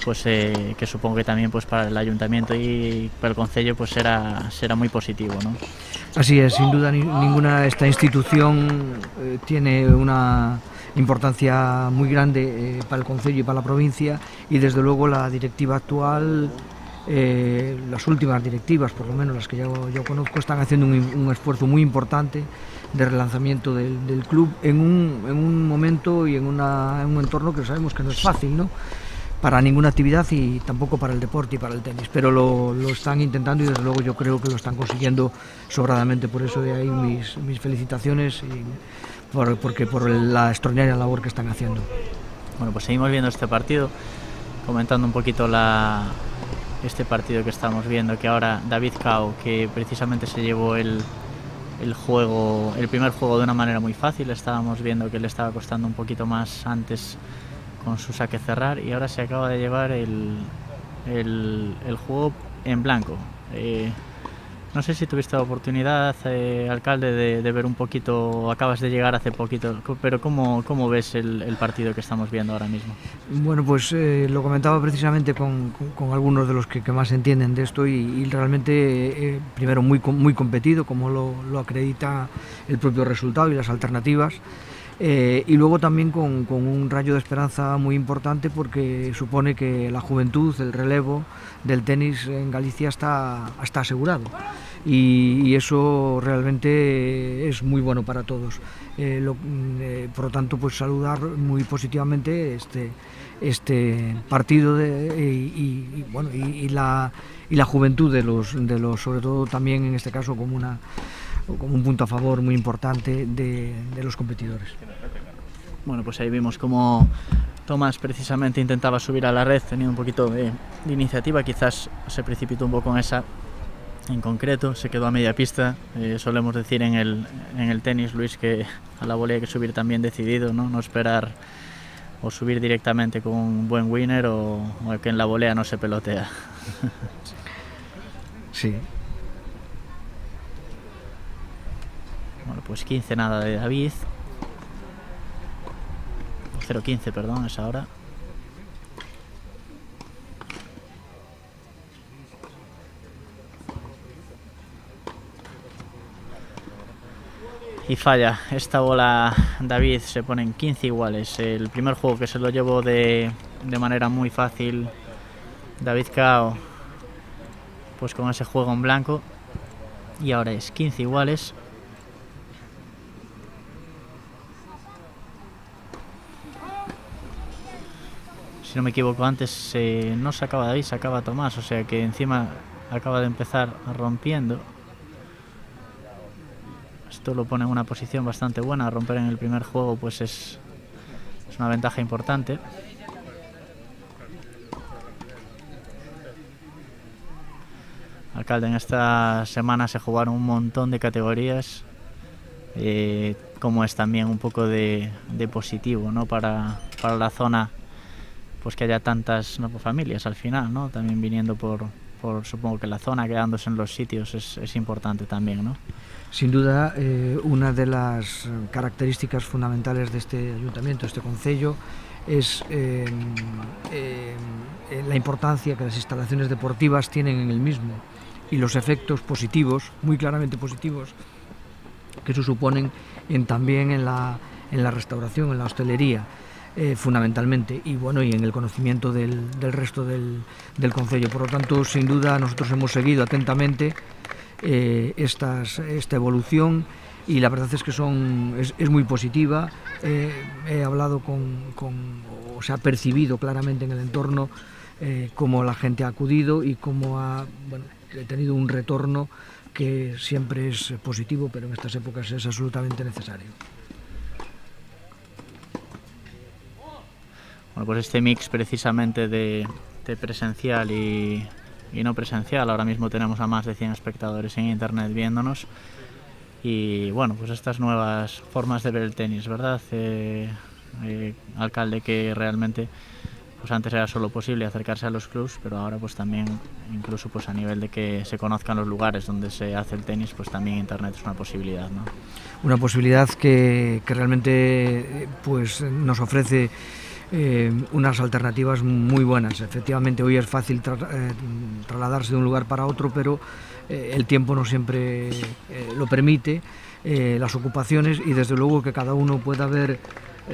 pues que supongo que también pues para el ayuntamiento y para el concello pues será muy positivo, ¿no? Así es, sin duda ninguna, esta institución tiene una importancia muy grande para el concello y para la provincia, y desde luego la directiva actual, las últimas directivas, por lo menos las que yo conozco, están haciendo un esfuerzo muy importante de relanzamiento del club en un momento y en un entorno que sabemos que no es fácil, ¿no?, para ninguna actividad, y tampoco para el deporte y para el tenis, pero lo están intentando, y desde luego yo creo que lo están consiguiendo sobradamente. Por eso de ahí mis felicitaciones, porque por la extraordinaria labor que están haciendo. Bueno, pues seguimos viendo este partido, comentando un poquito este partido que estamos viendo, que ahora David Cao, que precisamente se llevó el primer juego de una manera muy fácil. Estábamos viendo que le estaba costando un poquito más antes con su saque cerrar, y ahora se acaba de llevar el juego en blanco. No sé si tuviste la oportunidad, alcalde, de ver un poquito, acabas de llegar hace poquito, pero ¿cómo ves el partido que estamos viendo ahora mismo? Bueno, pues lo comentaba precisamente con algunos de los que más entienden de esto, y realmente primero muy competido, como lo acredita el propio resultado y las alternativas. Y luego también con un rayo de esperanza muy importante, porque supone que la juventud, el relevo del tenis en Galicia está asegurado, y eso realmente es muy bueno para todos. Por lo tanto, pues saludar muy positivamente este partido y la juventud de los, sobre todo también en este caso como un punto a favor muy importante de los competidores. Bueno, pues ahí vimos cómo Tomás precisamente intentaba subir a la red, tenía un poquito de iniciativa, quizás se precipitó un poco en esa en concreto, se quedó a media pista. Solemos decir en el tenis, Luis, que a la volea hay que subir también decidido, no esperar o subir directamente con un buen winner, o que en la volea no se pelotea. Sí. Bueno, pues 15 nada de David. 0-15, perdón, es ahora. y falla. Esta bola David se pone en 15 iguales. El primer juego que se lo llevó de manera muy fácil David Cao, pues con ese juego en blanco, y ahora es 15 iguales. Si no me equivoco, antes no sacaba David, sacaba Tomás, o sea que encima acaba de empezar rompiendo. Esto lo pone en una posición bastante buena. Romper en el primer juego pues es una ventaja importante. Alcalde, en esta semana se jugaron un montón de categorías, como es también un poco de positivo, ¿no? para la zona, pues que haya tantas familias al final, ¿no? También viniendo por supongo que la zona, quedándose en los sitios, es importante también, ¿no? Sin duda, una de las características fundamentales de este ayuntamiento, este concello, es la importancia que las instalaciones deportivas tienen en el mismo y los efectos positivos, muy claramente positivos, que se suponen también en la restauración, en la hostelería, fundamentalmente, y bueno, y en el conocimiento del resto del concello. Por lo tanto, sin duda, nosotros hemos seguido atentamente esta evolución, y la verdad es que es muy positiva. He hablado o se ha percibido claramente en el entorno cómo la gente ha acudido y cómo ha tenido un retorno que siempre es positivo, pero en estas épocas es absolutamente necesario. Bueno, pues este mix precisamente de presencial y no presencial. Ahora mismo tenemos a más de 100 espectadores en internet viéndonos. Y bueno, pues estas nuevas formas de ver el tenis, ¿verdad? Alcalde, que realmente pues antes era solo posible acercarse a los clubs, pero ahora pues también, incluso pues a nivel de que se conozcan los lugares donde se hace el tenis, pues también internet es una posibilidad, ¿no? Una posibilidad que realmente pues nos ofrece unas alternativas muy buenas. Efectivamente, hoy es fácil trasladarse de un lugar para otro, pero el tiempo no siempre lo permite, las ocupaciones, y desde luego que cada uno pueda ver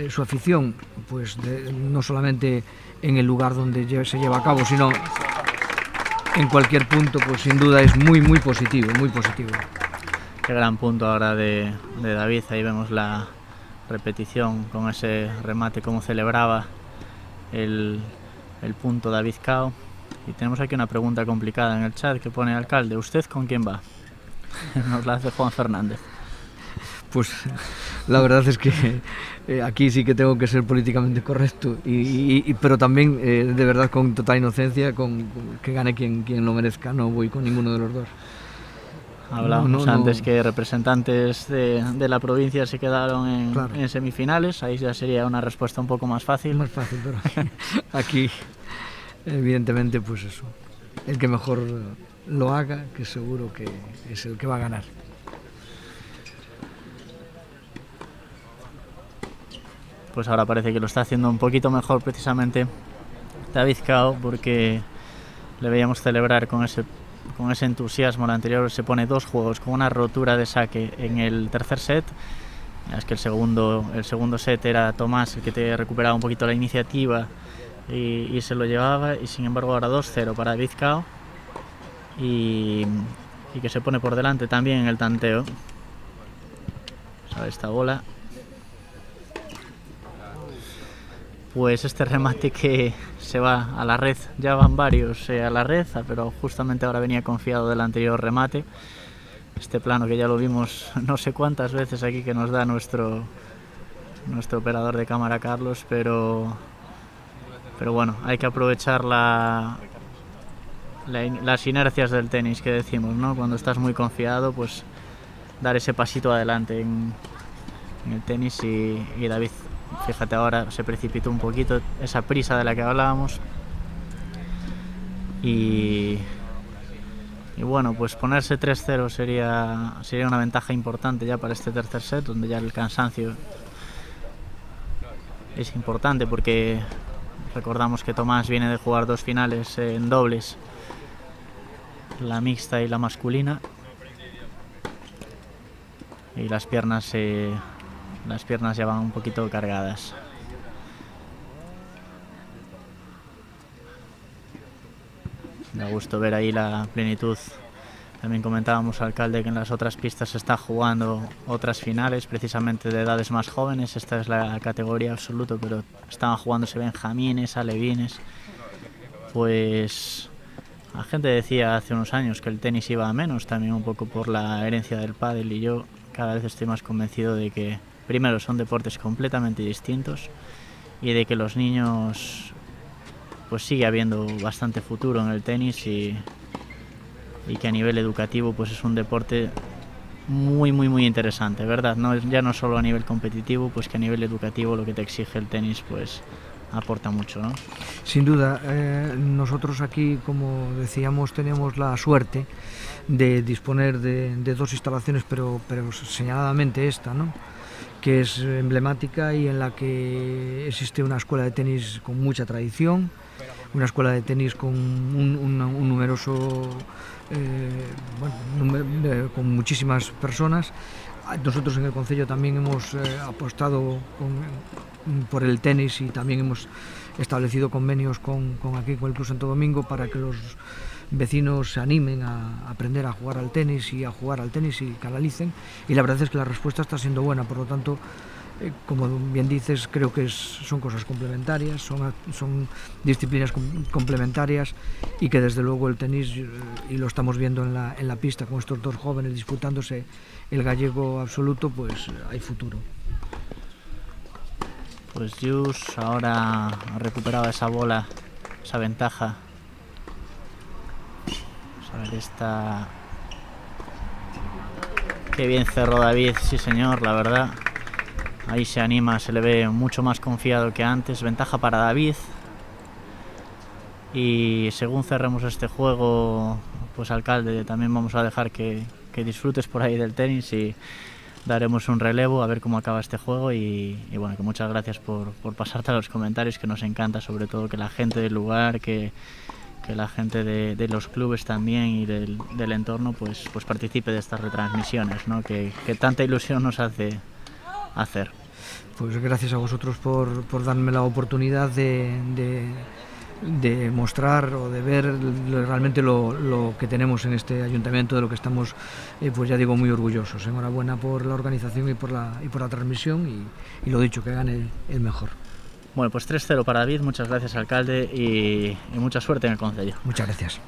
su afición, pues no solamente en el lugar donde se lleva a cabo, sino en cualquier punto, pues sin duda es muy positivo, muy positivo. Qué gran punto ahora de David. Ahí vemos la repetición con ese remate, cómo celebraba el punto David Cao. Y tenemos aquí una pregunta complicada en el chat que pone: alcalde, ¿usted con quién va? Nos la hace Juan Fernández. Pues la verdad es que aquí sí que tengo que ser políticamente correcto, pero también de verdad con total inocencia, con que gane quien lo merezca. No voy con ninguno de los dos. Hablábamos antes que representantes de la provincia se quedaron claro, en semifinales. Ahí ya sería una respuesta un poco más fácil. Más fácil, pero aquí evidentemente pues eso, el que mejor lo haga, que seguro que es el que va a ganar. Pues ahora parece que lo está haciendo un poquito mejor precisamente David Cao, porque le veíamos celebrar con ese entusiasmo. El anterior se pone 2 juegos con una rotura de saque en el tercer set. Es que el segundo set era Tomás el que te recuperaba un poquito la iniciativa y se lo llevaba, y sin embargo ahora 2-0 para David Cao, y que se pone por delante también en el tanteo. Esta bola, pues este remate que se va a la red, ya van varios a la red, pero justamente ahora venía confiado del anterior remate. Este plano que ya lo vimos no sé cuántas veces aquí, que nos da nuestro operador de cámara Carlos, pero bueno, hay que aprovechar las inercias del tenis que decimos, ¿no? Cuando estás muy confiado, pues dar ese pasito adelante en el tenis, y David, fíjate, ahora se precipitó un poquito, esa prisa de la que hablábamos, y bueno, pues ponerse 3-0 sería una ventaja importante ya para este tercer set, donde ya el cansancio es importante, porque recordamos que Tomás viene de jugar 2 finales en dobles, la mixta y la masculina. y las piernas ya van un poquito cargadas. Da gusto ver ahí la plenitud. También comentábamos, alcalde, que en las otras pistas se está jugando otras finales, precisamente de edades más jóvenes. Esta es la categoría absoluto, pero estaban jugándose benjamines, alevines. Pues la gente decía hace unos años que el tenis iba a menos, también un poco por la herencia del pádel, y yo cada vez estoy más convencido de que, primero, son deportes completamente distintos y de que los niños, pues sigue habiendo bastante futuro en el tenis, y que a nivel educativo pues es un deporte muy interesante, ¿verdad? Ya no solo a nivel competitivo, pues que a nivel educativo lo que te exige el tenis pues aporta mucho, ¿no? Sin duda, nosotros aquí, como decíamos, tenemos la suerte de disponer de dos instalaciones, pero señaladamente esta, ¿no?, que es emblemática y en la que existe una escuela de tenis con mucha tradición, una escuela de tenis con un numeroso, con muchísimas personas. Nosotros en el concello también hemos apostado por el tenis y también hemos establecido convenios con el Club Santo Domingo para que los vecinos se animen a aprender a jugar al tenis y canalicen, y la verdad es que la respuesta está siendo buena. Por lo tanto, como bien dices, creo que son cosas complementarias, son disciplinas complementarias, y que desde luego el tenis, y lo estamos viendo en la pista con estos dos jóvenes disputándose el gallego absoluto, pues hay futuro. Pues Jus ahora ha recuperado esa bola, esa ventaja. Vamos a ver esta. Qué bien cerró David, sí señor, la verdad. Ahí se anima, se le ve mucho más confiado que antes. Ventaja para David. Y según cerremos este juego, pues alcalde, también vamos a dejar que disfrutes por ahí del tenis, y daremos un relevo a ver cómo acaba este juego. Y bueno, que muchas gracias por pasarte a los comentarios, que nos encanta, sobre todo que la gente del lugar, que la gente de los clubes también y del entorno pues participe de estas retransmisiones, ¿no?, que tanta ilusión nos hace hacer. Pues gracias a vosotros por darme la oportunidad de mostrar o de ver realmente lo que tenemos en este ayuntamiento, de lo que estamos, pues ya digo, muy orgullosos. Enhorabuena por la organización y por la transmisión, y lo dicho, que gane el mejor. Bueno, pues 3-0 para David, muchas gracias, alcalde, y mucha suerte en el concello. Muchas gracias.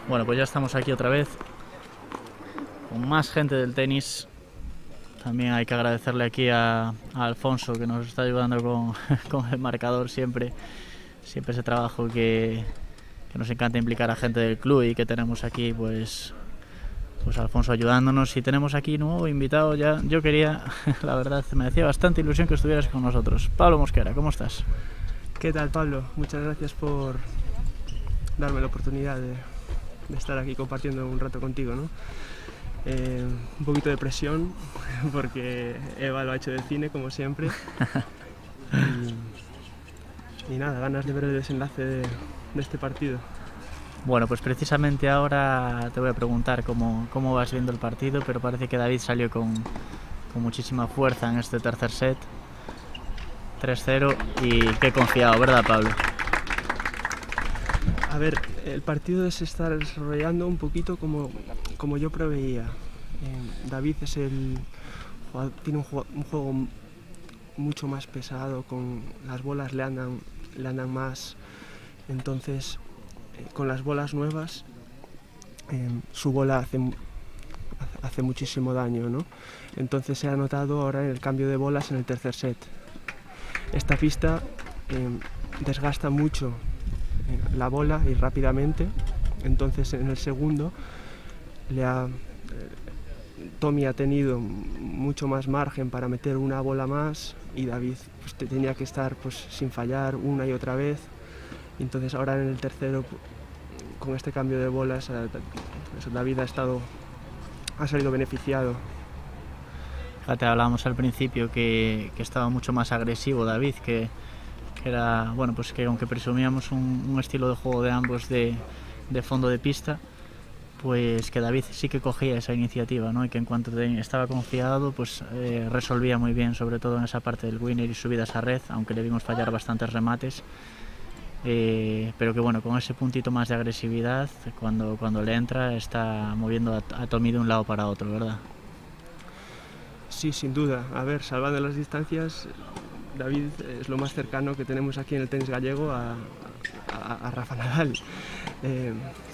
Bueno, pues ya estamos aquí otra vez con más gente del tenis. también hay que agradecerle aquí a Alfonso, que nos está ayudando con el marcador siempre ese trabajo que nos encanta implicar a gente del club y que tenemos aquí, pues Alfonso ayudándonos. Y tenemos aquí nuevo invitado ya. Yo quería, la verdad, me hacía bastante ilusión que estuvieras con nosotros. Pablo Mosquera, ¿cómo estás? ¿Qué tal, Pablo? Muchas gracias por darme la oportunidad de estar aquí compartiendo un rato contigo, ¿no? Un poquito de presión porque Eva lo ha hecho de cine, como siempre. Y nada, ganas de ver el desenlace de este partido. Bueno, pues precisamente ahora te voy a preguntar cómo vas viendo el partido, pero parece que David salió con muchísima fuerza en este tercer set. 3-0 y qué confiado, ¿verdad, Pablo? A ver, el partido se está desarrollando un poquito como yo preveía. David tiene un juego mucho más pesado, con las bolas le andan más, entonces con las bolas nuevas su bola hace muchísimo daño, ¿no? Entonces se ha notado ahora en el cambio de bolas en el tercer set. Esta pista desgasta mucho la bola y rápidamente, entonces en el segundo Tommy ha tenido mucho más margen para meter una bola más y David pues, tenía que estar pues, sin fallar una y otra vez. Entonces ahora en el tercero, con este cambio de bolas, David ha salido beneficiado. Fíjate, hablábamos al principio que estaba mucho más agresivo David, que era, bueno, pues que aunque presumíamos un estilo de juego de ambos de fondo de pista, pues que David sí que cogía esa iniciativa, ¿no? Y que en cuanto estaba confiado, pues resolvía muy bien, sobre todo en esa parte del winner y subidas a red, aunque le vimos fallar bastantes remates. Pero que bueno, con ese puntito más de agresividad, cuando le entra, está moviendo a Tommy de un lado para otro, ¿verdad? Sí, sin duda. A ver, salvando las distancias, David es lo más cercano que tenemos aquí en el tenis gallego a Rafa Nadal.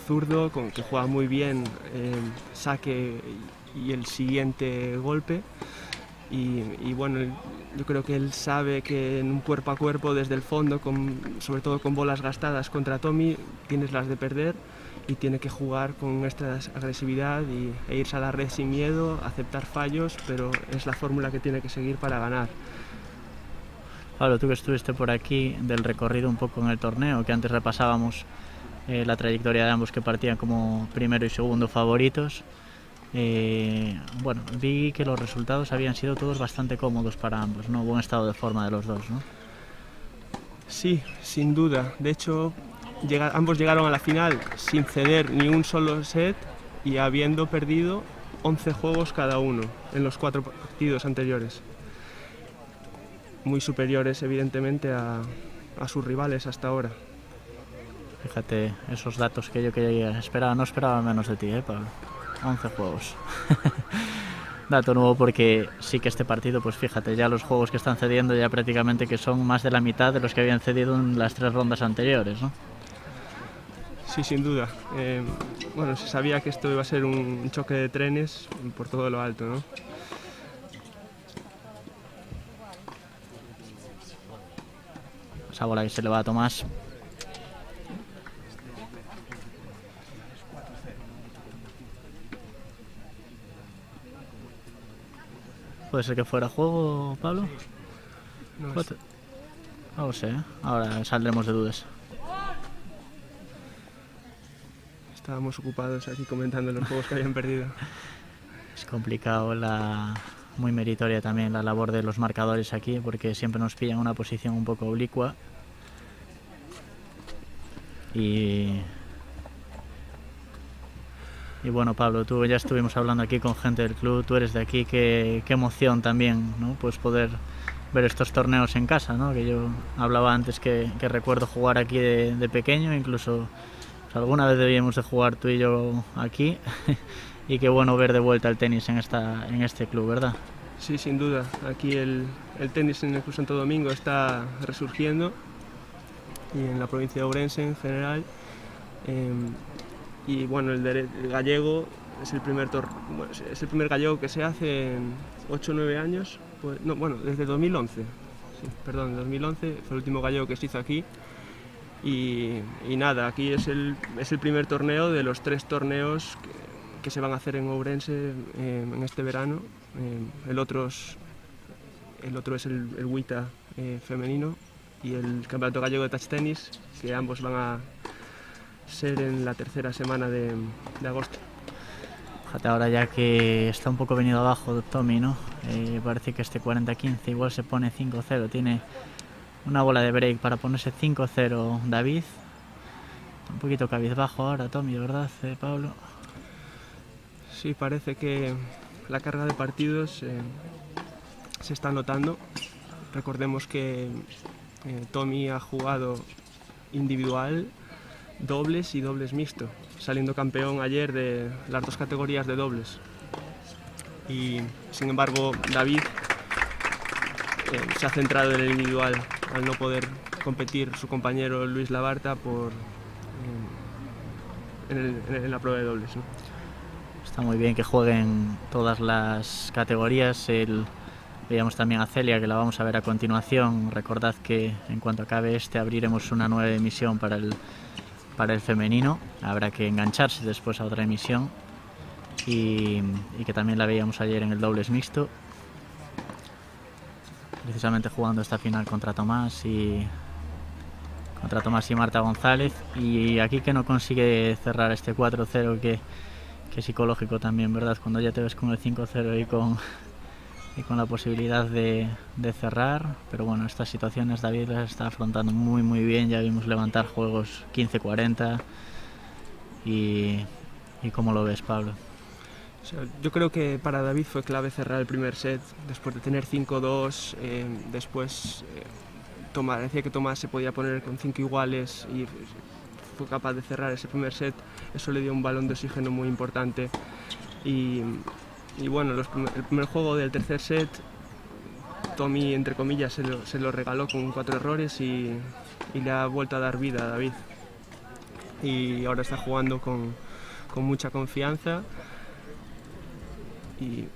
Zurdo, que juega muy bien, saque y el siguiente golpe. Y bueno, yo creo que él sabe que en un cuerpo a cuerpo desde el fondo, sobre todo con bolas gastadas contra Tommy, tienes las de perder y tiene que jugar con esta agresividad e irse a la red sin miedo, aceptar fallos, pero es la fórmula que tiene que seguir para ganar. Pablo, tú que estuviste por aquí del recorrido un poco en el torneo, que antes repasábamos la trayectoria de ambos que partían como primero y segundo favoritos. Bueno, vi que los resultados habían sido todos bastante cómodos para ambos, ¿no? Buen estado de forma de los dos, ¿no? Sí, sin duda. De hecho, ambos llegaron a la final sin ceder ni un solo set y habiendo perdido 11 juegos cada uno en los 4 partidos anteriores. Muy superiores, evidentemente, a sus rivales hasta ahora. Fíjate, esos datos que yo no esperaba menos de ti, Pablo. 11 juegos. Dato nuevo, porque sí que este partido, pues fíjate, ya los juegos que están cediendo ya prácticamente que son más de la mitad de los que habían cedido en las 3 rondas anteriores, ¿no? Sí, sin duda. Bueno, se sabía que esto iba a ser un choque de trenes por todo lo alto, ¿no? Esa bola que se le va a Tomás. ¿Puede ser que fuera juego, Pablo? No lo sé, ¿eh? Ahora saldremos de dudas. Estábamos ocupados aquí comentando los juegos que habían perdido. Es complicado, muy meritoria también la labor de los marcadores aquí, porque siempre nos pillan en una posición un poco oblicua. Y bueno, Pablo, tú ya estuvimos hablando aquí con gente del club, tú eres de aquí, qué emoción también, ¿no? Pues poder ver estos torneos en casa, ¿no? Que yo hablaba antes que recuerdo jugar aquí de pequeño, incluso pues, alguna vez debíamos de jugar tú y yo aquí y qué bueno ver de vuelta el tenis en este club, ¿verdad? Sí, sin duda. Aquí el tenis en el Club Santo Domingo está resurgiendo y en la provincia de Ourense en general. Y bueno, el gallego es el primer gallego que se hace en 8 o 9 años, pues, no, bueno, desde 2011, sí, perdón, 2011 fue el último gallego que se hizo aquí. Y nada, aquí es el primer torneo de los 3 torneos que se van a hacer en Ourense en este verano. El otro es el WTA femenino y el Campeonato Gallego de Touch Tennis, que ambos van a ser en la tercera semana de agosto. Fíjate, ahora ya que está un poco venido abajo Tommy, ¿no? Parece que este 40-15 igual se pone 5-0, tiene una bola de break para ponerse 5-0 David. Un poquito cabizbajo ahora Tommy, de verdad, Pablo. Sí, parece que la carga de partidos se está notando. Recordemos que Tommy ha jugado individual, dobles y dobles mixto, saliendo campeón ayer de las 2 categorías de dobles. Y sin embargo David se ha centrado en el individual al no poder competir su compañero Luis Labarta en la prueba de dobles, ¿no? Está muy bien que jueguen todas las categorías. Veíamos también a Celia, que la vamos a ver a continuación. Recordad que en cuanto acabe abriremos una nueva emisión para el femenino. Habrá que engancharse después a otra emisión. Y que también la veíamos ayer en el dobles mixto, precisamente jugando esta final contra Tomás y Marta González. Y aquí que no consigue cerrar este 4-0 que es psicológico también, ¿verdad? Cuando ya te ves con el 5-0 y con la posibilidad de cerrar. Pero bueno, estas situaciones David las está afrontando muy muy bien. Ya vimos levantar juegos 15-40. ¿Y cómo lo ves, Pablo? O sea, yo creo que para David fue clave cerrar el primer set después de tener 5-2. Después parecía que Tomás se podía poner con 5 iguales y fue capaz de cerrar ese primer set. Eso le dio un balón de oxígeno muy importante. Y bueno, el primer juego del tercer set, Tommy, entre comillas, se lo regaló con 4 errores y le ha vuelto a dar vida a David. Y ahora está jugando con mucha confianza. Y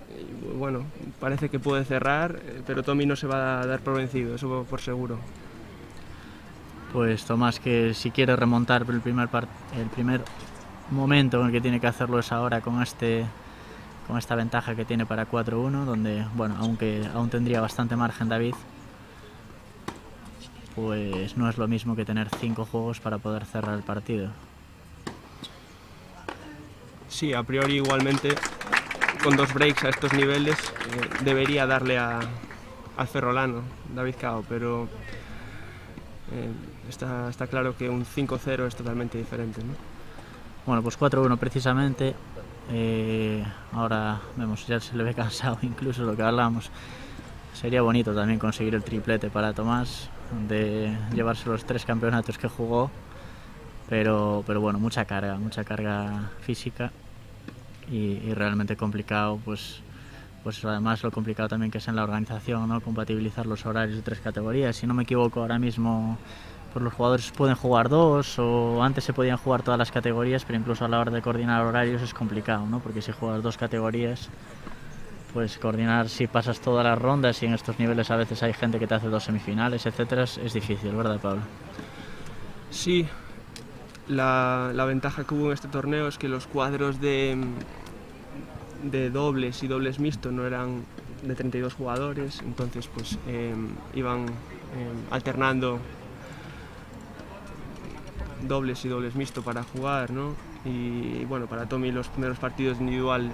bueno, parece que puede cerrar, pero Tommy no se va a dar por vencido, eso por seguro. Pues Tomás, que si quiere remontar el primer momento en el que tiene que hacerlo es ahora con esta ventaja que tiene para 4-1, donde, bueno, aunque aún tendría bastante margen David, pues no es lo mismo que tener 5 juegos para poder cerrar el partido. Sí, a priori igualmente, con 2 breaks a estos niveles debería darle al ferrolano David Cao, pero está claro que un 5-0 es totalmente diferente, ¿no? Bueno, pues 4-1 precisamente. Ahora vemos, ya se le ve cansado incluso lo que hablábamos. Sería bonito también conseguir el triplete para Tomás, de llevarse los 3 campeonatos que jugó, pero bueno, mucha carga física y realmente complicado, pues además lo complicado también que es en la organización, ¿no? Compatibilizar los horarios de 3 categorías. Si no me equivoco, ahora mismo pues los jugadores pueden jugar 2, o antes se podían jugar todas las categorías, pero incluso a la hora de coordinar horarios es complicado, ¿no? Porque si juegas 2 categorías, pues coordinar si pasas todas las rondas, y en estos niveles a veces hay gente que te hace 2 semifinales, etcétera, es difícil, ¿verdad, Pablo? Sí, la ventaja que hubo en este torneo es que los cuadros de dobles y dobles mixtos no eran de 32 jugadores, entonces pues iban alternando dobles y dobles mixto para jugar, ¿no? Y bueno, para Tommy los primeros partidos individual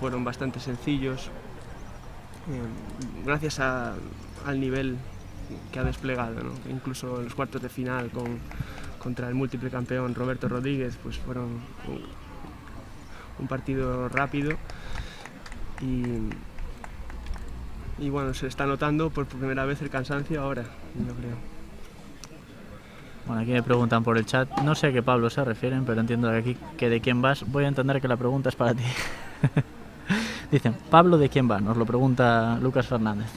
fueron bastante sencillos, gracias al nivel que ha desplegado, ¿no? Incluso en los cuartos de final contra el múltiple campeón Roberto Rodríguez, pues fueron un partido rápido y bueno, se está notando por primera vez el cansancio ahora, yo creo. Bueno, aquí me preguntan por el chat, no sé a qué Pablo se refieren, pero entiendo que aquí que de quién vas. Voy a entender que la pregunta es para ti. Dicen, ¿Pablo de quién va? Nos lo pregunta Lucas Fernández.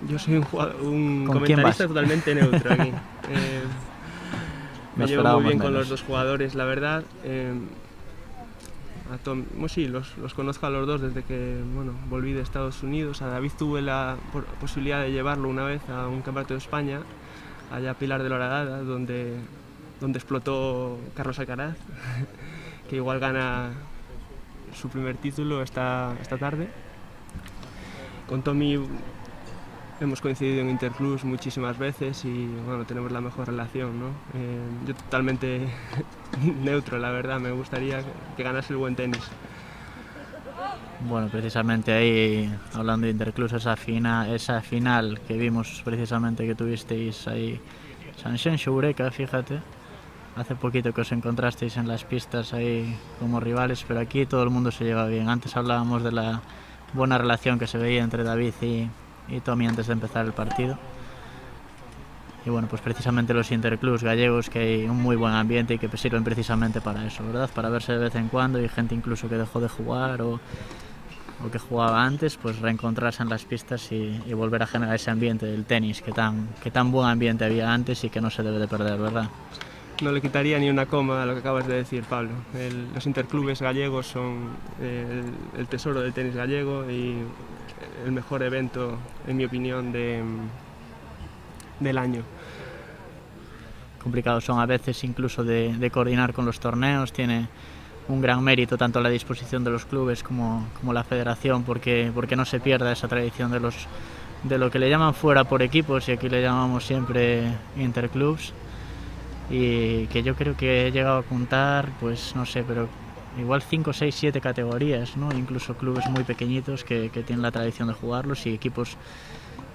Yo soy un comentarista totalmente neutro aquí. Me llevo muy bien con los 2 jugadores, la verdad. Tom. Bueno, sí, los conozco a los dos desde que volví de Estados Unidos. A David tuve la posibilidad de llevarlo una vez a un campeonato de España, allá a Pilar de la Horadada, donde explotó Carlos Alcaraz, que igual gana su primer título esta tarde. Con Tommy hemos coincidido en Interclubs muchísimas veces y bueno, tenemos la mejor relación, ¿no? Yo totalmente neutro, la verdad, me gustaría que ganase el buen tenis. Bueno, precisamente ahí, hablando de Interclubs, esa final que vimos precisamente que tuvisteis ahí, Sanxenxo-Eureka, fíjate, hace poquito que os encontrasteis en las pistas ahí como rivales, pero aquí todo el mundo se lleva bien. Antes hablábamos de la buena relación que se veía entre David y Tommy antes de empezar el partido. Y bueno, pues precisamente los Interclubs gallegos, que hay un muy buen ambiente y que sirven precisamente para eso, ¿verdad? Para verse de vez en cuando y gente incluso que dejó de jugar o que jugaba antes, pues reencontrarse en las pistas y volver a generar ese ambiente del tenis, que tan buen ambiente había antes y que no se debe de perder, ¿verdad? No le quitaría ni una coma a lo que acabas de decir, Pablo. Los Interclubes gallegos son el tesoro del tenis gallego y el mejor evento, en mi opinión, del año. Complicados son a veces incluso de coordinar con los torneos. Tiene un gran mérito tanto la disposición de los clubes como la federación, porque no se pierda esa tradición de lo que le llaman fuera por equipos, y aquí le llamamos siempre Interclubs, y que yo creo que he llegado a contar, pues no sé, pero igual 5, 6, 7 categorías, ¿no? Incluso clubes muy pequeñitos que tienen la tradición de jugarlos, y equipos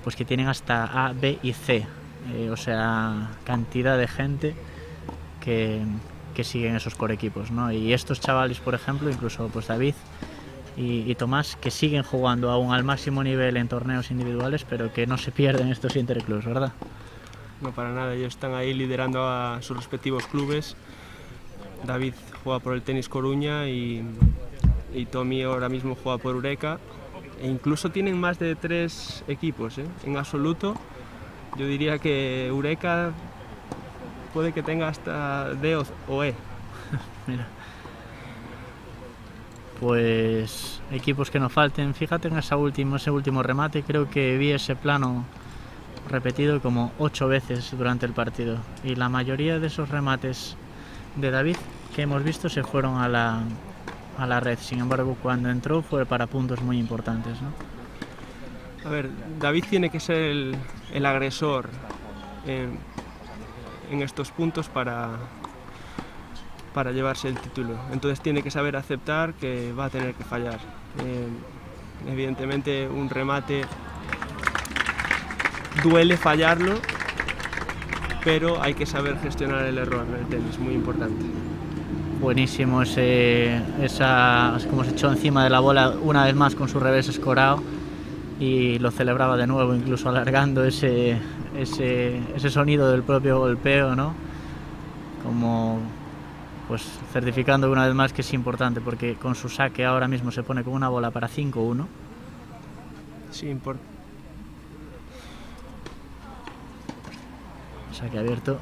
pues que tienen hasta A, B y C, o sea, cantidad de gente que siguen esos por equipos, ¿no? Y estos chavales, por ejemplo, incluso pues David y Tomás, que siguen jugando aún al máximo nivel en torneos individuales, pero que no se pierden estos Interclubs, ¿verdad? No, para nada, ellos están ahí liderando a sus respectivos clubes. David juega por el Tenis Coruña y Tommy ahora mismo juega por Eureka, e incluso tienen más de 3 equipos, ¿eh? En absoluto. Yo diría que Eureka puede que tenga hasta D o E. Mira. Pues equipos que no falten. Fíjate en ese último remate, creo que vi ese plano repetido como 8 veces durante el partido, y la mayoría de esos remates de David que hemos visto se fueron a la red. Sin embargo, cuando entró fue para puntos muy importantes, ¿no? A ver, David tiene que ser el agresor en estos puntos para llevarse el título. Entonces tiene que saber aceptar que va a tener que fallar. Evidentemente un remate duele fallarlo, pero hay que saber gestionar el error en el tenis, muy importante. Buenísimo como se echó encima de la bola una vez más con su revés escorado, y lo celebraba de nuevo, incluso alargando ese sonido del propio golpeo, ¿no? Como pues certificando una vez más que es importante, porque con su saque ahora mismo se pone con una bola para 5-1. Sí, Saque abierto.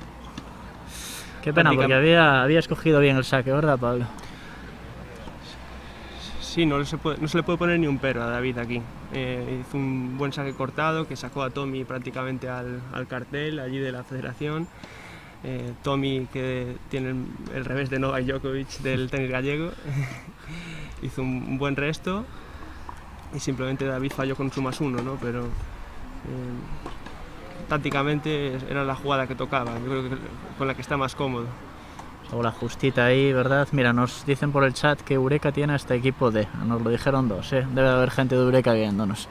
Qué pena, porque había escogido bien el saque, ¿verdad, Pablo? Sí, no se le puede poner ni un pero a David aquí. Hizo un buen saque cortado que sacó a Tommy prácticamente al cartel allí de la federación. Tommy, que tiene el revés de Novak Djokovic del tenis gallego, hizo un buen resto, y simplemente David falló con su +1, ¿no? Pero tácticamente era la jugada que tocaba, yo creo que con la que está más cómodo. La justita ahí, ¿verdad? Mira, nos dicen por el chat que Eureka tiene hasta equipo D, nos lo dijeron 2, ¿eh? Debe de haber gente de Eureka viéndonos.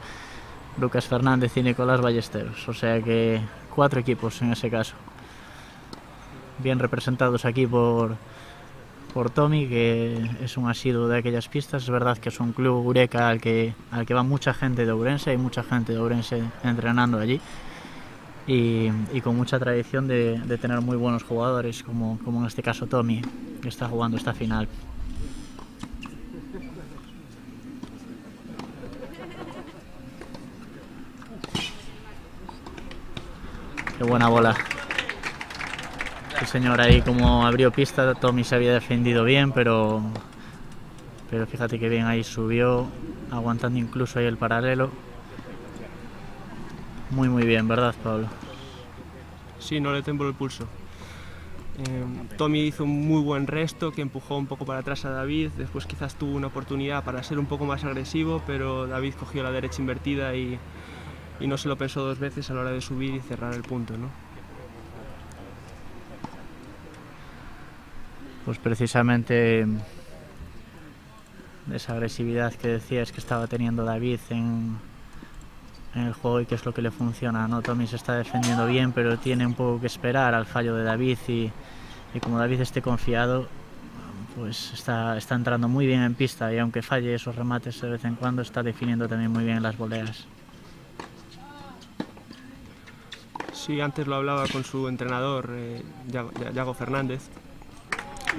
Lucas Fernández y Nicolás Ballesteros, o sea que 4 equipos en ese caso. Bien representados aquí por Tommy, que es un asiduo de aquellas pistas. Es verdad que es un club Eureka al que va mucha gente de Ourense, hay mucha gente de Ourense entrenando allí, y con mucha tradición de tener muy buenos jugadores, como en este caso Tommy, que está jugando esta final. Qué buena bola. El señor ahí como abrió pista. Tommy se había defendido bien, pero pero fíjate que bien ahí subió, aguantando incluso ahí el paralelo. Muy bien, ¿verdad, Pablo? Sí, no le tembló el pulso. Tommy hizo un muy buen resto que empujó un poco para atrás a David, después quizás tuvo una oportunidad para ser un poco más agresivo, pero David cogió la derecha invertida y no se lo pensó dos veces a la hora de subir y cerrar el punto, ¿no? Pues precisamente esa agresividad que decías que estaba teniendo David en el juego y que es lo que le funciona, ¿no? Tommy se está defendiendo bien, pero tiene un poco que esperar al fallo de David y como David esté confiado, pues está entrando muy bien en pista y aunque falle esos remates de vez en cuando, está definiendo también muy bien las voleas. Sí, antes lo hablaba con su entrenador, Yago Fernández,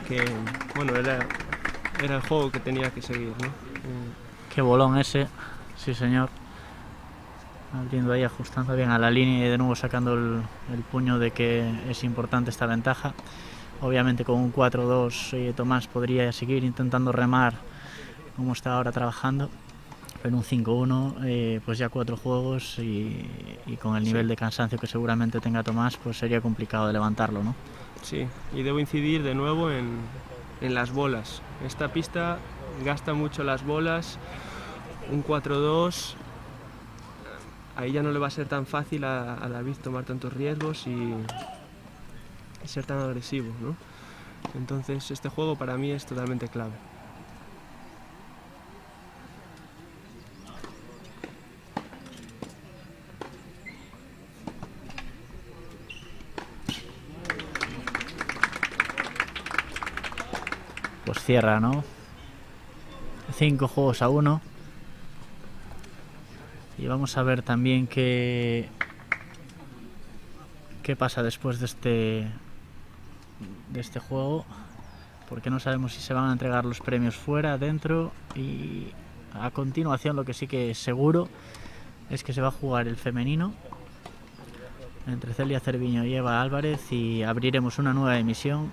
que bueno, era el juego que tenía que seguir, ¿no? Qué bolón ese, sí señor. Abriendo ahí, ajustando bien a la línea y de nuevo sacando el puño de que es importante esta ventaja. Obviamente con un 4-2 Tomás podría seguir intentando remar como está ahora trabajando, pero un 5-1 pues ya 4 juegos y con el nivel de cansancio que seguramente tenga Tomás, pues sería complicado de levantarlo, ¿no? Sí, y debo incidir de nuevo en las bolas. Esta pista gasta mucho las bolas, un 4-2, ahí ya no le va a ser tan fácil a David tomar tantos riesgos y ser tan agresivo, ¿no? Entonces este juego para mí es totalmente clave. Pues cierra, ¿no? 5 juegos a 1. Y vamos a ver también qué pasa después de este juego, porque no sabemos si se van a entregar los premios fuera, dentro, y a continuación lo que sí que es seguro es que se va a jugar el femenino entre Celia Cerviño y Eva Álvarez y abriremos una nueva emisión.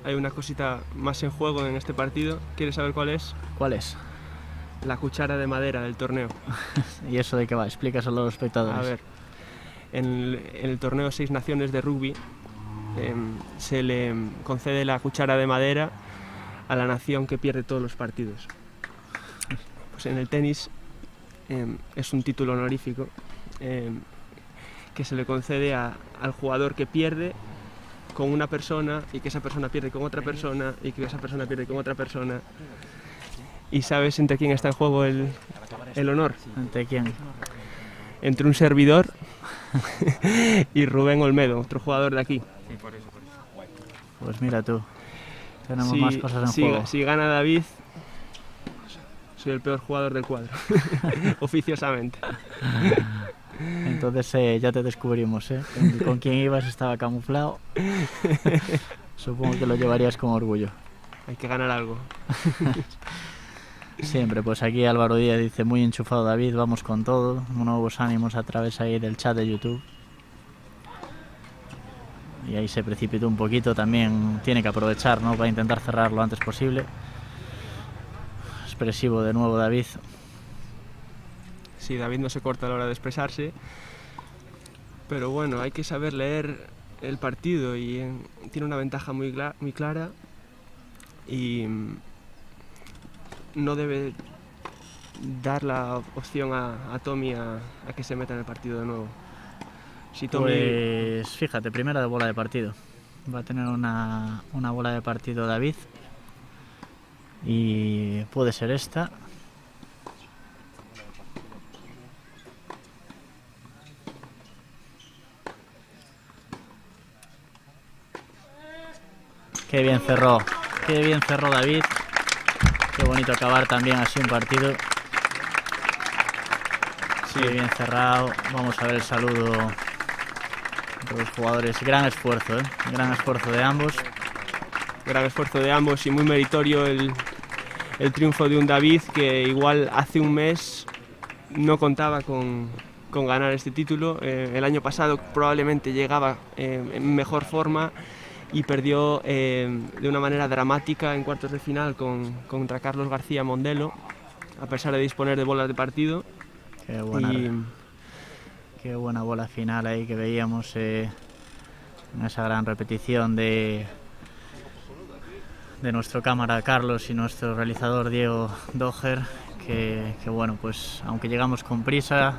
Hay una cosita más en juego en este partido, ¿quieres saber cuál es? ¿Cuál es? La cuchara de madera del torneo. ¿Y eso de qué va? Explícaselo a los espectadores. A ver, en el torneo 6 Naciones de rugby se le concede la cuchara de madera a la nación que pierde todos los partidos. Pues en el tenis es un título honorífico que se le concede al jugador que pierde con una persona y que esa persona pierde con otra persona y que esa persona pierde con otra persona. ¿Y sabes entre quién está en juego el honor? ¿Entre quién? Entre un servidor y Rubén Olmedo, otro jugador de aquí. Pues mira tú, tenemos más cosas en juego. Si gana David, soy el peor jugador del cuadro, oficiosamente. Entonces ya te descubrimos, ¿eh? Con quién ibas estaba camuflado. Supongo que lo llevarías con orgullo. Hay que ganar algo. Siempre, pues aquí Álvaro Díaz dice: muy enchufado David, vamos con todo. Nuevos ánimos a través ahí del chat de YouTube. Y ahí se precipitó un poquito, también tiene que aprovechar, ¿no? Para intentar cerrar lo antes posible. Expresivo de nuevo David. Sí, David no se corta a la hora de expresarse, pero bueno, hay que saber leer el partido y tiene una ventaja muy clara y no debe dar la opción a Tommy a que se meta en el partido de nuevo. Si Tommy... Pues fíjate, primera de bola de partido. Va a tener una bola de partido David y puede ser esta. Qué bien cerró David. Qué bonito acabar también así un partido. Sí, bien cerrado. Vamos a ver el saludo de los jugadores. Gran esfuerzo, gran esfuerzo de ambos. Gran esfuerzo de ambos y muy meritorio el triunfo de un David que igual hace un mes no contaba con ganar este título. El año pasado probablemente llegaba en mejor forma y perdió de una manera dramática en cuartos de final contra Carlos García Mondelo, a pesar de disponer de bolas de partido. Qué buena bola final ahí que veíamos en esa gran repetición de nuestro cámara Carlos y nuestro realizador Diego Doher, que bueno, pues aunque llegamos con prisa,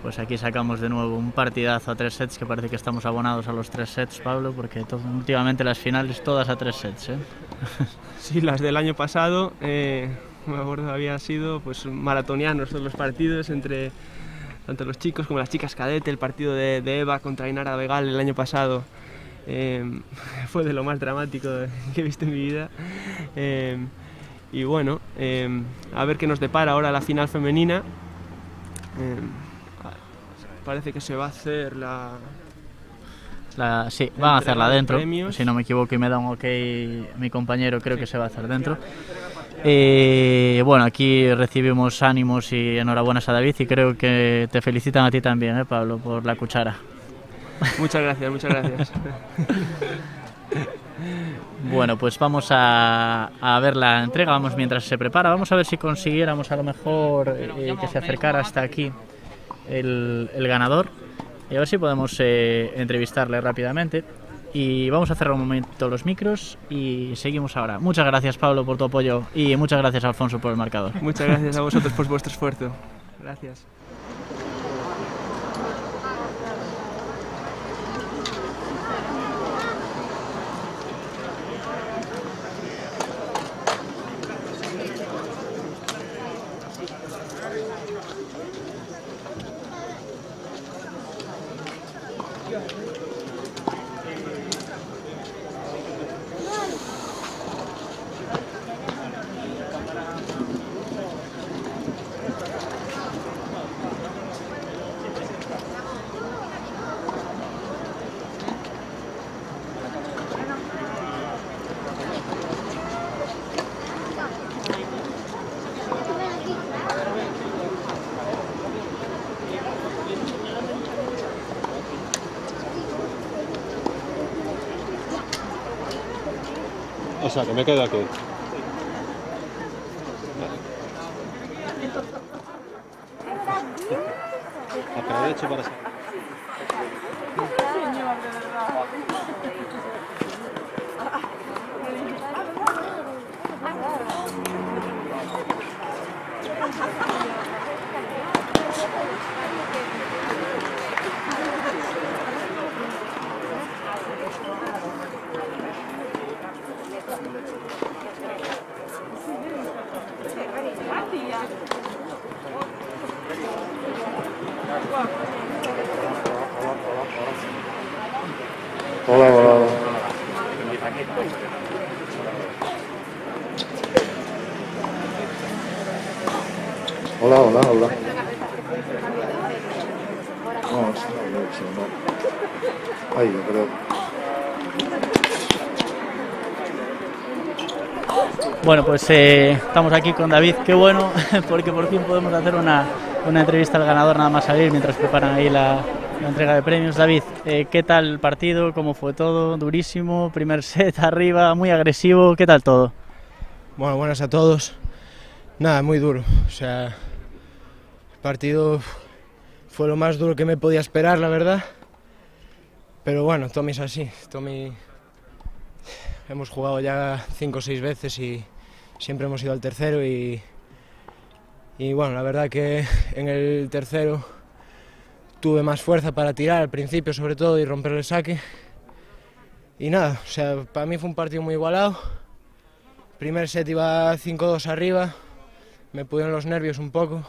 pues aquí sacamos de nuevo un partidazo a 3 sets, que parece que estamos abonados a los 3 sets, Pablo, porque últimamente las finales todas a 3 sets, ¿eh? Sí, las del año pasado, me acuerdo, había sido pues maratonianos todos los partidos entre tanto los chicos como las chicas cadete. El partido de Eva contra Ainara Begal el año pasado fue de lo más dramático que he visto en mi vida. Y bueno, a ver qué nos depara ahora la final femenina. Parece que se va a hacer sí, van a hacerla dentro, si no me equivoco y me da un ok mi compañero, creo que se va a hacer dentro. Bueno, aquí recibimos ánimos y enhorabuenas a David, y creo que te felicitan a ti también, Pablo, por la cuchara. Muchas gracias, muchas gracias. Bueno, pues vamos a ver la entrega, vamos mientras se prepara, vamos a ver si consiguiéramos a lo mejor que se acercara hasta aquí el ganador, y a ver si podemos entrevistarle rápidamente. Y vamos a cerrar un momento los micros y seguimos ahora. Muchas gracias, Pablo, por tu apoyo, y muchas gracias, Alfonso, por el marcador. Muchas gracias a vosotros por vuestro esfuerzo. Gracias. O sea, que me quedo aquí. Aprovecho para salir. Hola, hola, hola. Hola, hola, hola. No, ay, yo creo. Bueno, pues estamos aquí con David, qué bueno, porque por fin podemos hacer una entrevista al ganador nada más salir, mientras preparan ahí la entrega de premios. David, ¿qué tal el partido? ¿Cómo fue todo? Durísimo, primer set arriba, muy agresivo, ¿qué tal todo? Bueno, buenas a todos. Nada, muy duro, o sea, el partido fue lo más duro que me podía esperar, la verdad. Pero bueno, Tommy es así, Tommy hemos jugado ya 5 o 6 veces y siempre hemos ido al tercero y bueno, la verdad que en el tercero tuve más fuerza para tirar al principio sobre todo y romper el saque. Y nada, o sea, para mí fue un partido muy igualado. Primer set iba 5-2 arriba, me pudieron los nervios un poco,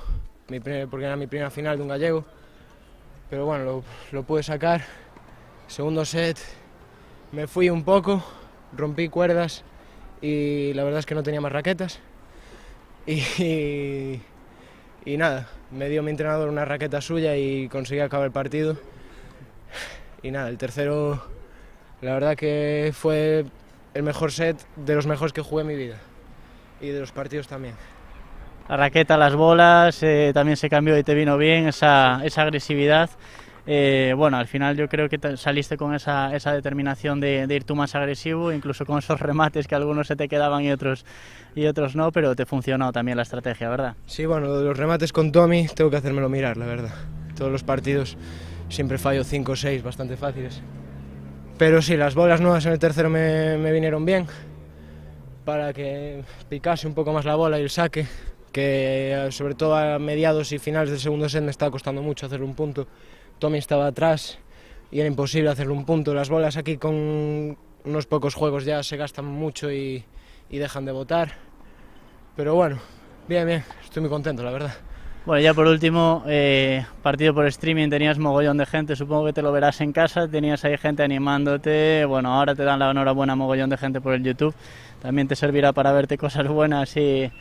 porque era mi primera final de un gallego, pero bueno, lo pude sacar. Segundo set me fui un poco, rompí cuerdas y la verdad es que no tenía más raquetas. Y nada, me dio mi entrenador una raqueta suya y conseguí acabar el partido. Y nada, el tercero, la verdad que fue el mejor set, de los mejores que jugué en mi vida. Y de los partidos también. La raqueta, las bolas, también se cambió y te vino bien esa agresividad. bueno, al final yo creo que saliste con esa determinación de ir tú más agresivo, incluso con esos remates que algunos se te quedaban y otros no, pero te funcionó también la estrategia, ¿verdad? Sí, bueno, los remates con Tommy tengo que hacérmelo mirar, la verdad. Todos los partidos siempre fallo 5 o 6, bastante fáciles. Pero sí, las bolas nuevas en el tercero me vinieron bien, para que picase un poco más la bola y el saque, que sobre todo a mediados y finales del segundo set me estaba costando mucho hacer un punto. Tommy estaba atrás y era imposible hacerle un punto. Las bolas aquí con unos pocos juegos ya se gastan mucho y dejan de botar. Pero bueno, bien, estoy muy contento, la verdad. Bueno, ya por último, partido por streaming, tenías mogollón de gente, supongo que te lo verás en casa, tenías ahí gente animándote, bueno, ahora te dan la enhorabuena mogollón de gente por el YouTube, también te servirá para verte cosas buenas y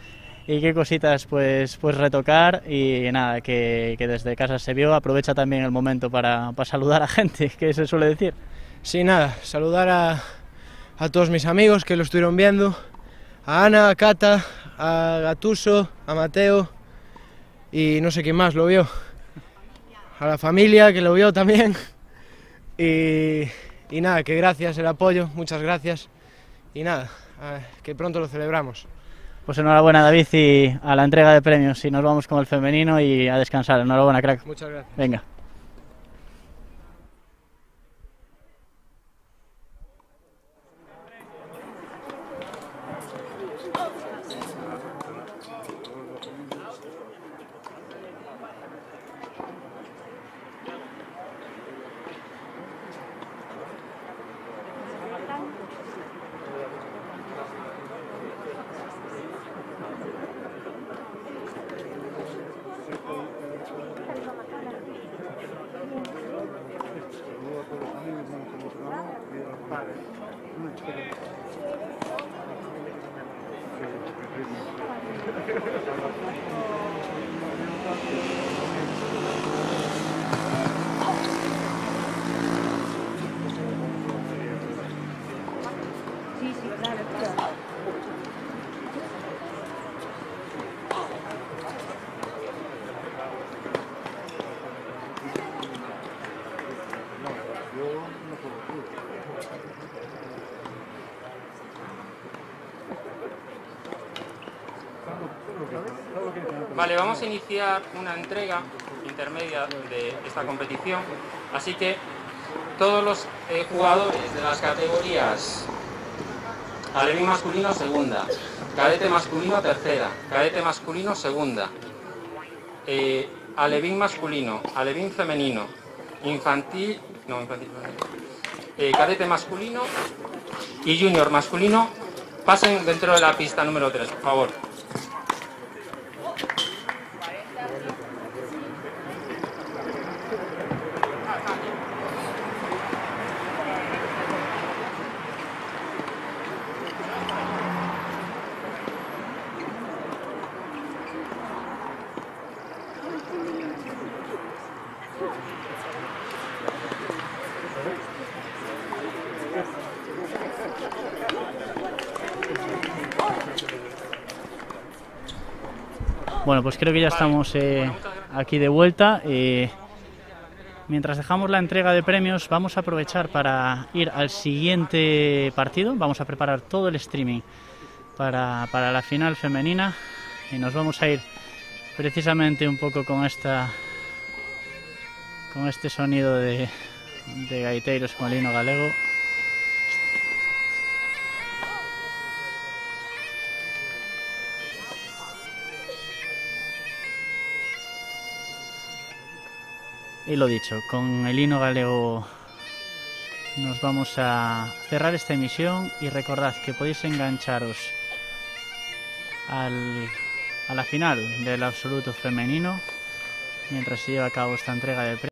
qué cositas pues retocar, y nada, que desde casa se vio. Aprovecha también el momento para saludar a gente, que se suele decir. Sí, nada, saludar a todos mis amigos que lo estuvieron viendo, a Ana, a Cata, a Gatuso, a Mateo y no sé quién más lo vio, a la familia que lo vio también, y nada, que gracias el apoyo, muchas gracias, y nada, que pronto lo celebramos. Pues enhorabuena, David, y a la entrega de premios, y nos vamos con el femenino y a descansar. Enhorabuena, crack. Muchas gracias. Venga. Vale, vamos a iniciar una entrega intermedia de esta competición, así que todos los jugadores de las categorías alevín masculino segunda, cadete masculino tercera, cadete masculino segunda, alevín masculino, alevín femenino, cadete masculino y junior masculino, pasen dentro de la pista número 3, por favor. Bueno, pues creo que ya estamos aquí de vuelta. Mientras dejamos la entrega de premios, vamos a aprovechar para ir al siguiente partido. Vamos a preparar todo el streaming para la final femenina y nos vamos a ir precisamente un poco con este sonido de gaiteiros con el hino galego. Y lo dicho, con el hino galego nos vamos a cerrar esta emisión, y recordad que podéis engancharos a la final del absoluto femenino mientras se lleva a cabo esta entrega de premios.